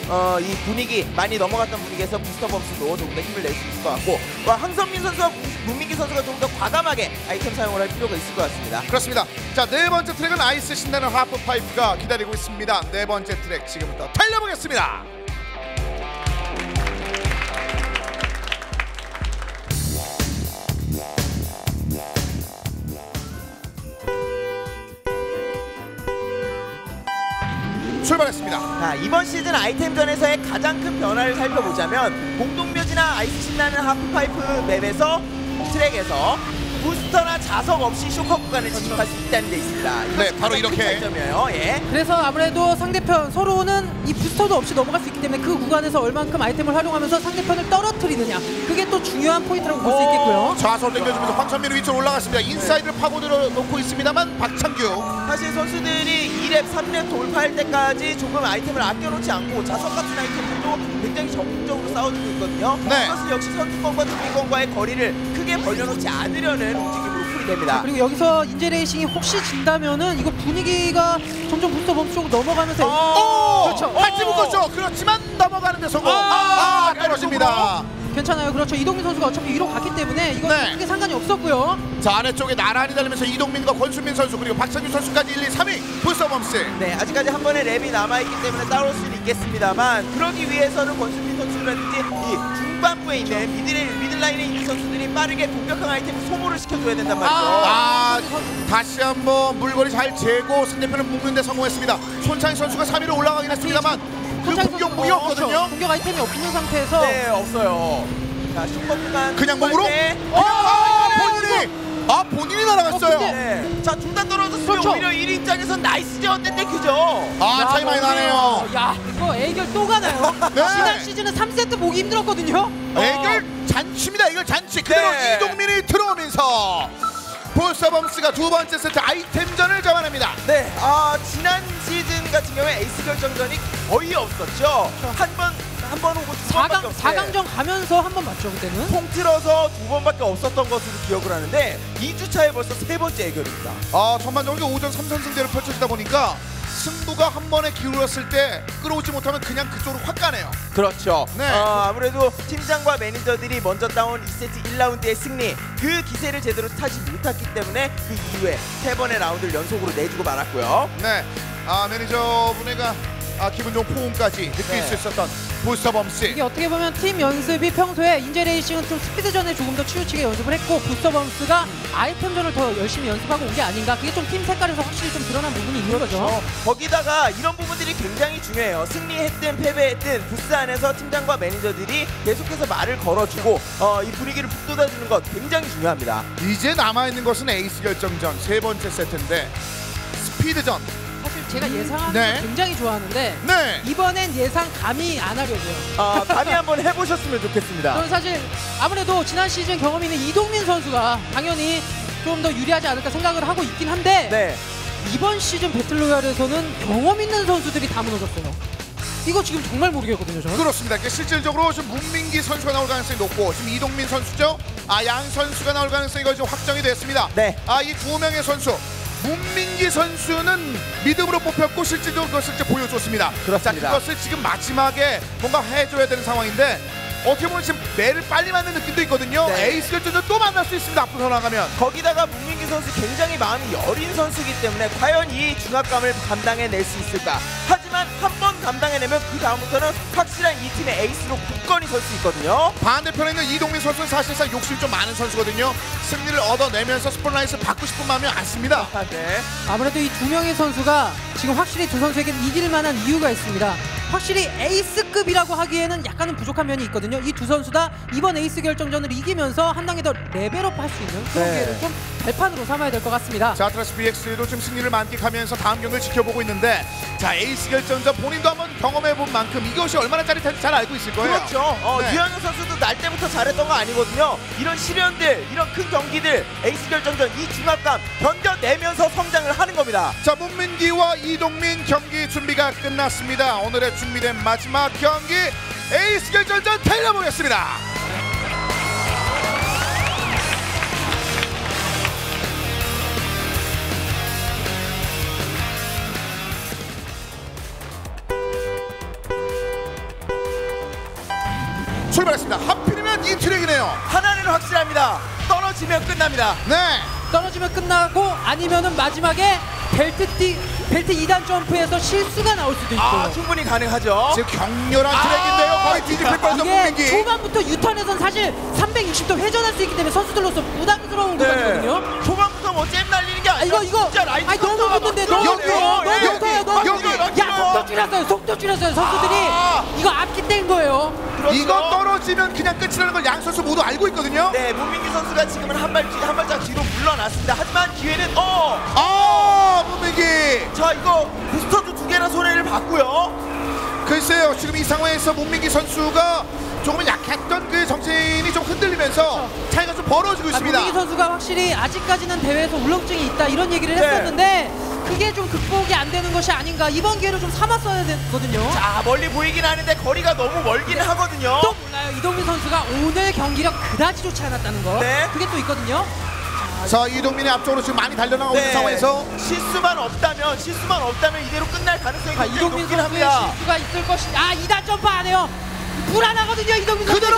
이 분위기 많이 넘어갔던 분위기에서 부스터범스도 조금 더 힘을 낼 수 있을 것 같고 황선민 선수와 문민기 선수가 좀 더 과감하게 아이템 사용을 할 필요가 있을 것 같습니다. 그렇습니다. 자, 네 번째 트랙은 아이스 신나는 하프파이프가 기다리고 있습니다. 네 번째 트랙 지금부터 달려보겠습니다. 출발했습니다. 자, 이번 시즌 아이템전에서의 가장 큰 변화를 살펴보자면 공동묘지나 아이스 신나는 하프파이프 맵에서 트랙에서 부스터나 자석 없이 쇼커 구간에 진입할 수 있다는 데 있습니다. 네, 바로 이렇게. 예. 그래서 아무래도 상대편 서로는 이 부스터도 없이 넘어갈 수 있기 때문에 그 구간에서 얼만큼 아이템을 활용하면서 상대편을 떨어뜨리느냐, 그게 또 중요한 포인트라고 볼 수 있겠고요. 좌선 당겨주면서 황천민이 위쪽으로 올라갔습니다. 인사이드를 파고들어 놓고 있습니다만 박창규. 사실 선수들이 2렙, 3렙 돌파할 때까지 조금 아이템을 아껴놓지 않고 자석 같은 아이템들도 굉장히 적극적으로 싸워주고 있거든요. 네. 이것은 역시 선수권과 준비권과의 거리를 크게 벌려놓지 않으려는 움직임으로 풀이됩니다. 그리고 여기서 인제레이싱이 혹시 진다면은 이거 분위기가 점점 부스터 범 쪽으로 넘어가면서 그렇죠. 팔찌 묶었죠. 그렇지만 넘어가는데 성공. 떨어집니다. 괜찮아요. 그렇죠. 이동민 선수가 어차피 위로 갔기 때문에 이건 네. 크게 상관이 없었고요. 자, 아래쪽에 나란히 달리면서 이동민과 권순민 선수 그리고 박찬규 선수까지 1, 2, 3위 부스터범스. 네, 아직까지 한 번의 랩이 남아있기 때문에 따라올 수는 있겠습니다만 그러기 위해서는 권순민 선수라든지 이 중반부에 있는 미들라인에 있는 선수들이 빠르게 공격형 아이템을 소모를 시켜줘야 된단 말이죠. 다시 한번 물거리 잘 재고 상대편을 묶는 데 성공했습니다. 손창희 선수가 3위로 올라가긴 했습니다만 그 공격 무기 없거든요. 그렇죠. 공격 아이템이 없는 상태에서 네, 없어요. 자, 슈퍼구간 그냥 몸으로? 본인이 날아갔어요. 네. 자, 중단 떨어졌으면 그렇죠. 오히려 1위 입장에선 나이스 제어인데 그죠? 차이 많이 나네요. 야, 이거 애결 또 가나요? 네. 지난 시즌은 3세트 보기 힘들었거든요. 애결 잔치입니다. 이걸 잔치. 그대로 네. 이동민이 들어오면서 부스터범스가 두 번째 세트 아이템전을 잡아냅니다. 네, 지난 시즌 같은 경우에 에이스 결정전이 거의 없었죠. 한 번 오고 두 번밖에 없어요. 4강전 가면서 한 번 맞죠, 그때는? 통틀어서 두 번밖에 없었던 것으로 기억을 하는데 2주차에 벌써 세 번째 해결입니다. 전반적으로 오전 3선승제로 펼쳐지다 보니까 승부가 한 번에 기울었을 때 끌어오지 못하면 그냥 그쪽으로 확 가네요. 그렇죠. 네. 아무래도 팀장과 매니저들이 먼저 따온 2세트 1라운드의 승리, 그 기세를 제대로 타지 못했기 때문에 그 이후에 세 번의 라운드를 연속으로 내주고 말았고요. 네, 매니저분의가 기분 좋은 포옹까지 느낄 수 있었던 부스터범스. 이게 어떻게 보면 팀 연습이 평소에 인제레이싱은 좀 스피드전에 조금 더 치우치게 연습을 했고 부스터범스가 아이템전을 더 열심히 연습하고 온 게 아닌가, 그게 좀 팀 색깔에서 확실히 좀 드러난 부분이 있는 거죠. 거기다가 이런 부분들이 굉장히 중요해요. 승리했든 패배했든 부스 안에서 팀장과 매니저들이 계속해서 말을 걸어주고 이 분위기를 북돋아주는 것 굉장히 중요합니다. 이제 남아있는 것은 에이스 결정전 세 번째 세트인데 스피드전. 사실 제가 예상하는 거 굉장히 좋아하는데 이번엔 예상 감히 안 하려고요. 감히 한번 해보셨으면 좋겠습니다. 저는 사실 아무래도 지난 시즌 경험 있는 이동민 선수가 당연히 좀 더 유리하지 않을까 생각을 하고 있긴 한데 이번 시즌 배틀로얄에서는 경험 있는 선수들이 다 무너졌어요. 이거 지금 정말 모르겠거든요, 저는. 그렇습니다. 실질적으로 좀 문민기 선수가 나올 가능성이 높고 지금 이동민 선수죠. 양 선수가 나올 가능성이 거의 좀 확정이 됐습니다. 이 두 명의 선수. 문민기 선수는 믿음으로 뽑혔고 실질적으로 그것을 이제 보여줬습니다. 그렇습니다. 그것을 지금 마지막에 뭔가 해줘야 되는 상황인데 어떻게 보면 지금 매를 빨리 맞는 느낌도 있거든요. 에이스 결정전 또 만날 수 있습니다. 앞으로 나가면. 거기다가 문민기 선수 굉장히 마음이 여린 선수이기 때문에 과연 이 중압감을 감당해낼 수 있을까. 하지만 한 번 감당해내면 그 다음부터는 확실한 이 팀의 에이스로 굳건히 설 수 있거든요. 반대편에 있는 이동민 선수는 사실상 욕심이 좀 많은 선수거든요. 승리를 얻어내면서 스포트라이트를 받고 싶은 마음이 많습니다. 아무래도 이 두 명의 선수가 지금 확실히 두 선수에게는 이길 만한 이유가 있습니다. 확실히 에이스급이라고 하기에는 약간은 부족한 면이 있거든요. 이 두 선수 다 이번 에이스 결정전을 이기면서 한 단계 더 레벨업 할 수 있는 그런 기회를 좀 발판으로 삼아야 될 것 같습니다. 자, 아트라스 BX도 지금 승리를 만끽하면서 다음 경기를 지켜보고 있는데 자, 에이스 결정전 본인도 한번 경험해본 만큼 이것이 얼마나 짜릿한지 잘 알고 있을 거예요. 그렇죠. 유현우 선수도 날 때부터 잘했던 거 아니거든요. 이런 시련들, 이런 큰 경기들, 에이스 결정전 이 중압감 견뎌내면서 성장을 하는 겁니다. 자, 문민기와 이동민 경기 준비가 끝났습니다. 오늘의 준비된 마지막 경기 에이스 결정전 달려보겠습니다. 출발했습니다. 하필이면 이 트랙이네요. 하나는 확실합니다. 떨어지면 끝납니다. 떨어지면 끝나고 아니면은 마지막에 벨트 2단 점프에서 실수가 나올 수도 있고. 충분히 가능하죠. 지금 격렬한 트랙인데요. 거의 뒤집힐 뻔했던 문민기. 초반부터 유턴에선 사실 360도 회전할 수 있기 때문에 선수들로서 부담스러운 구간이거든요. 초반부터 뭐 잼 날리는 게 아니라 진짜 라인 너무 붙는데 너무 붙어요. 야, 속도 줄였어요. 속도 줄였어요. 선수들이 이거 앞기 뗀 거예요. 그렇죠. 이거 떨어지면 그냥 끝이라는 걸 양 선수 모두 알고 있거든요. 네, 문민기 선수가 지금은 한 발짝 뒤로 물러났습니다. 하지만 기회는 문민기. 자, 이거 부스터도 2개나 손해를 봤고요. 글쎄요, 지금 이 상황에서 문민기 선수가 조금 약했던 그 정신이 좀 흔들리면서 차이가 좀 벌어지고 있습니다. 문민기 선수가 확실히 아직까지는 대회에서 울렁증이 있다 이런 얘기를 했었는데 그게 좀 극복이 안 되는 것이 아닌가. 이번 기회를 좀 삼았어야 되거든요. 자, 멀리 보이긴 하는데 거리가 너무 멀긴 하거든요. 또 몰라요. 이동민 선수가 오늘 경기력 그다지 좋지 않았다는 거. 그게 또 있거든요. 자, 이동민이 앞쪽으로 지금 많이 달려나가고 있는 상황에서 실수만 없다면 이대로 끝날 가능성이 굉장히 이동민 높긴 선수의 합니다. 실수가 있을 것이다. 2단 점프 안 해요. 불안하거든요. 이동민 선수. 그대로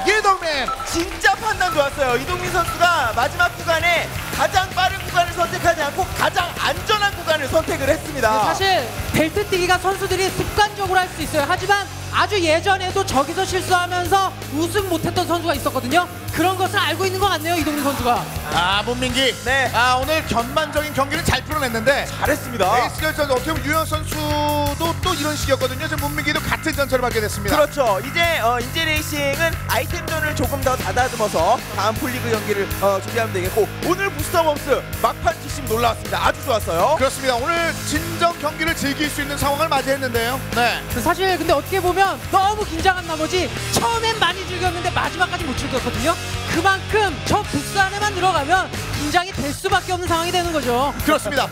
이동민 진짜 판단 좋았어요. 이동민 선수가 마지막 구간에 가장 빠른 구간을 선택하지 않고 가장 안전한 구간을 선택을 했습니다. 사실 벨트 뛰기가 선수들이 습관적으로 할 수 있어요. 하지만 아주 예전에도 저기서 실수하면서 우승 못했던 선수가 있었거든요. 그런 것을 알고 있는 것 같네요. 이동민 선수가. 문민기. 네. 오늘 전반적인 경기를 잘 풀어냈는데 잘했습니다. 에이스 결전 어떻게 보면 유영 선수도 또 이런 식이었거든요. 지금 문민기도 같은 전철을 받게 됐습니다. 그렇죠. 이제 인제 레이싱은 아이템전을 조금 더 다다듬어서 다음 풀리그 경기를 준비하면 되겠고, 오늘 부스터범스 막판 뒷심 놀라웠습니다. 아주 좋았어요. 그렇습니다. 오늘 진정 경기를 즐길 수 있는 상황을 맞이했는데요. 네. 사실 근데 어떻게 보면 너무 긴장한 나머지 처음엔 많이 즐겼는데 마지막까지 못 즐겼거든요. 그만큼 저 부스 안에만 들어가면 긴장이 될 수밖에 없는 상황이 되는 거죠. 그렇습니다.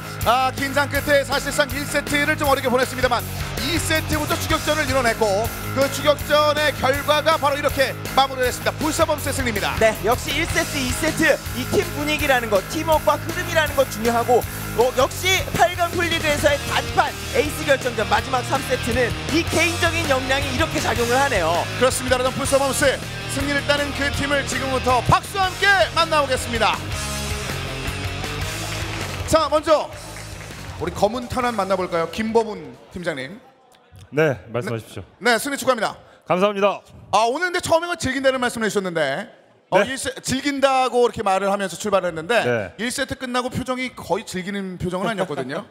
긴장 끝에 사실상 1세트를 좀 어렵게 보냈습니다만 2세트부터 추격전을 이뤄냈고 그 추격전의 결과가 바로 이렇게 마무리됐습니다. 부스터범스의 승리입니다. 네, 역시 1세트, 2세트 이 팀 분위기라는 것, 팀워크와 흐름이라는 것 중요하고, 역시 8강 풀리그에서의 단판 에이스 결정전 마지막 3세트는 이 개인적인 역량이 이렇게 작용을 하네요. 그렇습니다. 그럼 부스터범스 승리를 따는 그 팀을 지금부터 박수와 함께 만나보겠습니다. 자, 먼저 우리 검은 탄환 만나볼까요? 김범훈 팀장님. 네, 말씀하십시오. 네, 승리 축하합니다. 감사합니다. 오늘 근데 처음에 즐긴다는 말씀을 해주셨는데 네? 즐긴다고 이렇게 말을 하면서 출발을 했는데 네. 1세트 끝나고 표정이 거의 즐기는 표정은 아니었거든요.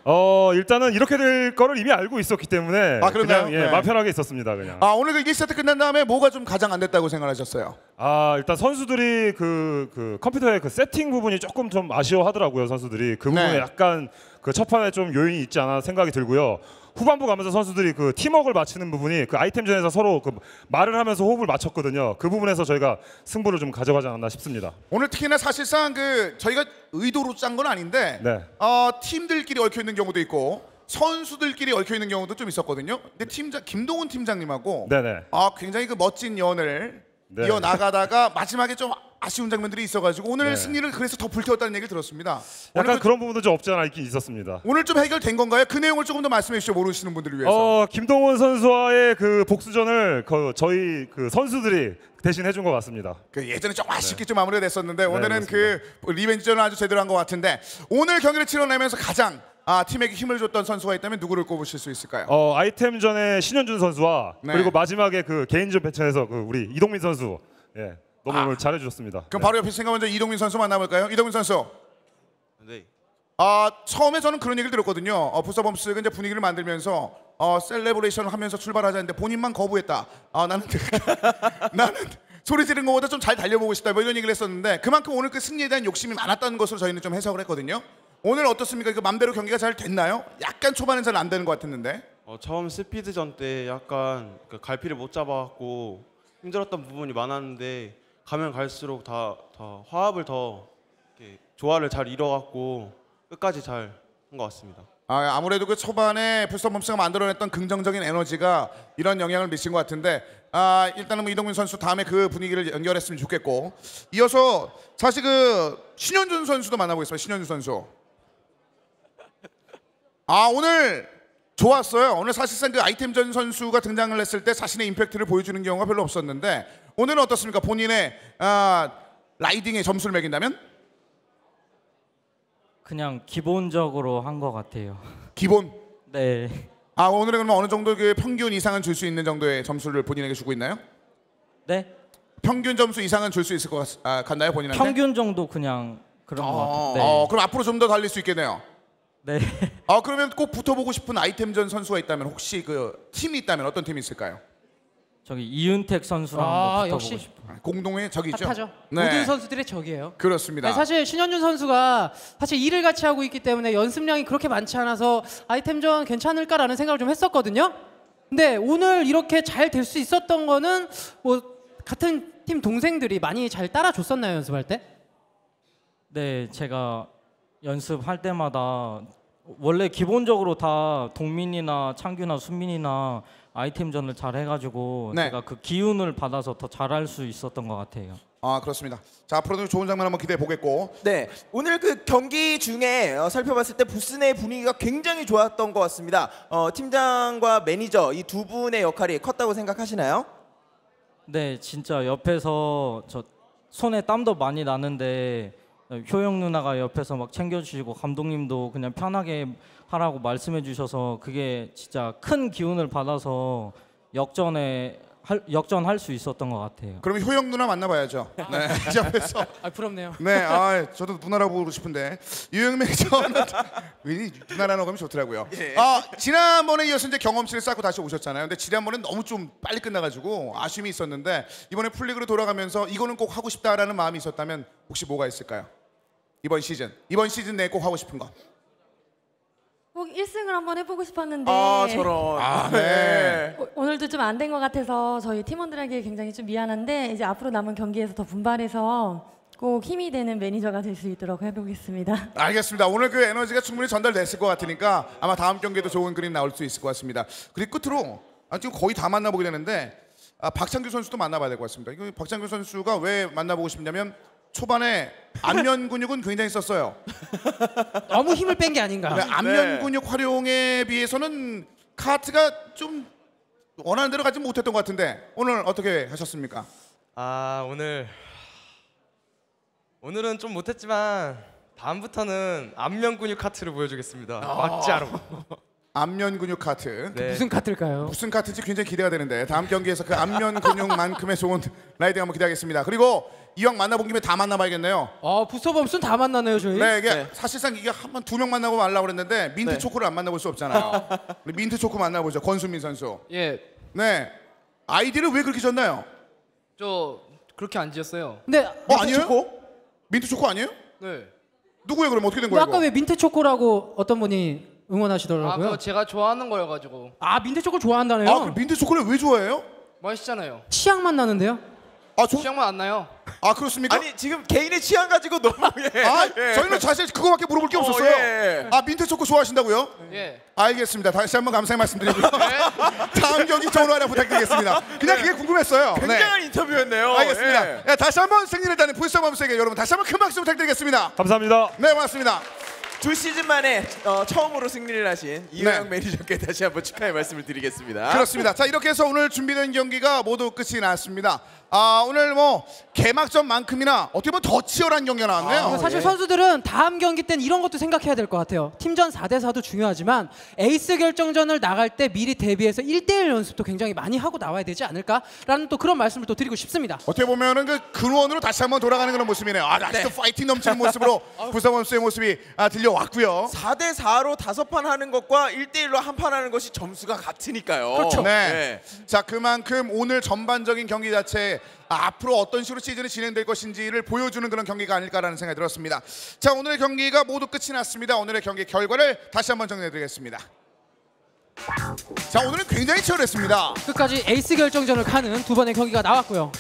일단은 이렇게 될 거를 이미 알고 있었기 때문에 그런가요? 그냥 네. 마음 편하게 있었습니다. 그냥. 오늘 그 1세트 끝난 다음에 뭐가 좀 가장 안 됐다고 생각하셨어요? 일단 선수들이 그 컴퓨터의 그 세팅 부분이 조금 좀 아쉬워하더라고요. 선수들이 그 부분에 약간 그 첫 판에 좀 요인이 있지 않아 생각이 들고요. 후반부 가면서 선수들이 그 팀워크를 맞추는 부분이 그 아이템전에서 서로 그 말을 하면서 호흡을 맞췄거든요. 그 부분에서 저희가 승부를 좀 가져가지 않았나 싶습니다. 오늘 특히나 사실상 그 저희가 의도로 짠 건 아닌데 팀들끼리 얽혀 있는 경우도 있고 선수들끼리 얽혀 있는 경우도 좀 있었거든요. 근데 김동훈 팀장님하고 굉장히 그 멋진 연을 이어 나가다가 마지막에 좀 아쉬운 장면들이 있어가지고 오늘 승리를 그래서 더 불태웠다는 얘기를 들었습니다. 약간 그런 부분도 좀 없지 않아 있긴 있었습니다. 오늘 좀 해결된 건가요? 그 내용을 조금 더 말씀해 주시죠. 모르시는 분들을 위해서. 김동훈 선수와의 그 복수전을 저희 그 선수들이 대신 해준 것 같습니다. 예전에 좀 아쉽게 좀 마무리가 됐었는데 오늘은 그 리벤지전을 아주 제대로 한 것 같은데 오늘 경기를 치러내면서 가장 팀에게 힘을 줬던 선수가 있다면 누구를 꼽으실 수 있을까요? 아이템전의 신현준 선수와 그리고 마지막에 그 개인전 배천에서 그 우리 이동민 선수 너무 오늘 잘해주셨습니다. 그럼 바로 옆에 생각 먼저 이동민 선수 만나볼까요? 이동민 선수. 네. 처음에 저는 그런 얘기를 들었거든요. 부스터범스가 이제 분위기를 만들면서 셀레브레이션을 하면서 출발하자는데 본인만 거부했다. 나는 소리 지르는 것보다 좀 잘 달려보고 싶다. 뭐 이런 얘기를 했었는데 그만큼 오늘 그 승리에 대한 욕심이 많았다는 것으로 저희는 좀 해석을 했거든요. 오늘 어떻습니까? 그 맘대로 경기가 잘 됐나요? 약간 초반엔 잘 안 되는 것 같았는데. 처음 스피드전 때 약간 그 갈피를 못 잡아갖고 힘들었던 부분이 많았는데 가면 갈수록 더 화합을 더 이렇게 조화를 잘 이뤄갖고 끝까지 잘 한 것 같습니다. 아무래도 그 초반에 부스터범스가 만들어냈던 긍정적인 에너지가 이런 영향을 미친 것 같은데 일단은 뭐 이동민 선수 다음에 그 분위기를 연결했으면 좋겠고 이어서 사실 그 신현준 선수도 만나보겠습니다. 신현준 선수. 오늘 좋았어요. 오늘 사실상 그 아이템전 선수가 등장을 했을 때 자신의 임팩트를 보여주는 경우가 별로 없었는데 오늘은 어떻습니까? 본인의 라이딩에 점수를 매긴다면? 그냥 기본적으로 한 것 같아요. 기본? 네. 오늘은 그러면 어느 정도 그 평균 이상은 줄 수 있는 정도의 점수를 본인에게 주고 있나요? 네. 평균 점수 이상은 줄 수 있을 것 같나요, 본인한테? 평균 정도 그냥 그런 것 같아요. 네. 그럼 앞으로 좀 더 달릴 수 있겠네요. 네. 그러면 꼭 붙어보고 싶은 아이템전 선수가 있다면 혹시 그 팀이 있다면 어떤 팀이 있을까요? 저기 이윤택 선수랑 한번 붙어보고 역시. 싶어요. 공동의 적이죠. 핫하죠. 네. 모든 선수들의 적이에요. 그렇습니다. 네, 사실 신현준 선수가 사실 일을 같이 하고 있기 때문에 연습량이 그렇게 많지 않아서 아이템전 괜찮을까라는 생각을 좀 했었거든요. 근데 오늘 이렇게 잘 될 수 있었던 거는 뭐 같은 팀 동생들이 많이 잘 따라줬었나요, 연습할 때? 네, 제가 연습할 때마다 원래 기본적으로 다 동민이나 창규나 순민이나 아이템전을 잘 해가지고 네. 제가 그 기운을 받아서 더 잘할 수 있었던 것 같아요. 그렇습니다. 자, 앞으로도 좋은 장면 한번 기대해 보겠고. 네, 오늘 그 경기 중에 살펴봤을 때 부스 내 분위기가 굉장히 좋았던 것 같습니다. 팀장과 매니저 이 두 분의 역할이 컸다고 생각하시나요? 네, 진짜 옆에서 저 손에 땀도 많이 나는데 효영 누나가 옆에서 막 챙겨주시고 감독님도 그냥 편하게 하라고 말씀해 주셔서 그게 진짜 큰 기운을 받아서 역전할 수 있었던 것 같아요. 그럼 효영 누나 만나봐야죠. 네, 이 앞에서. 부럽네요. 네, 저도 누나라고 부르고 싶은데 유영 매니저는 왠지 누나라는 어감이 좋더라고요. 예. 지난번에 이어서 이제 경험치를 쌓고 다시 오셨잖아요. 근데 지난번엔 너무 좀 빨리 끝나가지고 아쉬움이 있었는데 이번에 풀리그로 돌아가면서 이거는 꼭 하고 싶다라는 마음이 있었다면 혹시 뭐가 있을까요? 이번 시즌 내에 꼭 하고 싶은 거. 꼭 1승을 한번 해보고 싶었는데 저런. 네. 오늘도 좀 안 된 것 같아서 저희 팀원들에게 굉장히 좀 미안한데 이제 앞으로 남은 경기에서 더 분발해서 꼭 힘이 되는 매니저가 될 수 있도록 해보겠습니다. 알겠습니다. 오늘 그 에너지가 충분히 전달됐을 것 같으니까 아마 다음 경기에도 좋은 그림 나올 수 있을 것 같습니다. 그리고 끝으로 지금 거의 다 만나보게 되는데 박창규 선수도 만나봐야 될 것 같습니다. 이거 박창규 선수가 왜 만나보고 싶냐면 초반에 안면 근육은 굉장히 썼어요. 너무 힘을 뺀 게 아닌가. 안면 근육 활용에 비해서는 카트가 좀 원하는 대로 가지 못했던 것 같은데 오늘 어떻게 하셨습니까? 오늘은 좀 못했지만 다음부터는 안면 근육 카트를 보여주겠습니다. 막자로. 안면 근육 카트. 네. 무슨 카트일까요? 무슨 카트인지 굉장히 기대가 되는데 다음 경기에서 그 안면 근육만큼의 좋은 라이딩 한번 기대하겠습니다. 그리고 이왕 만나본 김에 다 만나봐야겠네요. 부서범슨 다 만나네요 저희. 네, 이게 사실상 이게 한 두 명 만나고 말라고 그랬는데 민트 초코를 안 만나볼 수 없잖아요. 우리 민트 초코 만나보죠. 권수민 선수. 예. 네. 아이디를 왜 그렇게 줬나요? 저 그렇게 안 지었어요. 근데 아니에요? 초코? 민트 초코 아니에요? 네. 누구예요 그럼 어떻게 된 근데 거예요? 아까 왜 민트 초코라고 어떤 분이 응원하시더라고요. 그거 제가 좋아하는 거여가지고. 민트 초코 좋아한다네요. 그럼 민트 초코를 왜 좋아해요? 맛있잖아요. 치약만 나는데요? 취향만 안 나요. 그렇습니까? 아니 지금 개인의 취향 가지고 너무 저희는 사실 그거밖에 물어볼 게 없었어요. 예. 민트 초코 좋아하시다고요? 예. 알겠습니다. 다시 한번 감사의 말씀드리고요. 다음 경기 좋은 활약 부탁드리겠습니다. 그냥 그게 궁금했어요. 굉장한 인터뷰였네요. 알겠습니다. 예, 다시 한번 승리를 따는 불사범스에게 여러분 다시 한번 큰 박수 부탁드리겠습니다. 감사합니다. 네, 고맙습니다. 2시즌 만에 처음으로 승리를 하신 이효영 매니저께 다시 한번 축하의 말씀을 드리겠습니다. 그렇습니다. 자, 이렇게 해서 오늘 준비된 경기가 모두 끝이 났습니다. 오늘 뭐 개막전만큼이나 어떻게 보면 더 치열한 경기가 나왔네요. 사실 선수들은 다음 경기 땐 이런 것도 생각해야 될 것 같아요. 팀전 4대4도 중요하지만 에이스 결정전을 나갈 때 미리 대비해서 1대1 연습도 굉장히 많이 하고 나와야 되지 않을까라는 또 그런 말씀을 또 드리고 싶습니다. 어떻게 보면은 그 근원으로 다시 한번 돌아가는 그런 모습이네요. 다시 또 파이팅 넘치는 모습으로 부사범스의 모습이 들려왔고요. 4대4로 5판 하는 것과 1대1로 한 판 하는 것이 점수가 같으니까요. 그렇죠. 네. 자, 그만큼 오늘 전반적인 경기 자체 앞으로 어떤 식으로 시즌이 진행될 것인지를 보여주는 그런 경기가 아닐까라는 생각이 들었습니다. 자, 오늘의 경기가 모두 끝이 났습니다. 오늘의 경기 결과를 다시 한번 정리해드리겠습니다. 자, 오늘은 굉장히 치열했습니다. 끝까지 에이스 결정전을 가는 두 번의 경기가 나왔고요.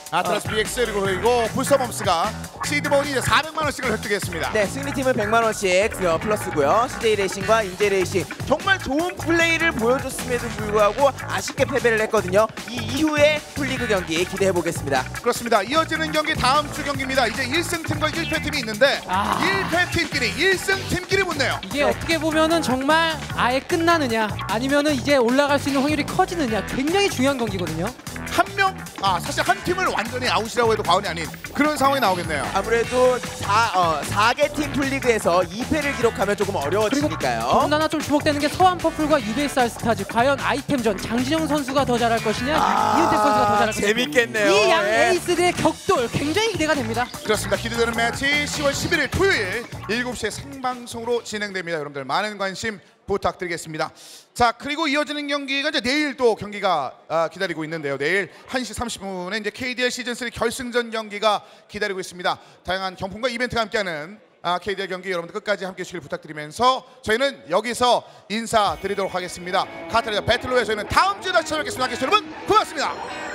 아트라스 BX 그리고 불사범스가 시드본이 400만 원씩을 획득했습니다. 네, 승리팀은 100만 원씩 플러스고요. CJ 레이싱과 인제 레이싱 정말 좋은 플레이를 보여줬음에도 불구하고 아쉽게 패배를 했거든요. 이 이후의 풀리그 경기 기대해 보겠습니다. 그렇습니다. 이어지는 경기 다음 주 경기입니다. 이제 1승 팀과 1패 팀이 있는데 1패 팀끼리 1승 팀끼리 붙네요. 이게 어떻게 보면은 정말 아예 끝나느냐 아니면은 이제 올라갈 수 있는 확률이 커지느냐 굉장히 중요한 경기거든요. 사실 한 팀을 완전히 아웃이라고 해도 과언이 아닌 그런 상황이 나오겠네요. 아무래도 4개 팀 풀리그에서 2패를 기록하면 조금 어려워지니까요. 더군다나 좀 주목되는 게 서한 퍼플과 UBSR 스타즈. 과연 아이템전 장진영 선수가 더 잘할 것이냐, 이은택 선수가 더 잘할 것이냐. 재밌겠네요. 이 양 예. 에이스들의 격돌 굉장히 기대가 됩니다. 그렇습니다. 기대되는 매치 10월 11일 토요일 7시에 생방송으로 진행됩니다. 여러분들 많은 관심 부탁드리겠습니다. 자, 그리고 이어지는 경기가 이제 내일 또 경기가 기다리고 있는데요. 내일 1시 30분에 이제 KDL 시즌3 결승전 경기가 기다리고 있습니다. 다양한 경품과 이벤트가 함께하는 KDL 경기 여러분들 끝까지 함께해 주시길 부탁드리면서 저희는 여기서 인사드리도록 하겠습니다. 카타르다 배틀로에 저희는 다음 주에 다시 찾아뵙겠습니다. 여러분 고맙습니다.